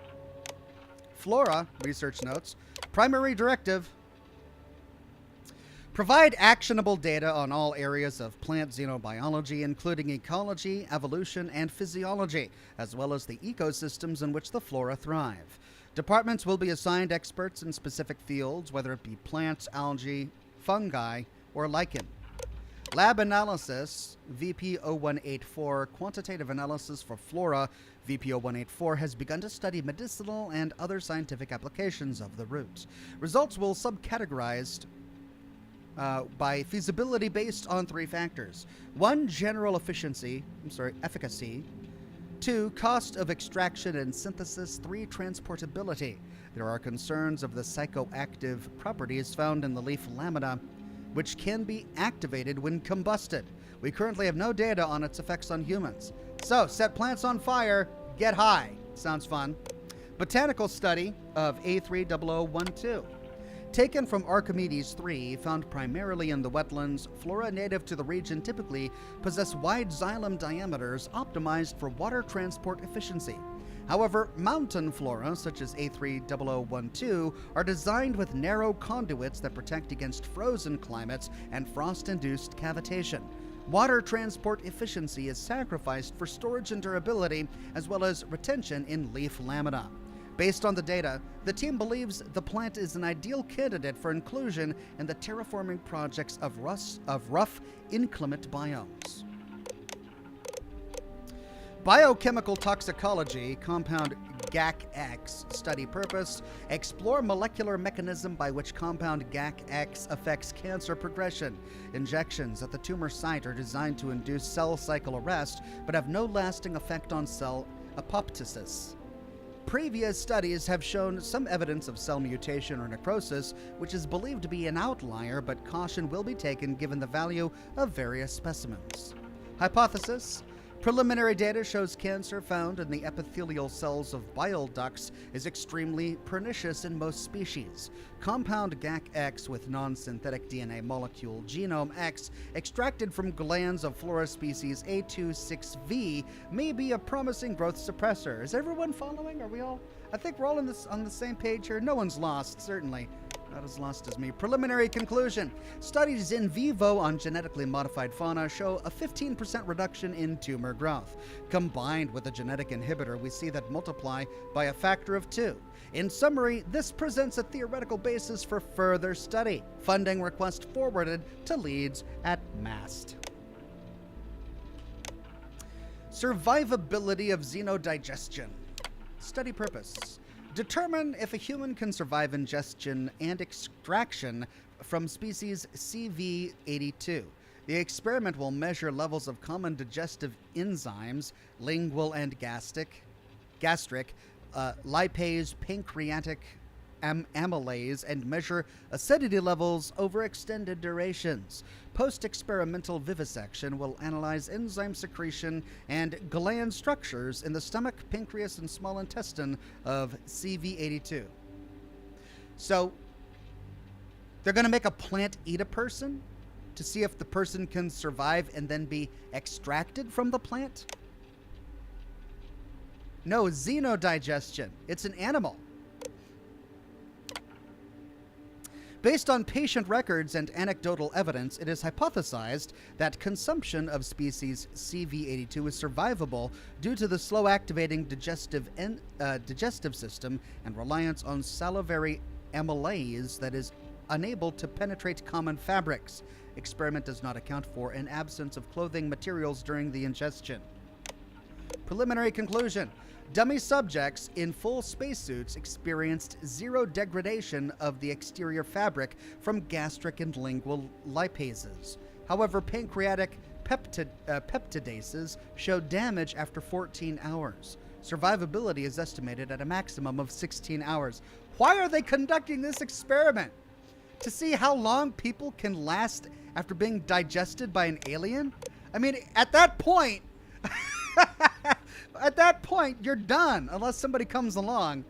Flora, research notes. Primary directive. Provide actionable data on all areas of plant xenobiology, including ecology, evolution, and physiology, as well as the ecosystems in which the flora thrive. Departments will be assigned experts in specific fields, whether it be plants, algae, fungi, or lichen. Lab analysis, VP0184, quantitative analysis for flora. VP0184 has begun to study medicinal and other scientific applications of the root. Results will subcategorize by feasibility based on 3 factors. 1, general efficacy. 2, cost of extraction and synthesis. 3, transportability. There are concerns of the psychoactive properties found in the leaf lamina, which can be activated when combusted. We currently have no data on its effects on humans. So, set plants on fire, get high. Sounds fun. Botanical study of A30012. Taken from Archimedes 3, found primarily in the wetlands, flora native to the region typically possess wide xylem diameters optimized for water transport efficiency. However, mountain flora, such as A30012, are designed with narrow conduits that protect against frozen climates and frost-induced cavitation. Water transport efficiency is sacrificed for storage and durability, as well as retention in leaf lamina. Based on the data, the team believes the plant is an ideal candidate for inclusion in the terraforming projects of rough, inclement biomes. Biochemical toxicology, compound GAC-X. Study purpose: explore molecular mechanism by which compound GAC-X affects cancer progression. Injections at the tumor site are designed to induce cell cycle arrest, but have no lasting effect on cell apoptosis. Previous studies have shown some evidence of cell mutation or necrosis, which is believed to be an outlier, but caution will be taken given the value of various specimens. Hypothesis: preliminary data shows cancer found in the epithelial cells of bile ducts is extremely pernicious in most species. Compound GAC-X with non-synthetic DNA molecule Genome X extracted from glands of flora species A26V may be a promising growth suppressor. Is everyone following? Are we all I think we're all on the same page here. No one's lost, certainly. Not as lost as me. Preliminary conclusion. Studies in vivo on genetically modified fauna show a 15% reduction in tumor growth. Combined with a genetic inhibitor, we see that multiply by a factor of 2. In summary, this presents a theoretical basis for further study. Funding request forwarded to leads at MAST. Survivability of xenodigestion. Study purpose. Determine if a human can survive ingestion and extraction from species CV82. The experiment will measure levels of common digestive enzymes, lingual and gastric, lipase, pancreatic, amylase, and measure acidity levels over extended durations. Post-experimental vivisection will analyze enzyme secretion and gland structures in the stomach, pancreas, and small intestine of CV82. So, they're going to make a plant eat a person to see if the person can survive and then be extracted from the plant? No, xenodigestion. It's an animal. Based on patient records and anecdotal evidence, it is hypothesized that consumption of species CV82 is survivable due to the slow activating digestive system and reliance on salivary amylase that is unable to penetrate common fabrics. Experiment does not account for an absence of clothing materials during the ingestion. Preliminary conclusion. Dummy subjects in full spacesuits experienced zero degradation of the exterior fabric from gastric and lingual lipases. However, pancreatic peptidases showed damage after 14 hours. Survivability is estimated at a maximum of 16 hours. Why are they conducting this experiment? To see how long people can last after being digested by an alien? I mean, at that point... At that point, you're done, unless somebody comes along.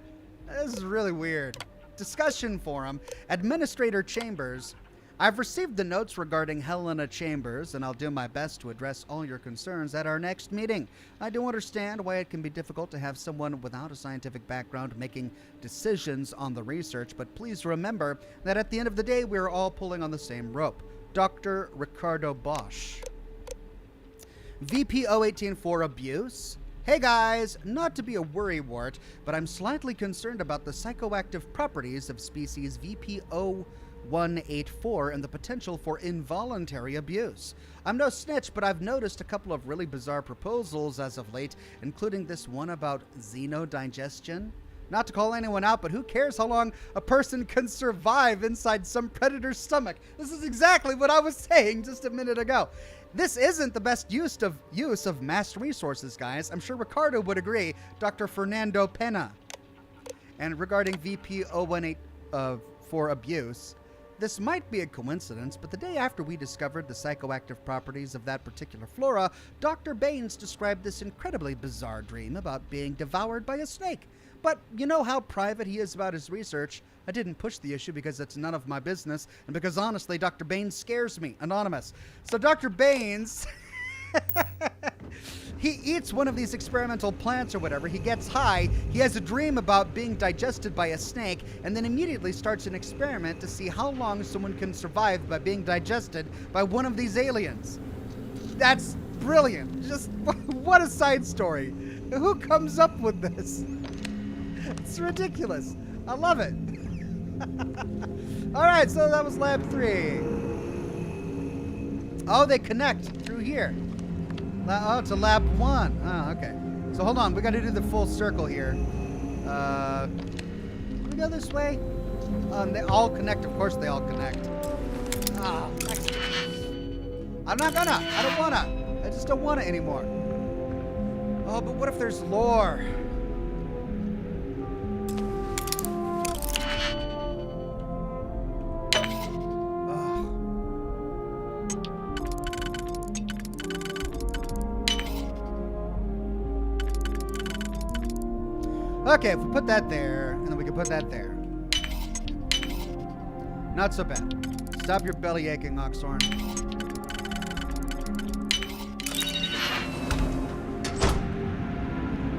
This is really weird. Discussion forum. Administrator Chambers. I've received the notes regarding Helena Chambers, and I'll do my best to address all your concerns at our next meeting. I do understand why it can be difficult to have someone without a scientific background making decisions on the research, but please remember that at the end of the day, we're all pulling on the same rope. Dr. Ricardo Bosch. VP 0184 Abuse. Hey guys, not to be a worrywart, but I'm slightly concerned about the psychoactive properties of species VP0184 and the potential for involuntary abuse. I'm no snitch, but I've noticed a couple of really bizarre proposals as of late, including this one about xenodigestion. Not to call anyone out, but who cares how long a person can survive inside some predator's stomach? This is exactly what I was saying just a minute ago. This isn't the best use of mass resources, guys. I'm sure Ricardo would agree. Dr. Fernando Pena. And regarding VP 018 for abuse, this might be a coincidence, but the day after we discovered the psychoactive properties of that particular flora, Dr. Baines described this incredibly bizarre dream about being devoured by a snake. But you know how private he is about his research. I didn't push the issue because it's none of my business, and because honestly, Dr. Baines scares me. Anonymous. So Dr. Baines, he eats one of these experimental plants or whatever, he gets high, he has a dream about being digested by a snake, and then immediately starts an experiment to see how long someone can survive by being digested by one of these aliens. That's brilliant. Just, what a side story. Who comes up with this? It's ridiculous. I love it. Alright, so that was lab 3. Oh, they connect through here. Oh, to lab 1. Oh, okay. So hold on, we gotta do the full circle here. Can we go this way? They all connect, of course they all connect. Ah, I'm not gonna. I don't wanna. I just don't want it anymore. Oh, but what if there's lore? Okay, if we put that there, and then we can put that there. Not so bad. Stop your belly aching, Oxhorn.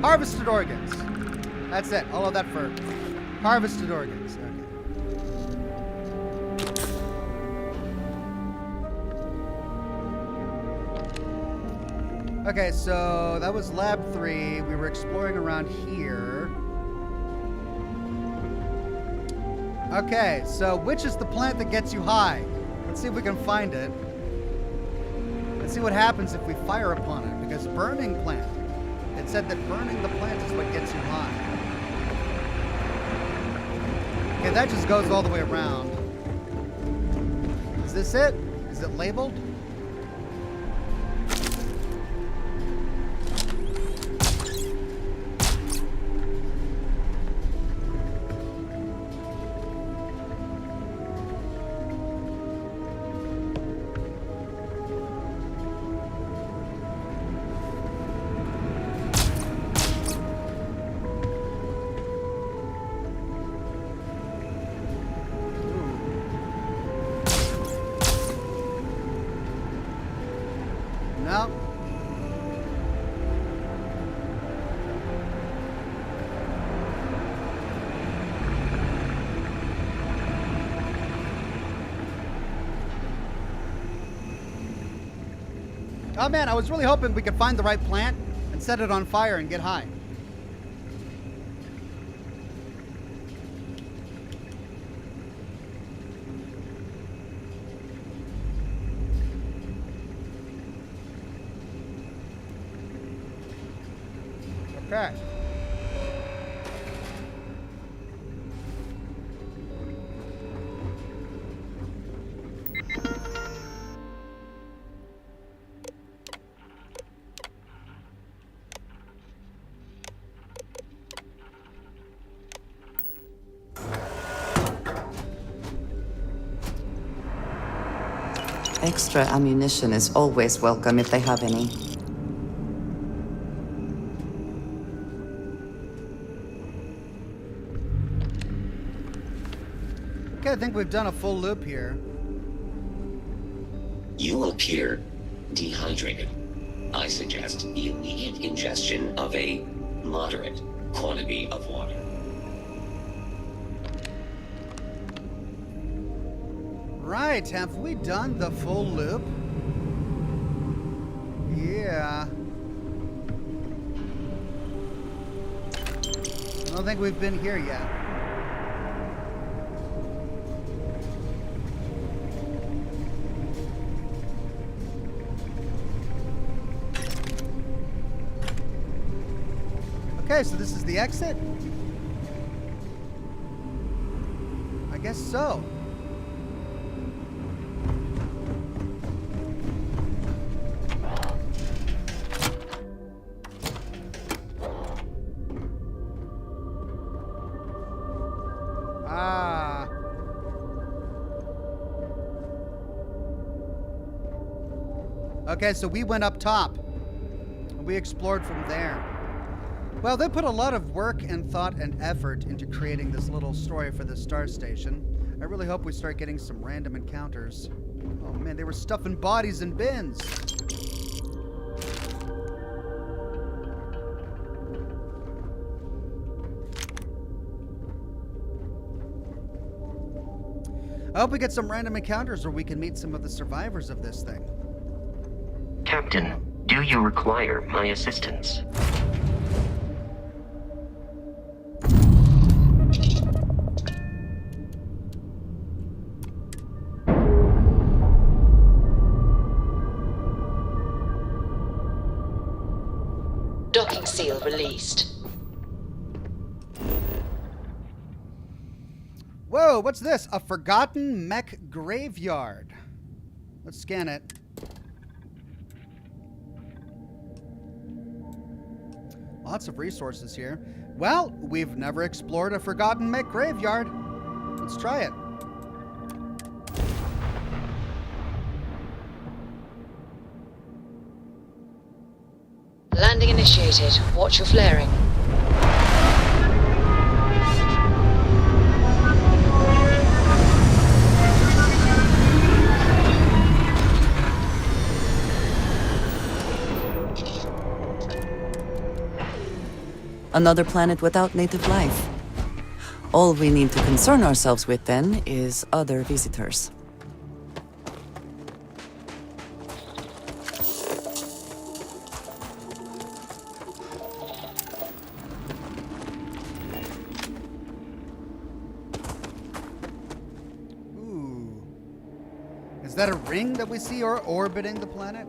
Harvested organs. That's it. All of that for harvested organs. Okay, so that was lab 3. We were exploring around here. Okay, so which is the plant that gets you high? Let's see if we can find it. Let's see what happens if we fire upon it. Because burning plant. It said that burning the plant is what gets you high. Okay, that just goes all the way around. Is this it? Is it labeled? No. Oh man, I was really hoping we could find the right plant and set it on fire and get high. Okay. Extra ammunition is always welcome if they have any. Okay, I think we've done a full loop here. You appear dehydrated. I suggest the immediate ingestion of a moderate quantity of water. Right, have we done the full loop? Yeah. I don't think we've been here yet. Okay, so this is the exit? I guess so. Ah. Okay, so we went up top. And we explored from there. Well, they put a lot of work and thought and effort into creating this little story for the Star Station. I really hope we start getting some random encounters. Oh man, they were stuffing bodies in bins. I hope we get some random encounters where we can meet some of the survivors of this thing. Captain, do you require my assistance? Docking seal released. Whoa, what's this? A forgotten mech graveyard. Let's scan it. Lots of resources here. Well, we've never explored a forgotten mech graveyard. Let's try it. Landing initiated. Watch your flaring. Another planet without native life. All we need to concern ourselves with then is other visitors. Is that a ring that we see orbiting the planet?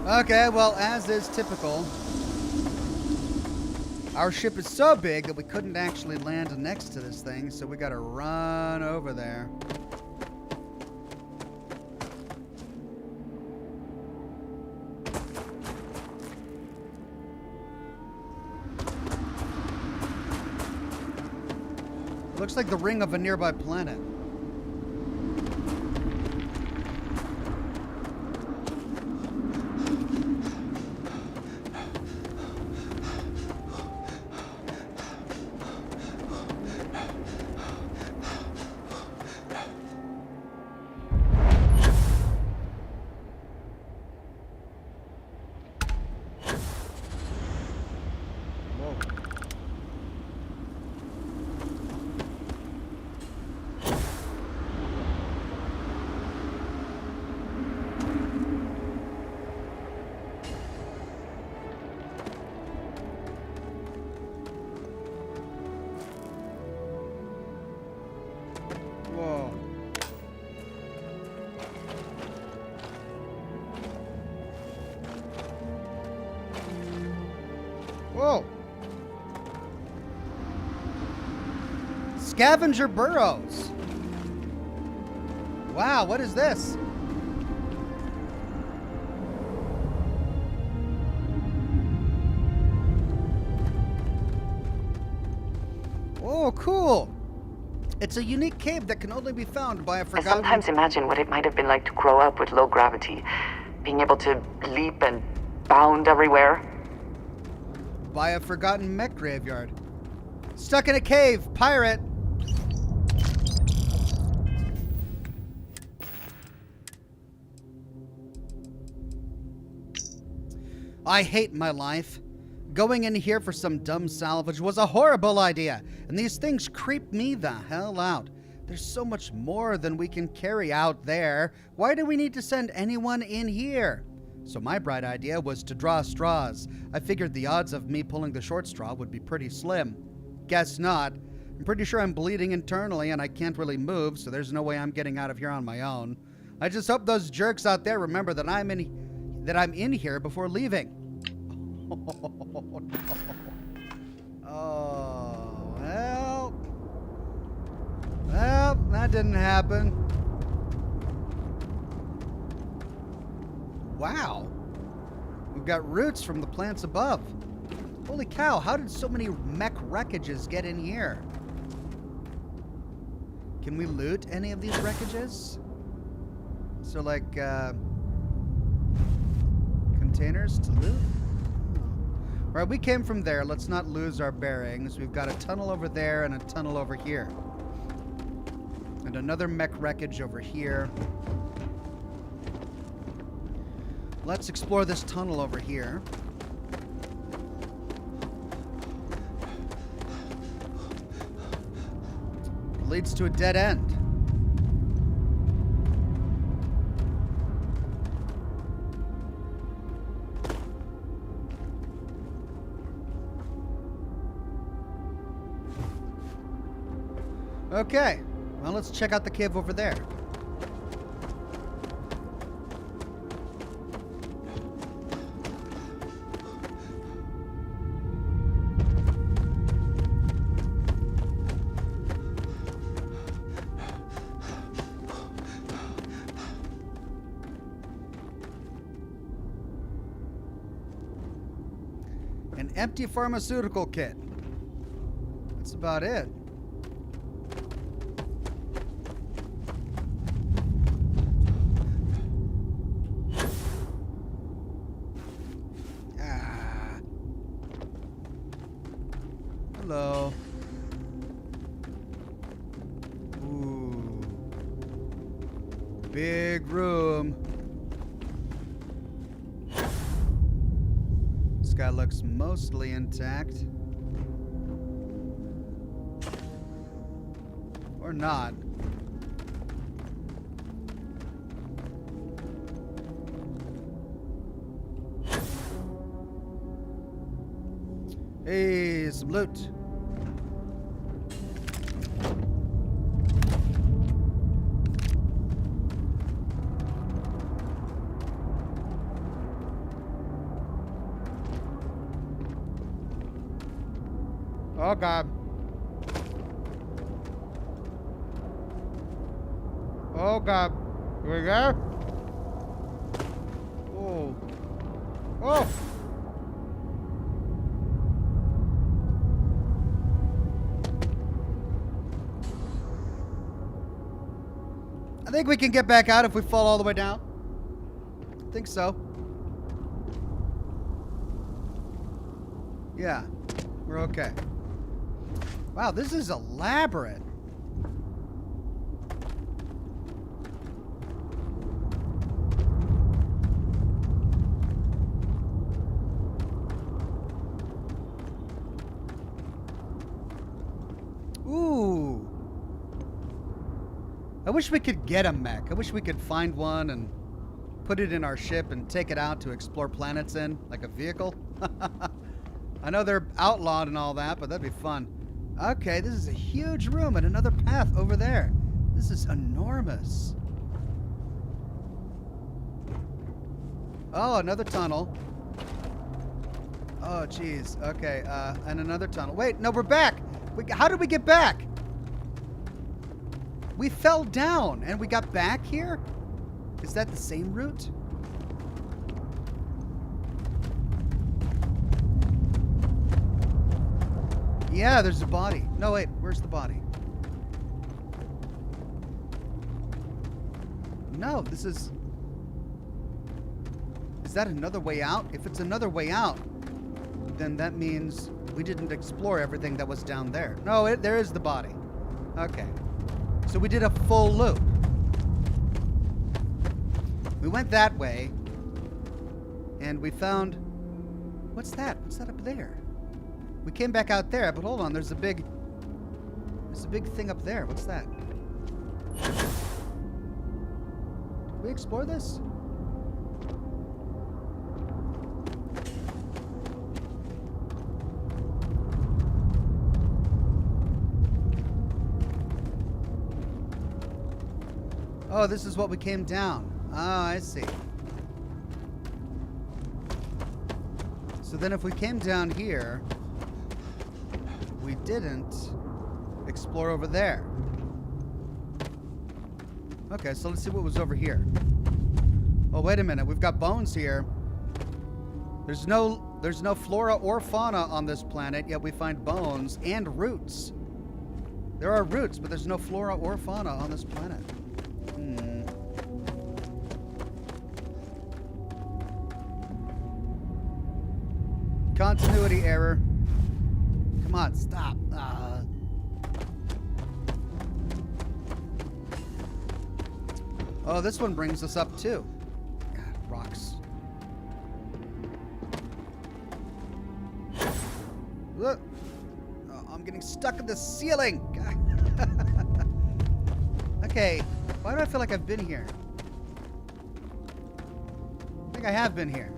Okay, well, as is typical, our ship is so big that we couldn't actually land next to this thing, so we gotta run over there. Looks like the ring of a nearby planet. Whoa. Scavenger burrows. Wow, what is this? Oh, cool. It's a unique cave that can only be found by a forgotten... I sometimes imagine what it might have been like to grow up with low gravity, being able to leap and bound everywhere. By a forgotten mech graveyard. Stuck in a cave, pirate. I hate my life. Going in here for some dumb salvage was a horrible idea, and these things creep me the hell out. There's so much more than we can carry out there. Why do we need to send anyone in here? So my bright idea was to draw straws. I figured the odds of me pulling the short straw would be pretty slim. Guess not. I'm pretty sure I'm bleeding internally and I can't really move, so there's no way I'm getting out of here on my own. I just hope those jerks out there remember that I'm in here before leaving. Oh, no. Oh, well, that didn't happen. Wow. We've got roots from the plants above. Holy cow, how did so many mech wreckages get in here? Can we loot any of these wreckages? So like, containers to loot? All right, we came from there. Let's not lose our bearings. We've got a tunnel over there and a tunnel over here. And another mech wreckage over here. Let's explore this tunnel over here. It leads to a dead end. Okay, well, let's check out the cave over there. An empty pharmaceutical kit. That's about it. Hello. Ooh. Big room. guy looks mostly intact. Or not. Hey, some loot. Oh God. Oh God. Here we go. Oh. Oh. I think we can get back out if we fall all the way down. I think so. Yeah, we're okay. Wow, this is elaborate. Ooh. I wish we could get a mech. I wish we could find one and put it in our ship and take it out to explore planets in, like a vehicle. I know they're outlawed and all that, but that'd be fun. Okay, this is a huge room and another path over there. This is enormous. Oh, another tunnel. Oh, geez. Okay, and another tunnel. Wait, no, we're back. How did we get back? We fell down and we got back here? Is that the same route? Yeah, there's a body. No, wait, where's the body? No, this is... Is that another way out? If it's another way out, then that means we didn't explore everything that was down there. No, there is the body. Okay. So we did a full loop. We went that way, and we found... What's that? What's that up there? We came back out there, but hold on, there's a big thing up there. What's that? Did we explore this? Oh, this is what we came down. Oh, I see. So then if we came down here, we didn't explore over there. Okay, so let's see what was over here. Oh, wait a minute. We've got bones here. There's no flora or fauna on this planet, yet we find bones and roots. There are roots, but there's no flora or fauna on this planet. Continuity error. Come on, stop. Oh, this one brings us up too. God, rocks. Look. Oh, I'm getting stuck in the ceiling. Okay, why do I feel like I've been here? I think I have been here.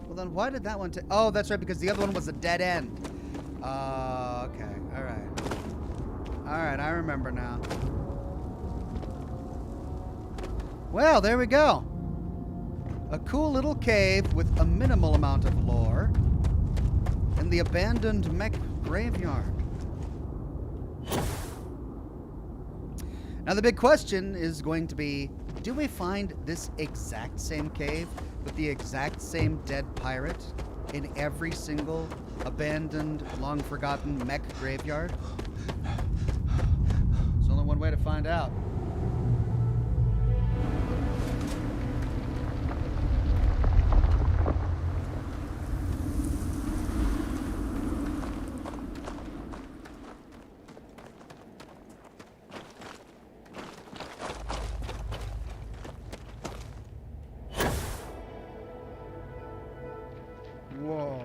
Well, then why did that one take... Oh, that's right, because the other one was a dead end. Okay. All right. All right, I remember now. Well, there we go. A cool little cave with a minimal amount of lore in the abandoned Mech graveyard. Now, the big question is going to be, do we find this exact same cave with the exact same dead pirate in every single abandoned, long-forgotten Mech graveyard? There's only one way to find out. Whoa.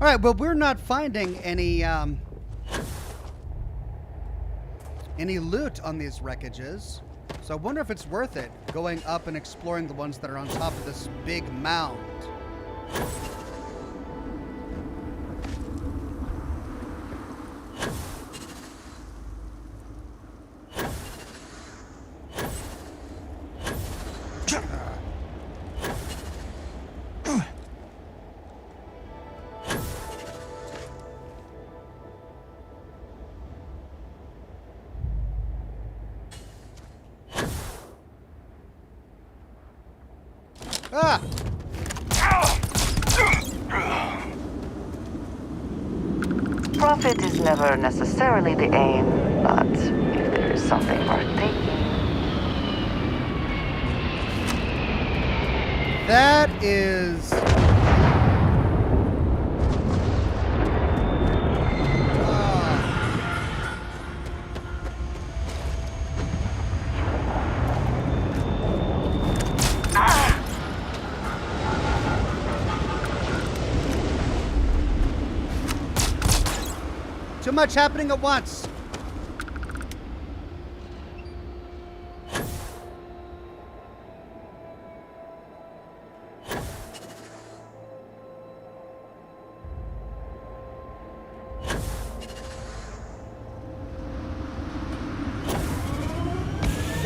All right, well, we're not finding any loot on these wreckages. So I wonder if it's worth it going up and exploring the ones that are on top of this big mound. Ah! Profit is never necessarily the aim, but if there is something worth taking. That is... Too much happening at once.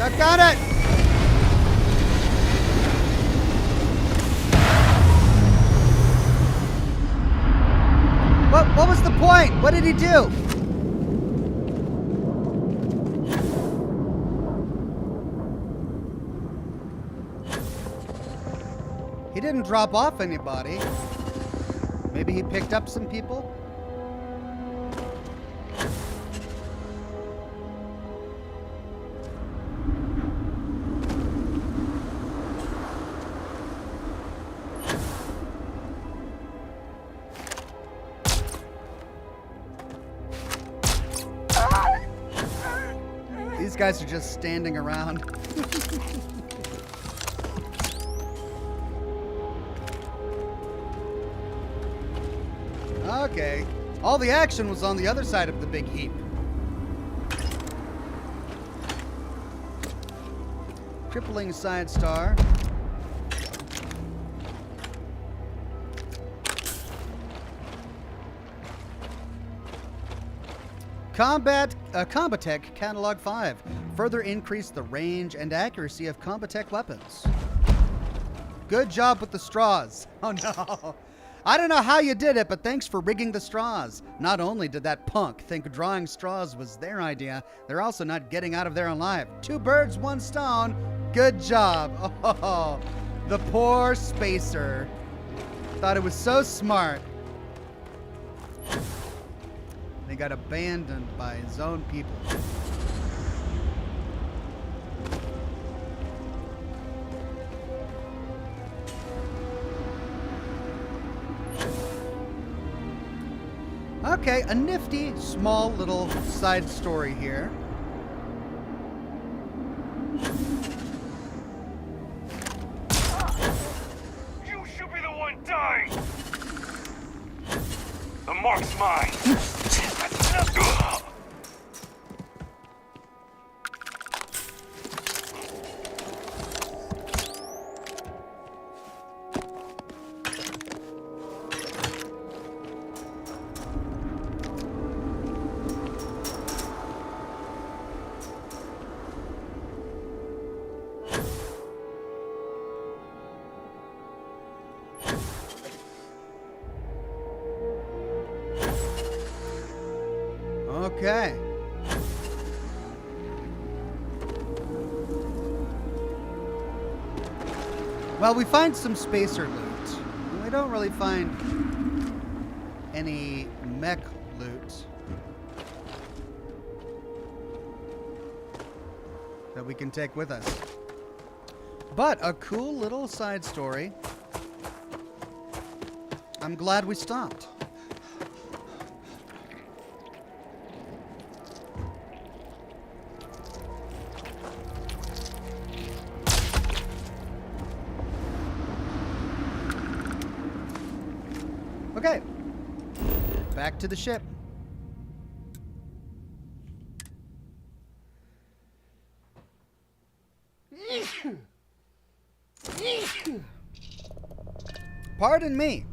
I got it. What was the point? What did he do? He didn't drop off anybody. Maybe he picked up some people? These guys are just standing around. Okay. All the action was on the other side of the big heap. Crippling side star. Combatech Catalog 5. Further increase the range and accuracy of Combatech weapons. Good job with the straws. Oh no. I don't know how you did it, but thanks for rigging the straws. Not only did that punk think drawing straws was their idea, they're also not getting out of there alive. 2 birds, 1 stone. Good job. Oh, the poor spacer. Thought it was so smart. They got abandoned by his own people. Okay, a nifty, small little side story here. You should be the one dying! The mark's mine! Okay. Well, we find some spacer loot. We don't really find any mech loot that we can take with us. But a cool little side story. I'm glad we stopped. Okay. Back to the ship. Pardon me.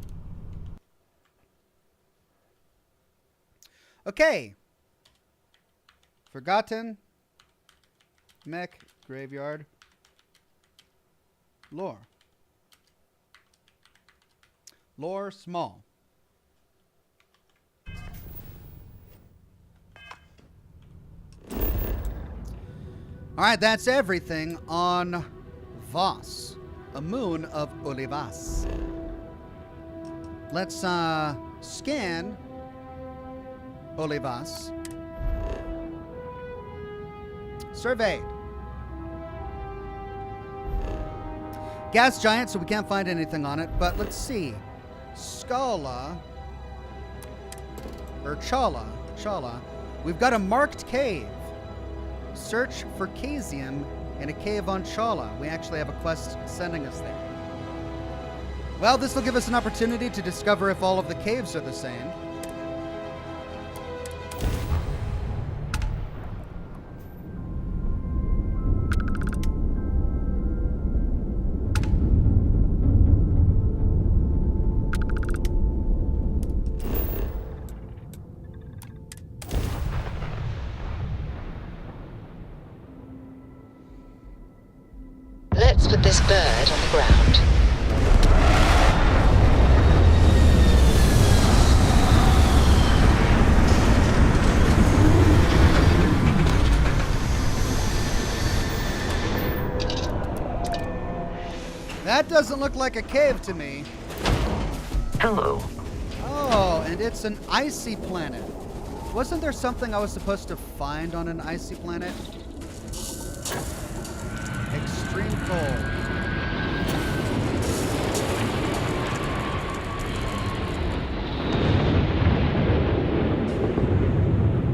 Okay. Forgotten. Mech graveyard. Lore. Lore small. Alright, that's everything on Voss, a moon of Olivas. Let's scan Olivas. Surveyed. Gas giant, so we can't find anything on it, but let's see. Scala, or Chala. We've got a marked cave. Search for Casium in a cave on Chala. We actually have a quest sending us there. Well, this will give us an opportunity to discover if all of the caves are the same. Let's put this bird on the ground. That doesn't look like a cave to me. Hello. Oh, and it's an icy planet. Wasn't there something I was supposed to find on an icy planet? Extreme cold.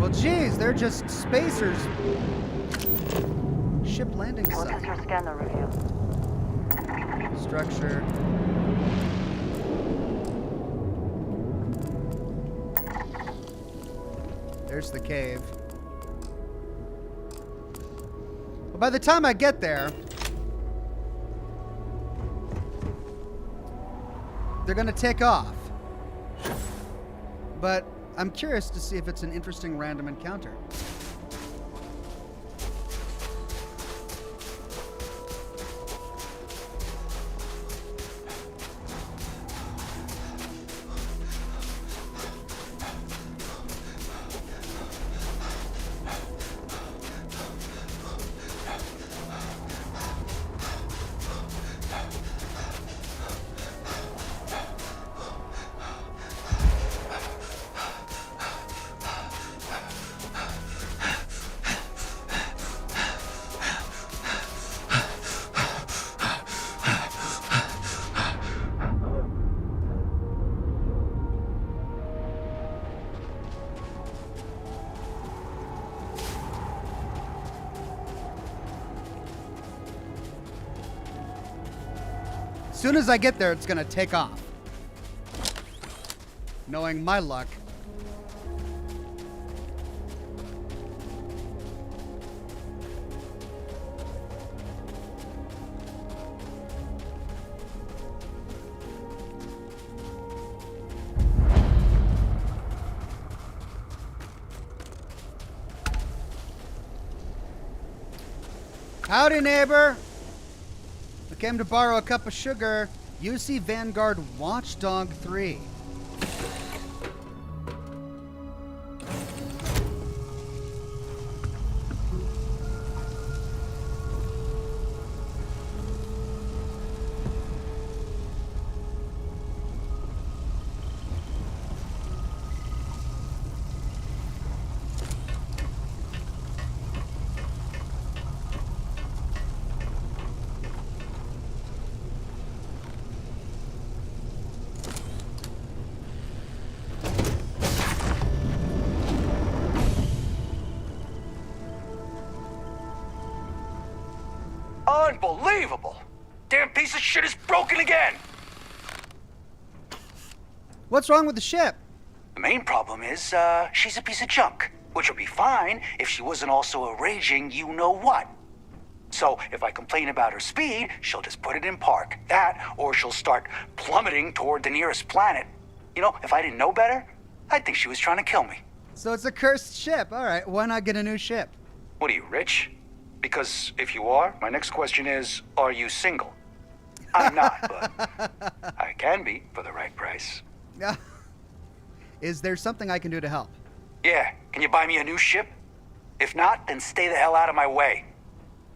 Well, geez, they're just spacers. Ship landing What site. does your scanner reveal? Structure. There's the cave. Well, by the time I get there, they're gonna take off. But I'm curious to see if it's an interesting random encounter. As soon as I get there, it's gonna take off. Knowing my luck. Howdy, neighbor. I came to borrow a cup of sugar. UC Vanguard Watchdog 3. Unbelievable! Damn piece of shit is broken again! What's wrong with the ship? The main problem is, she's a piece of junk, which would be fine if she wasn't also a raging you-know-what. So, if I complain about her speed, she'll just put it in park. That, or she'll start plummeting toward the nearest planet. You know, if I didn't know better, I'd think she was trying to kill me. So it's a cursed ship. All right, why not get a new ship? What are you, rich? Because if you are, my next question is, are you single? I'm not, but I can be for the right price. Is there something I can do to help? Yeah, can you buy me a new ship? If not, then stay the hell out of my way.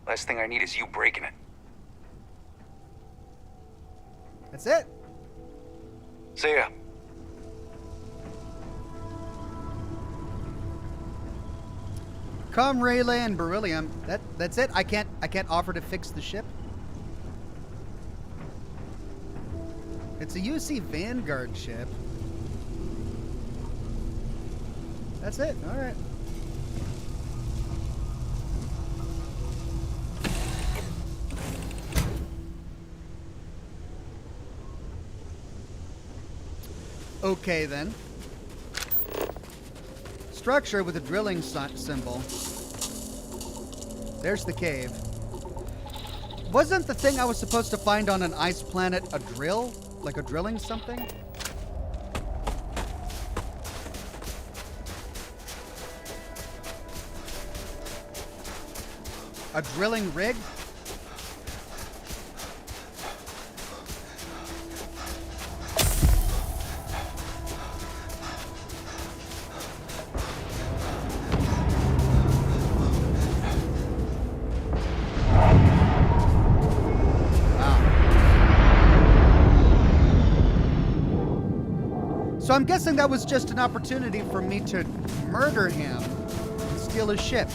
Last thing I need is you breaking it. That's it. See ya. Com relay and beryllium. That's it. I can't offer to fix the ship. It's a UC Vanguard ship. That's it. All right. Okay then. Structure with a drilling symbol. There's the cave. Wasn't the thing I was supposed to find on an ice planet a drill? Like a drilling something? A drilling rig? So I'm guessing that was just an opportunity for me to murder him and steal his ship.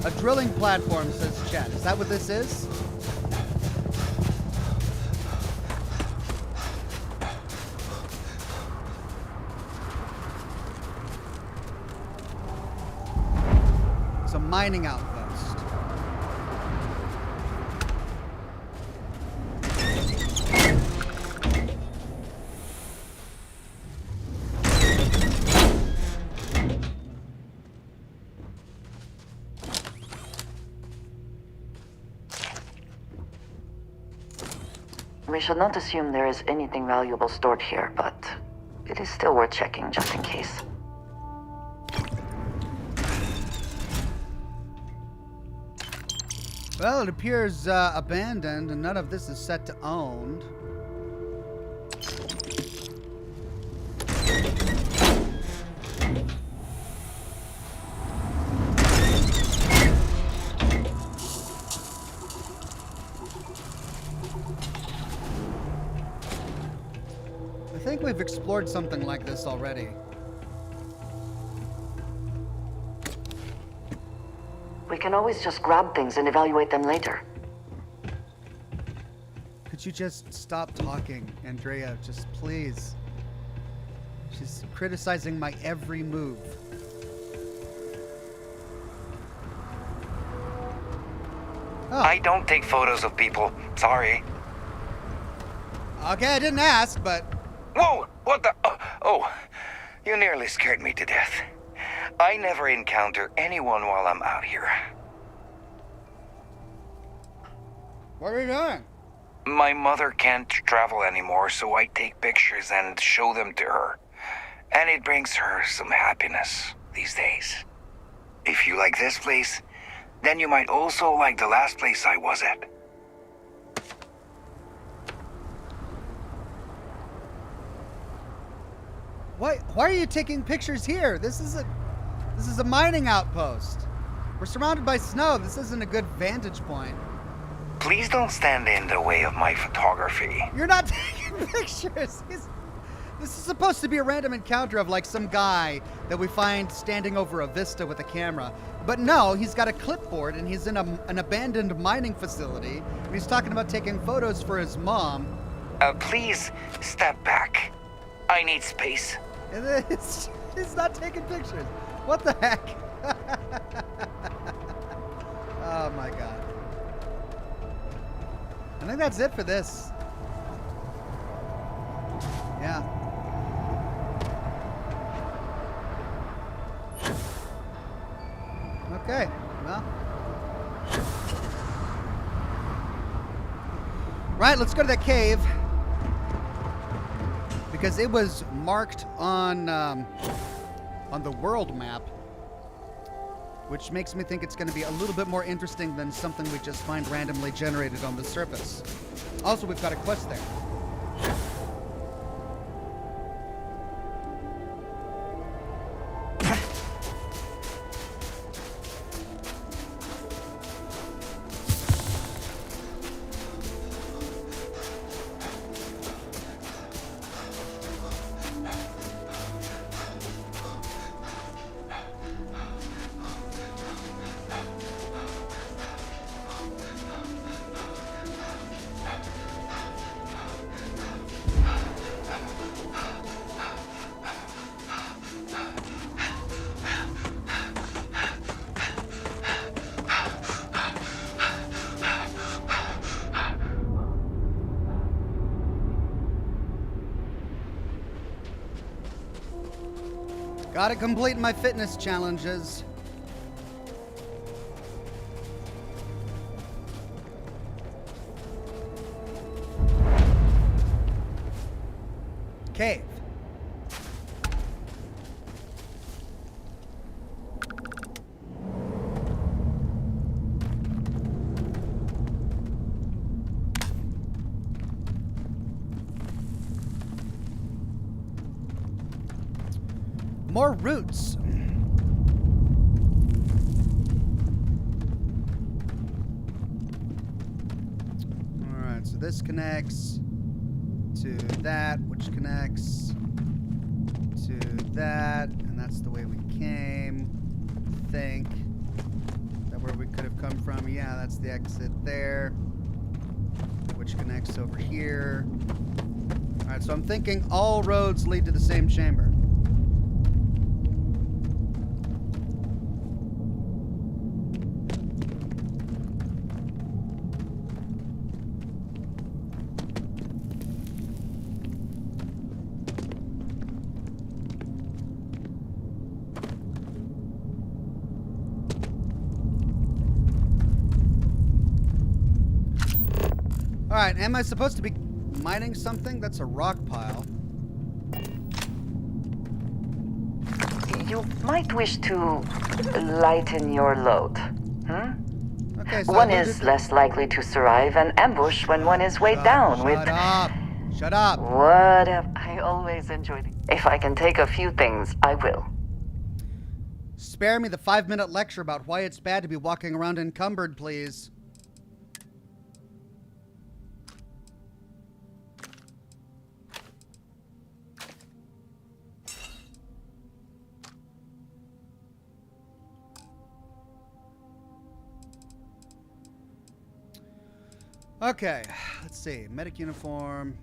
A drilling platform, says chat. Is that what this is? It's a mining outpost. We should not assume there is anything valuable stored here, but it is still worth checking just in case. Well, it appears abandoned, and none of this is set to owned. I think we've explored something like this already. We can always just grab things and evaluate them later. Could you just stop talking, Andrea? Just please. She's criticizing my every move. Oh. I don't take photos of people. Sorry. Okay, I didn't ask, but... Whoa! What the... Oh, you nearly scared me to death. I never encounter anyone while I'm out here. What are you doing? My mother can't travel anymore, so I take pictures and show them to her. And it brings her some happiness these days. If you like this place, then you might also like the last place I was at. Why are you taking pictures here? This is a mining outpost. We're surrounded by snow. This isn't a good vantage point. Please don't stand in the way of my photography. You're not taking pictures. This is supposed to be a random encounter of like some guy that we find standing over a vista with a camera. But no, he's got a clipboard and he's in an abandoned mining facility. And he's talking about taking photos for his mom. Please step back. I need space. And he's not taking pictures. What the heck? Oh my god. I think that's it for this. Yeah. Right, let's go to that cave. Because it was marked on the world map. Which makes me think it's going to be a little bit more interesting than something we just find randomly generated on the surface. Also, we've got a quest there. Gotta complete my fitness challenges. Cave. More roots. Alright, so this connects to that, which connects to that, and that's the way we came. I think. Is that where we could have come from? Yeah, that's the exit there, which connects over here. Alright, so I'm thinking all roads lead to the same chamber. Alright, am I supposed to be mining something? That's a rock pile. You might wish to lighten your load. Okay, so one is less likely to survive an ambush when one is weighed down with... Shut up! Shut up! Whatever. I always enjoyed it. If I can take a few things, I will. Spare me the 5-minute lecture about why it's bad to be walking around encumbered, please. Okay, let's see. Medic uniform.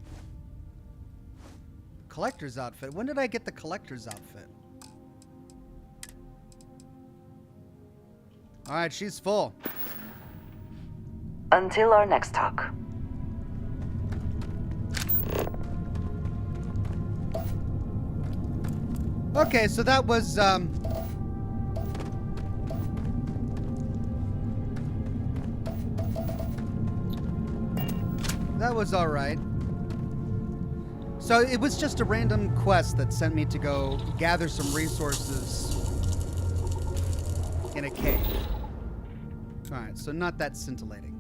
Collector's outfit. When did I get the collector's outfit? Alright, she's full. Until our next talk. Okay, so that was, that was alright. So it was just a random quest that sent me to go gather some resources in a cave. Alright, so not that scintillating.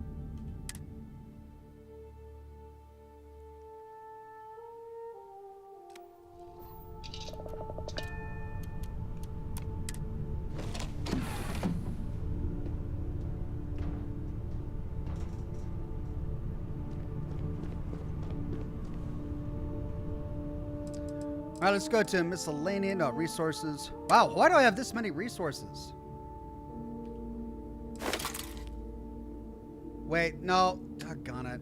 Alright, let's go to miscellaneous resources. Wow, why do I have this many resources? Wait, no. Doggone it.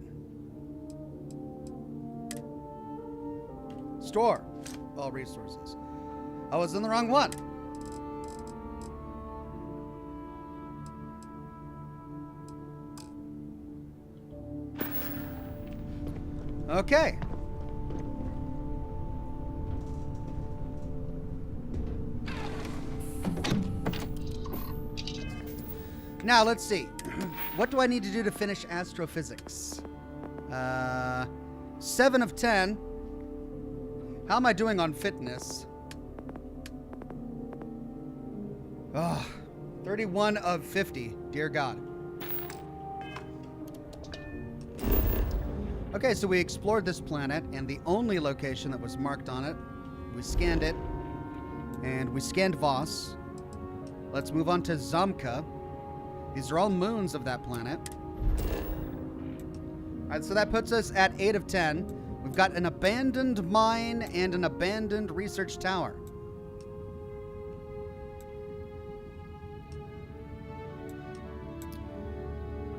Store all resources. I was in the wrong one. Okay. Now, let's see. What do I need to do to finish astrophysics? 7 of 10. How am I doing on fitness? Oh, 31 of 50. Dear God. Okay, so we explored this planet, and the only location that was marked on it, we scanned it, and we scanned Voss. Let's move on to Zamka. These are all moons of that planet. All right, so that puts us at 8 of 10. We've got an abandoned mine and an abandoned research tower.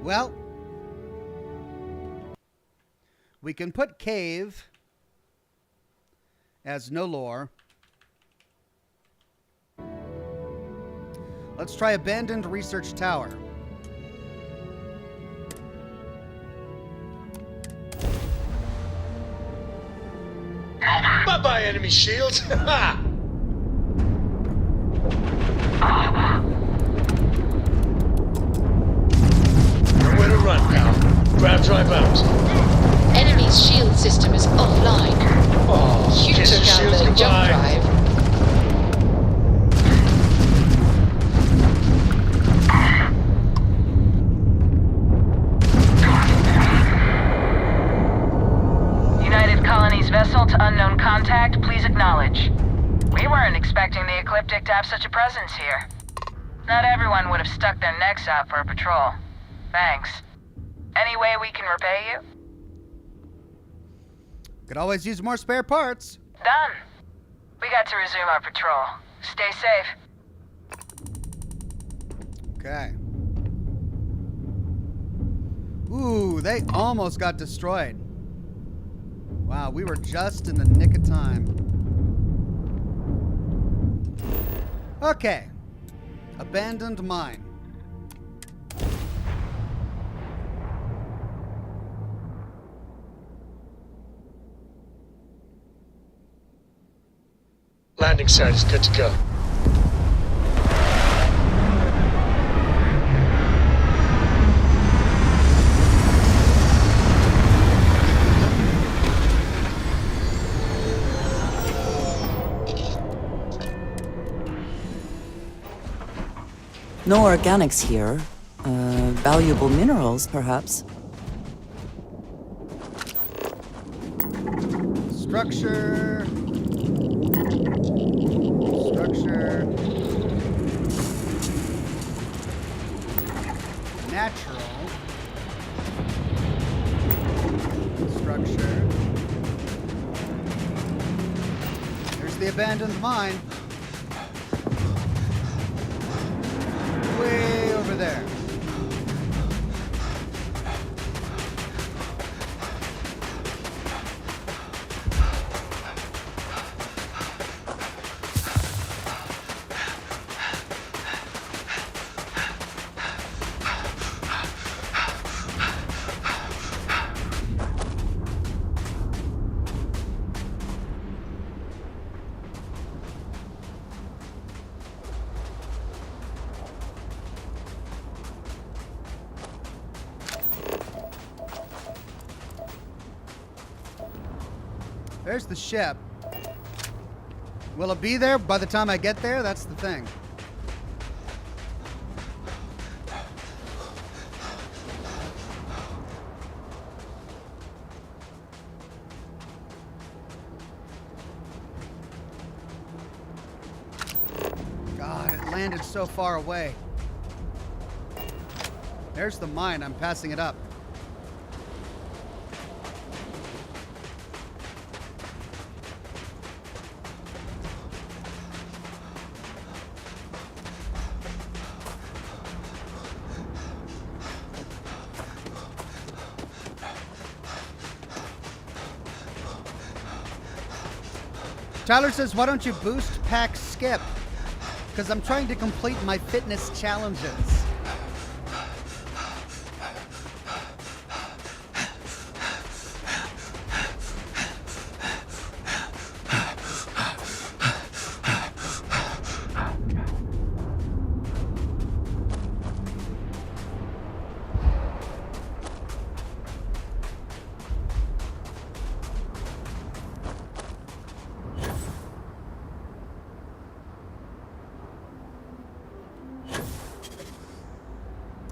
Well, we can put cave as no lore. Let's try abandoned research tower. Bye-bye, enemy shields. Nowhere to run, pal. Grab dry bombs. Enemy's shield system is offline. Oh, You kiss took your out shields the jump goodbye. drive. United Colonies vessel to unknown contact, please acknowledge. We weren't expecting the Ecliptic to have such a presence here. Not everyone would have stuck their necks out for a patrol. Thanks. Any way we can repay you? Could always use more spare parts. Done. We got to resume our patrol. Stay safe. Okay. Ooh, they almost got destroyed. Wow, we were just in the nick of time. Okay. Abandoned mine. Landing site is good to go. No organics here. Valuable minerals, perhaps. Structure. Structure. Natural. Structure. There's the abandoned mine. Way over there. There's the ship. Will it be there by the time I get there? That's the thing. God, it landed so far away. There's the mine. I'm passing it up. Tyler says, why don't you boost pack skip? Because I'm trying to complete my fitness challenges.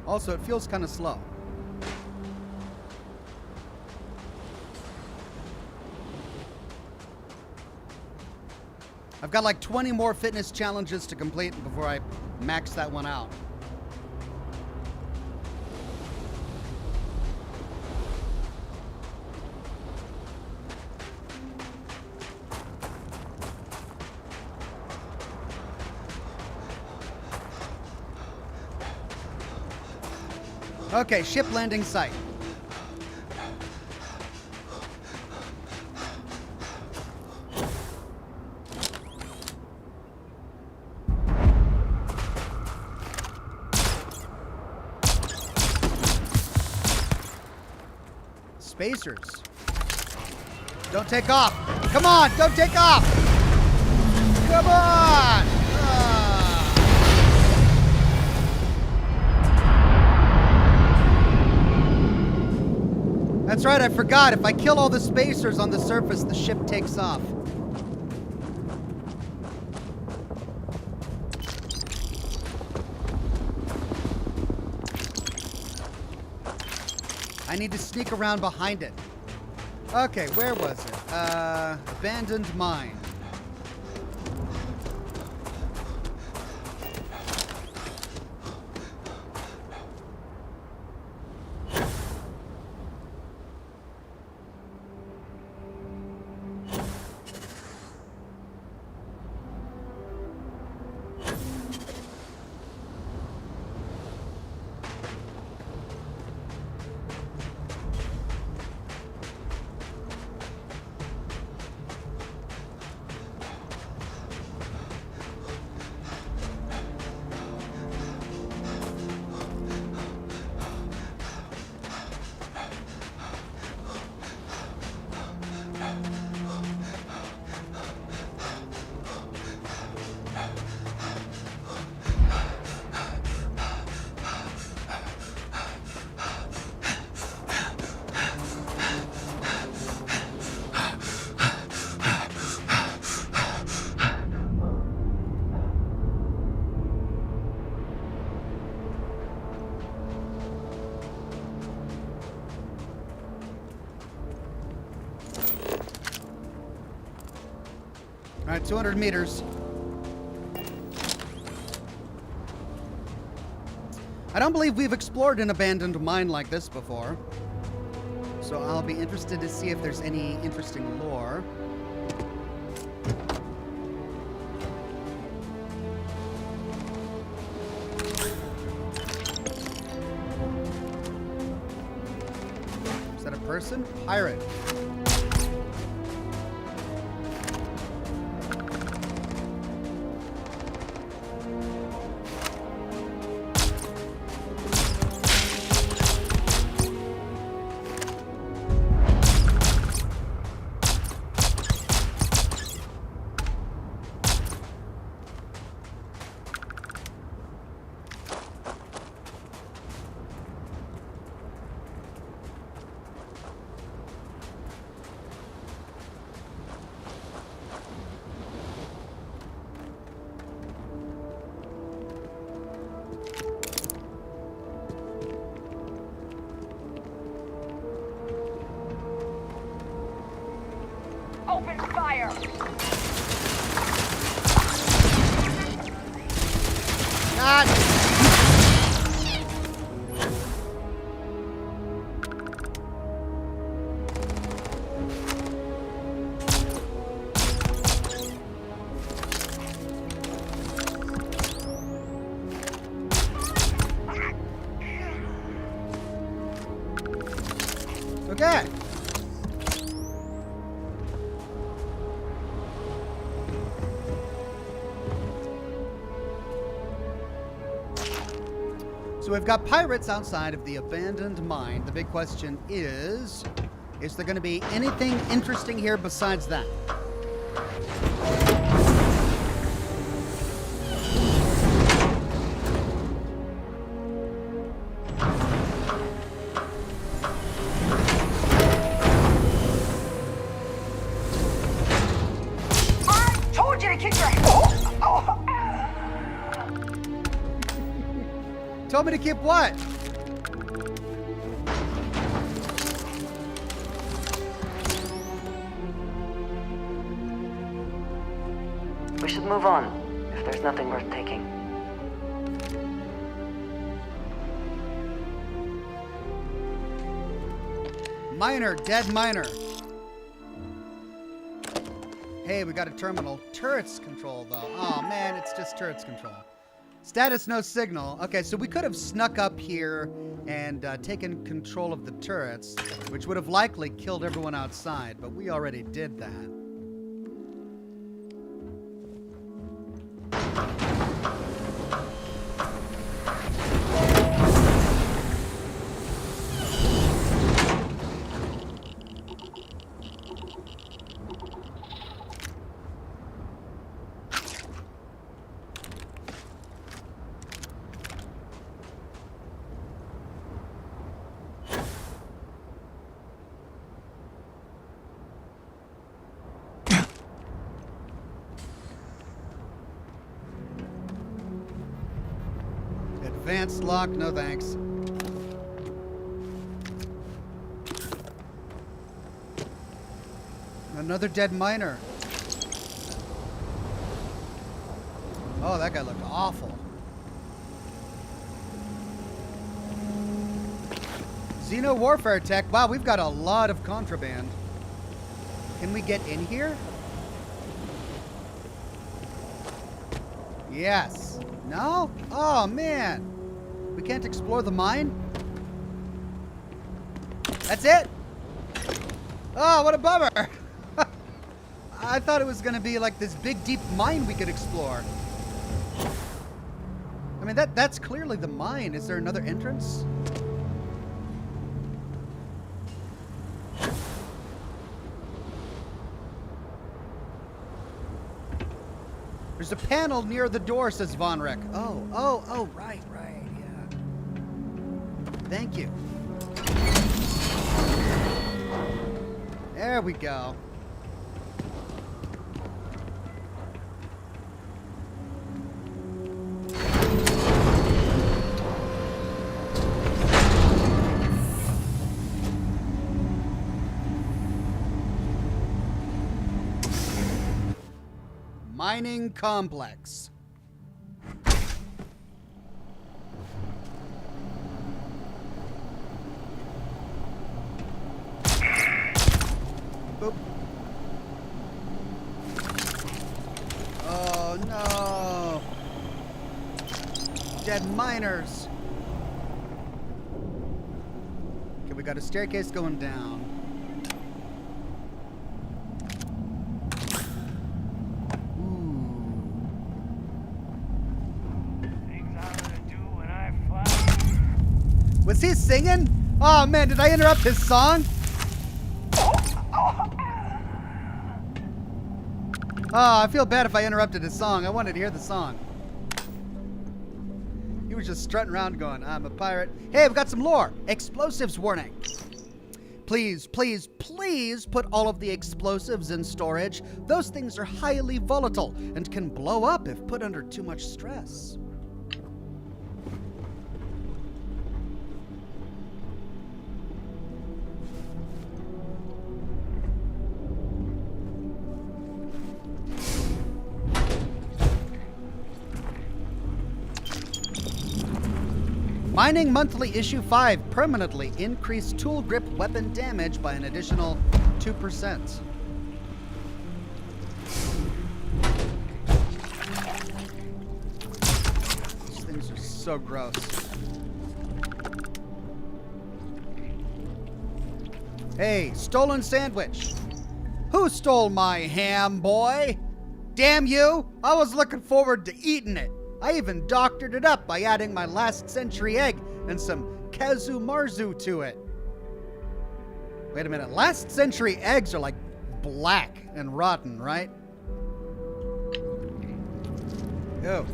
Also, it feels kind of slow. I've got like 20 more fitness challenges to complete before I max that one out. Okay, ship landing site. Spacers. Don't take off. Come on, don't take off. Come on. That's right, I forgot. If I kill all the spacers on the surface, the ship takes off. I need to sneak around behind it. Okay, where was it? Abandoned mine. All right, 200 meters. I don't believe we've explored an abandoned mine like this before. So I'll be interested to see if there's any interesting lore. Is that a person? Pirate. Open fire! God! Okay. So we've got pirates outside of the abandoned mine. The big question is there going to be anything interesting here besides that? I told you to kick your... Told me to keep what? We should move on, if there's nothing worth taking. Miner, dead miner. Hey, we got a terminal. Turrets control, though. Oh, man, it's just turrets control. Status, no signal. Okay, so we could have snuck up here and taken control of the turrets, which would have likely killed everyone outside, but we already did that. Advanced lock, no thanks. Another dead miner. Oh, that guy looked awful. Xeno warfare tech. Wow, we've got a lot of contraband. Can we get in here? Yes. No? Oh, man. We can't explore the mine? That's it? Oh, what a bummer. I thought it was going to be like this big, deep mine we could explore. I mean, that's clearly the mine. Is there another entrance? There's a panel near the door, says Von Rick. Oh, right, yeah. Thank you. There we go. Mining complex. Boop. Oh no. Dead miners. Okay, we got a staircase going down. Was he singing? Oh man, did I interrupt his song? Oh, I feel bad if I interrupted his song. I wanted to hear the song. He was just strutting around going, I'm a pirate. Hey, we've got some lore. Explosives warning. Please, please, please put all of the explosives in storage. Those things are highly volatile and can blow up if put under too much stress. Mining Monthly Issue 5 permanently increased tool grip weapon damage by an additional 2%. These things are so gross. Hey, stolen sandwich. Who stole my ham, boy? Damn you! I was looking forward to eating it. I even doctored it up by adding my last century egg and some Kazu Marzu to it. Wait a minute, last century eggs are like black and rotten, right? Ew.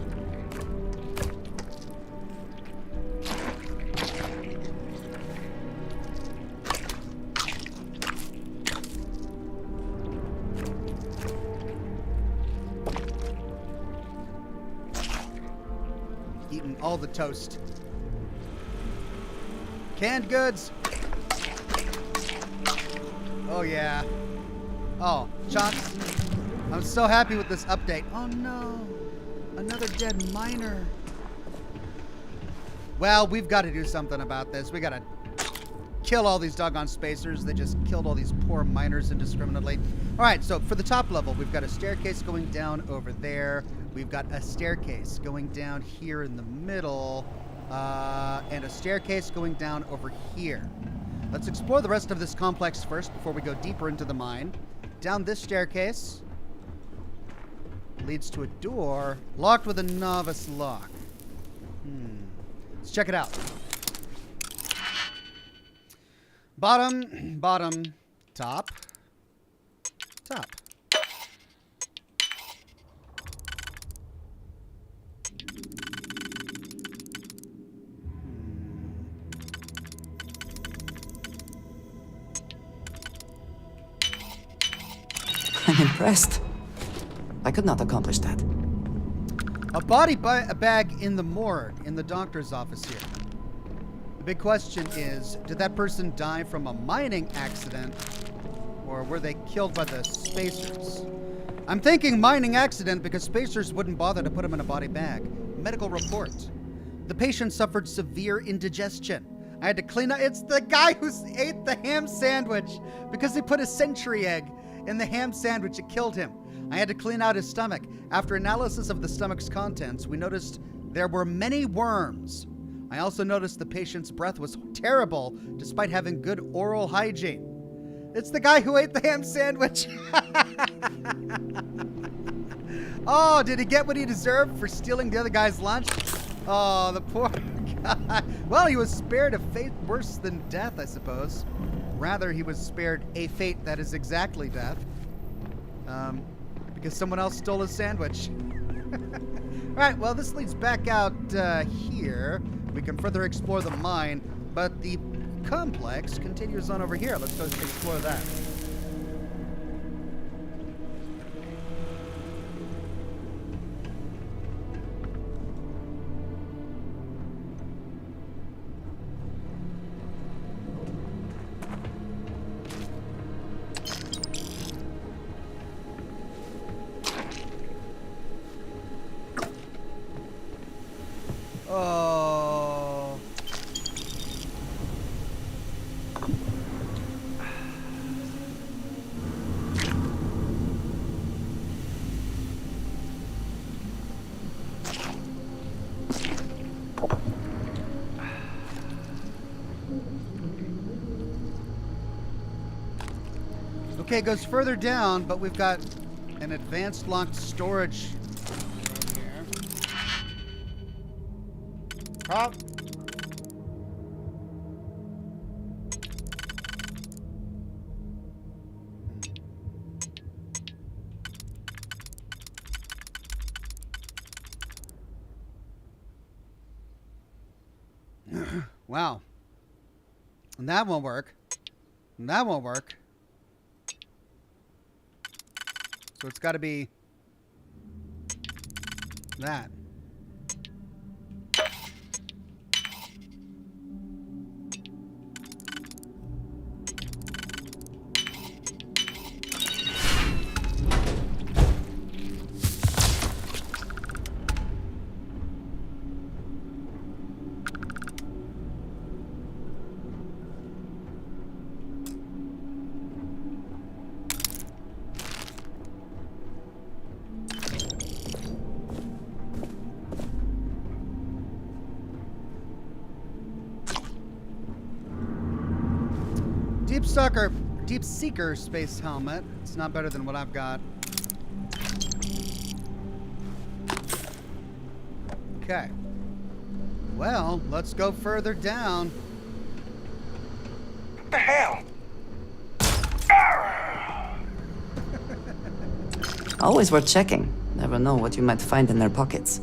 Eating all the toast. Canned goods. Oh yeah. Oh, chunks. I'm so happy with this update. Oh no, another dead miner. Well, we've got to do something about this. We got to kill all these doggone spacers. They just killed all these poor miners indiscriminately. All right, so for the top level, we've got a staircase going down over there. We've got a staircase going down here in the middle, and a staircase going down over here. Let's explore the rest of this complex first before we go deeper into the mine. Down this staircase leads to a door locked with a novice lock. Let's check it out. Bottom, bottom, top, top. I'm impressed. I could not accomplish that. A body bag in the morgue in the doctor's office here. The big question is, did that person die from a mining accident, or were they killed by the spacers? I'm thinking mining accident because spacers wouldn't bother to put him in a body bag. Medical report. The patient suffered severe indigestion. I had to clean up. It's the guy who ate the ham sandwich because he put a century egg in the ham sandwich. It killed him. I had to clean out his stomach. After analysis of the stomach's contents, we noticed there were many worms. I also noticed the patient's breath was terrible despite having good oral hygiene. It's the guy who ate the ham sandwich. Oh, did he get what he deserved for stealing the other guy's lunch? Oh, the poor guy. Well, he was spared a fate worse than death, I suppose. Rather, he was spared a fate that is exactly death. Because someone else stole his sandwich. Alright, well, this leads back out here. We can further explore the mine, but the complex continues on over here. Let's go explore that. Oh. Okay, it goes further down, but we've got an advanced locked storage here. Prop. Wow. And that won't work. And that won't work. So it's got to be that. Deep Seeker space helmet. It's not better than what I've got. Okay. Well, let's go further down. What the hell? Always worth checking. Never know what you might find in their pockets.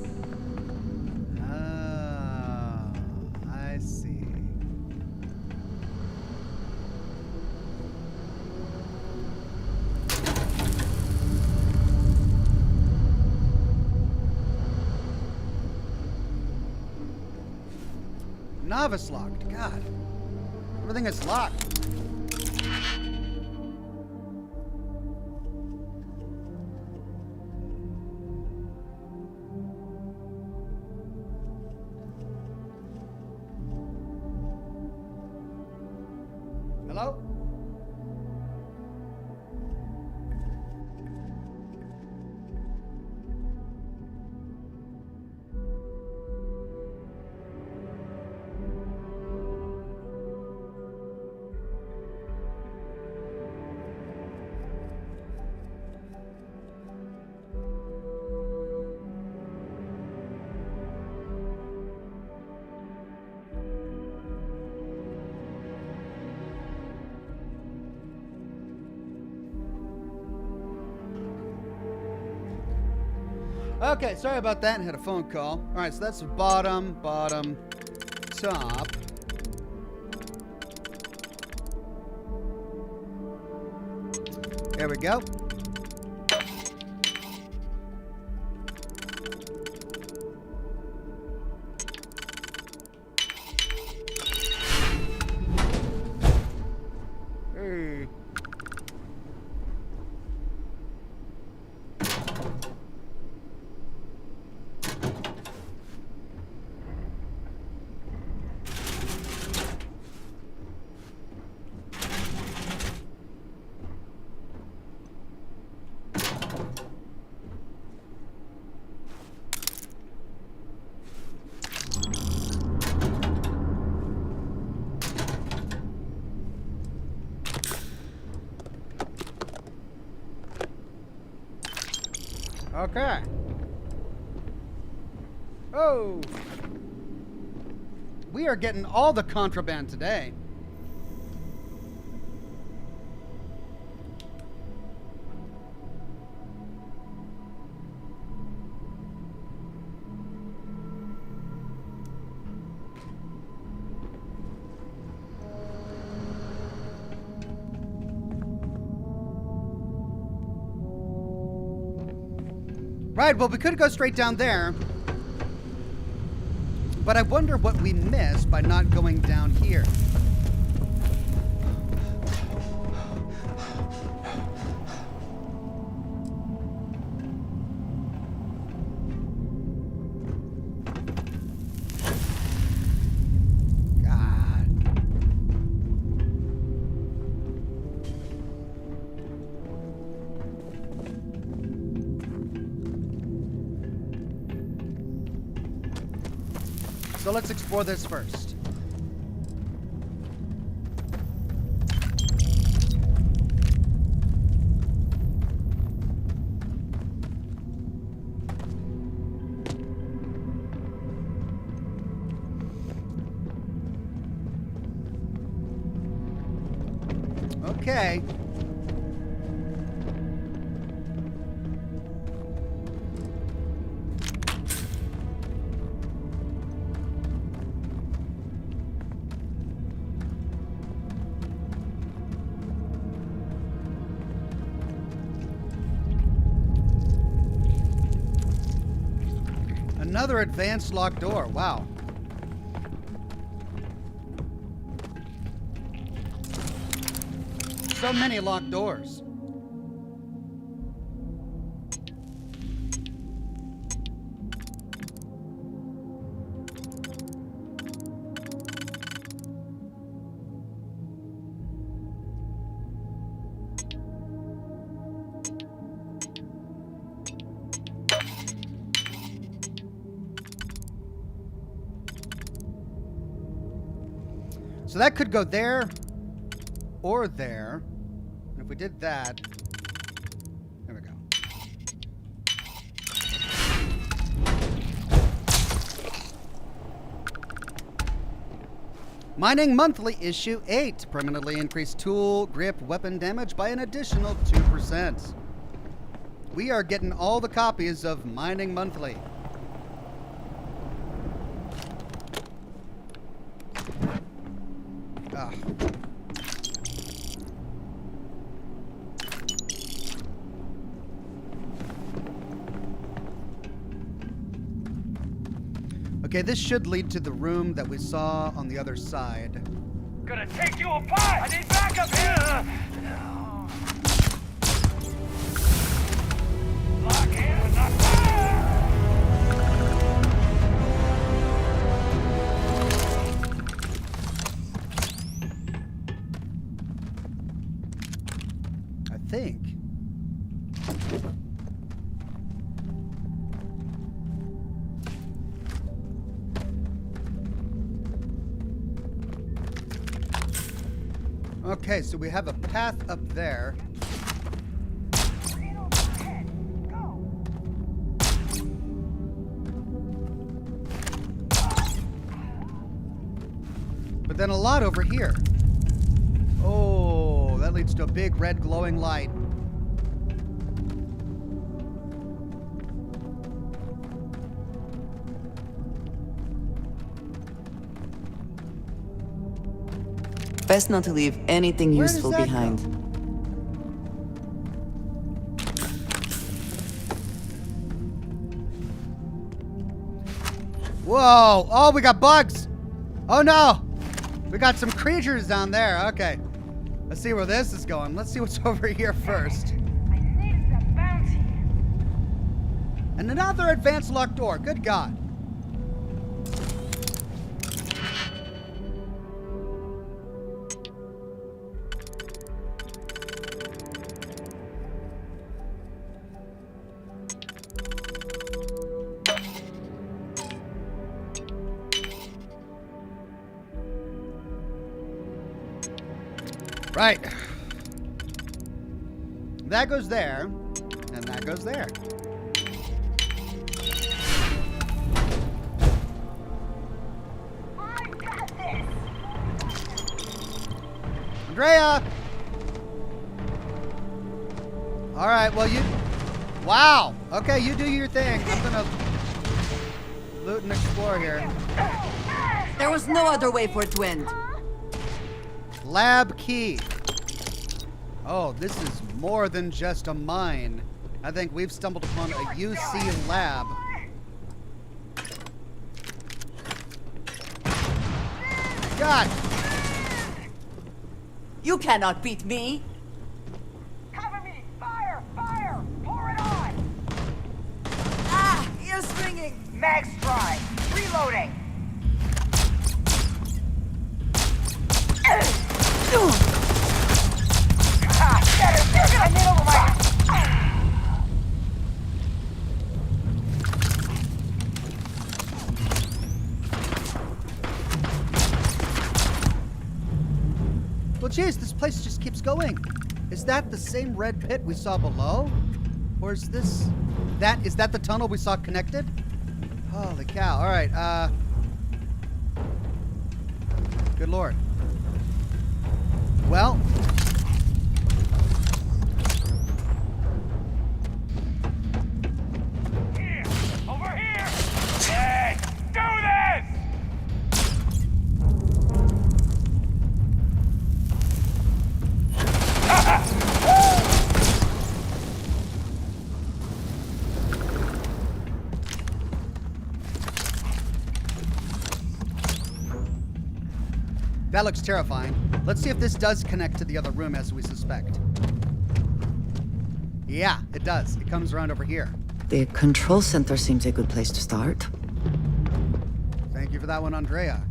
I see. Novice locked. God. Everything is locked. Hello? Okay, sorry about that. I had a phone call. All right, so that's bottom, top. There we go. Hey. Okay. Oh. We are getting all the contraband today. Right, well, we could go straight down there. But I wonder what we missed by not going down here. So let's explore this first. Okay. Another advanced locked door. Wow. So many locked doors. So that could go there or there. And if we did that, there we go. Mining Monthly Issue 8. Permanently increased tool, grip, weapon damage by an additional 2%. We are getting all the copies of Mining Monthly. Okay, this should lead to the room that we saw on the other side. Gonna take you apart! I need backup here! Lock in, not fire! think. Okay, so we have a path up there. But then a lot over here. Oh, that leads to a big red glowing light. Best not to leave anything useful behind. Whoa! Oh, we got bugs! Oh no! We got some creatures down there. Okay. Let's see where this is going. Let's see what's over here first. And another advanced locked door. Good God. Right. That goes there, and that goes there. I got this. Andrea! All right, well, you... Wow. Okay, you do your thing. I'm gonna loot and explore here. There was no other way for it to end. Lab key. Oh, this is more than just a mine. I think we've stumbled upon a UC lab. God! You cannot beat me. Cover me! Fire! Fire! Pour it on! Ah, you're swinging. Mag's dry. Reloading. I made over my... Well, geez, this place just keeps going. Is that the same red pit we saw below? Or is this... Is that the tunnel we saw connected? Holy cow. All right, Good Lord. Well... Over here! Hey! Do this! That looks terrifying. Let's see if this does connect to the other room as we suspect. Yeah, it does. It comes around over here. The control center seems a good place to start. Thank you for that one, Andrea.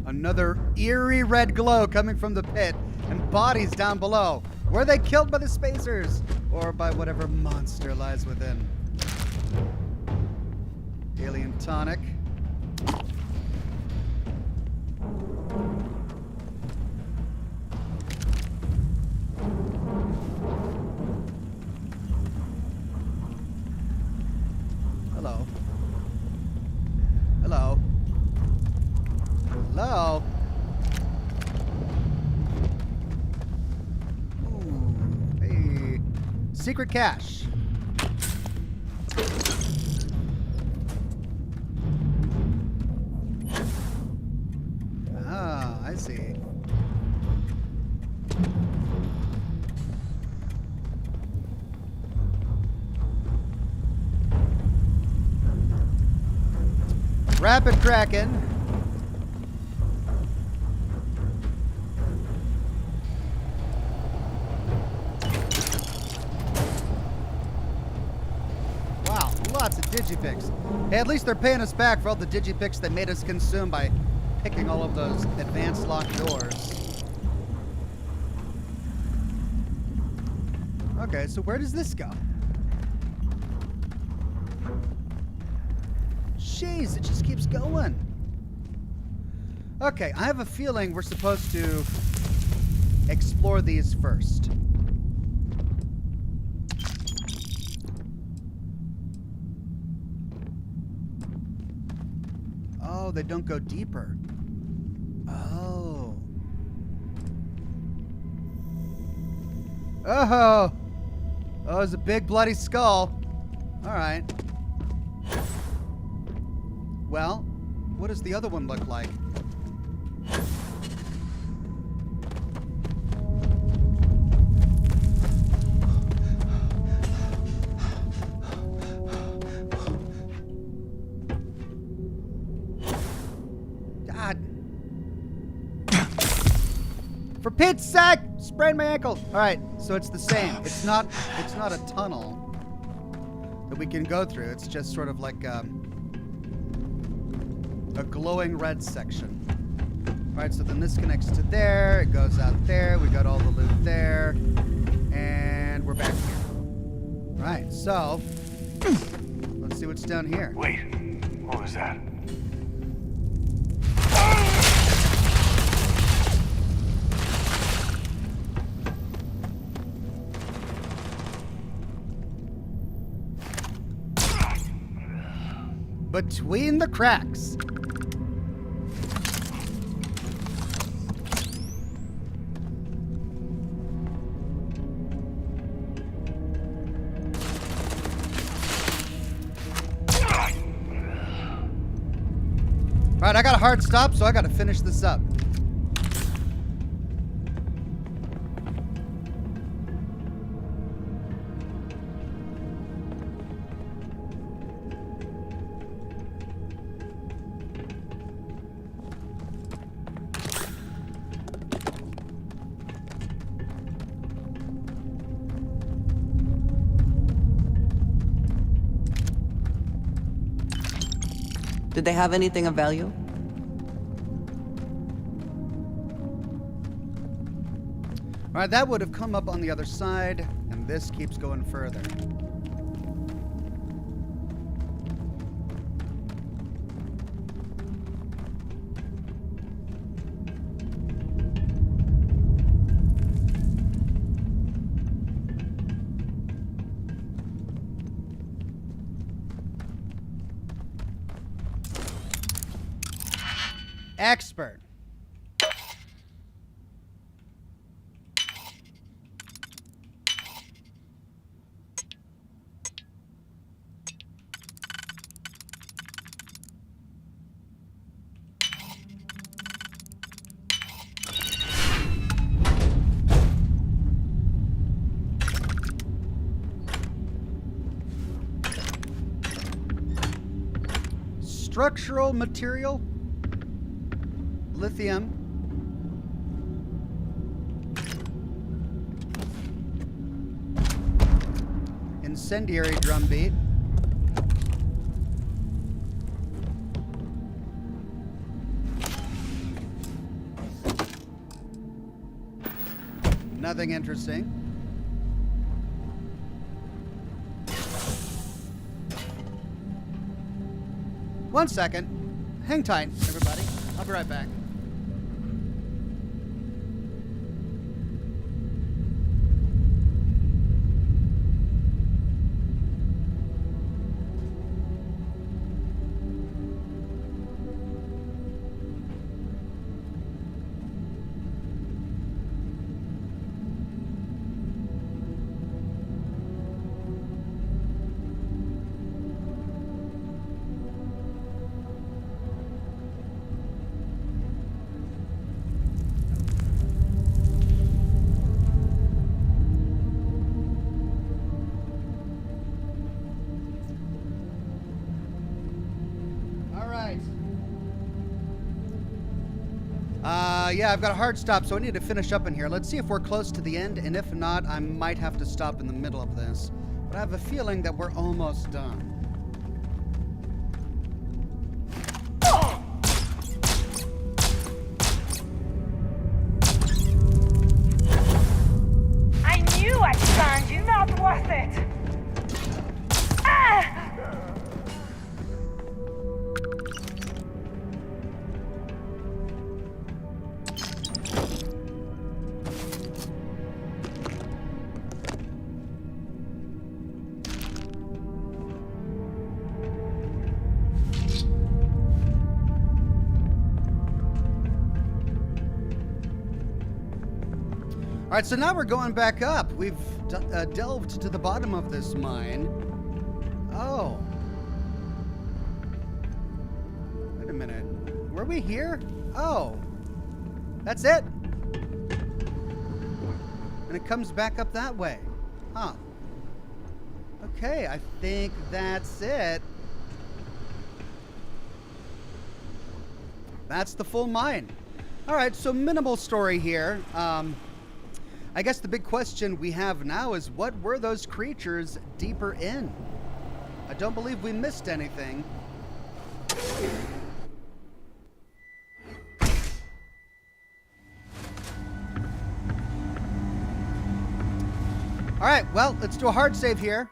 Another eerie red glow coming from the pit and bodies down below. Were they killed by the spacers or by whatever monster lies within? Alien tonic. Hello. Hello. Hello. Ooh, hey. Secret cache. Ah, I see. Rapid Kraken. Wow, Lots of digipics. Hey, at least they're paying us back for all the digipics they made us consume by picking all of those advanced locked doors. Okay, so where does this go? Jeez, it just keeps going. Okay, I have a feeling we're supposed to explore these first. Oh, they don't go deeper. Oh. Oh. Oh, it's a big bloody skull. All right. Well, what does the other one look like? God. For Pete's sake! Sprained my ankle. All right, so it's the same. It's not a tunnel that we can go through. It's just sort of like a glowing red section. All right, so then this connects to there. It goes out there. We got all the loot there, and we're back here. All right, so let's see what's down here. Wait, what was that? Between the cracks. All right, I got a hard stop, so I got to finish this up. Did they have anything of value? All right, that would have come up on the other side, and this keeps going further. Expert. Structural material. Lithium. Incendiary drumbeat. Nothing interesting. One second. Hang tight, everybody. I'll be right back. Yeah, I've got a hard stop, so I need to finish up in here. Let's see if we're close to the end, and if not, I might have to stop in the middle of this. But I have a feeling that we're almost done. right, so now we're going back up. We've delved to the bottom of this mine. Oh. Wait a minute. Were we here? Oh. That's it. And it comes back up that way. Huh. Okay, I think that's it. That's the full mine. All right, so minimal story here. I guess the big question we have now is, what were those creatures deeper in? I don't believe we missed anything. All right, well, let's do a hard save here.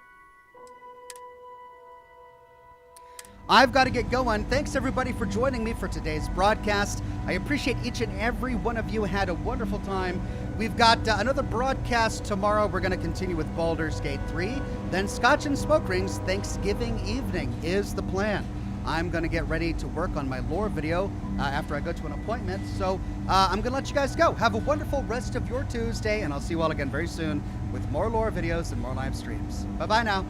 I've got to get going. Thanks, everybody, for joining me for today's broadcast. I appreciate each and every one of you. Had a wonderful time. We've got another broadcast tomorrow. We're going to continue with Baldur's Gate 3. Then Scotch and Smoke Rings Thanksgiving evening is the plan. I'm going to get ready to work on my lore video after I go to an appointment. So I'm going to let you guys go. Have a wonderful rest of your Tuesday, and I'll see you all again very soon with more lore videos and more live streams. Bye-bye now.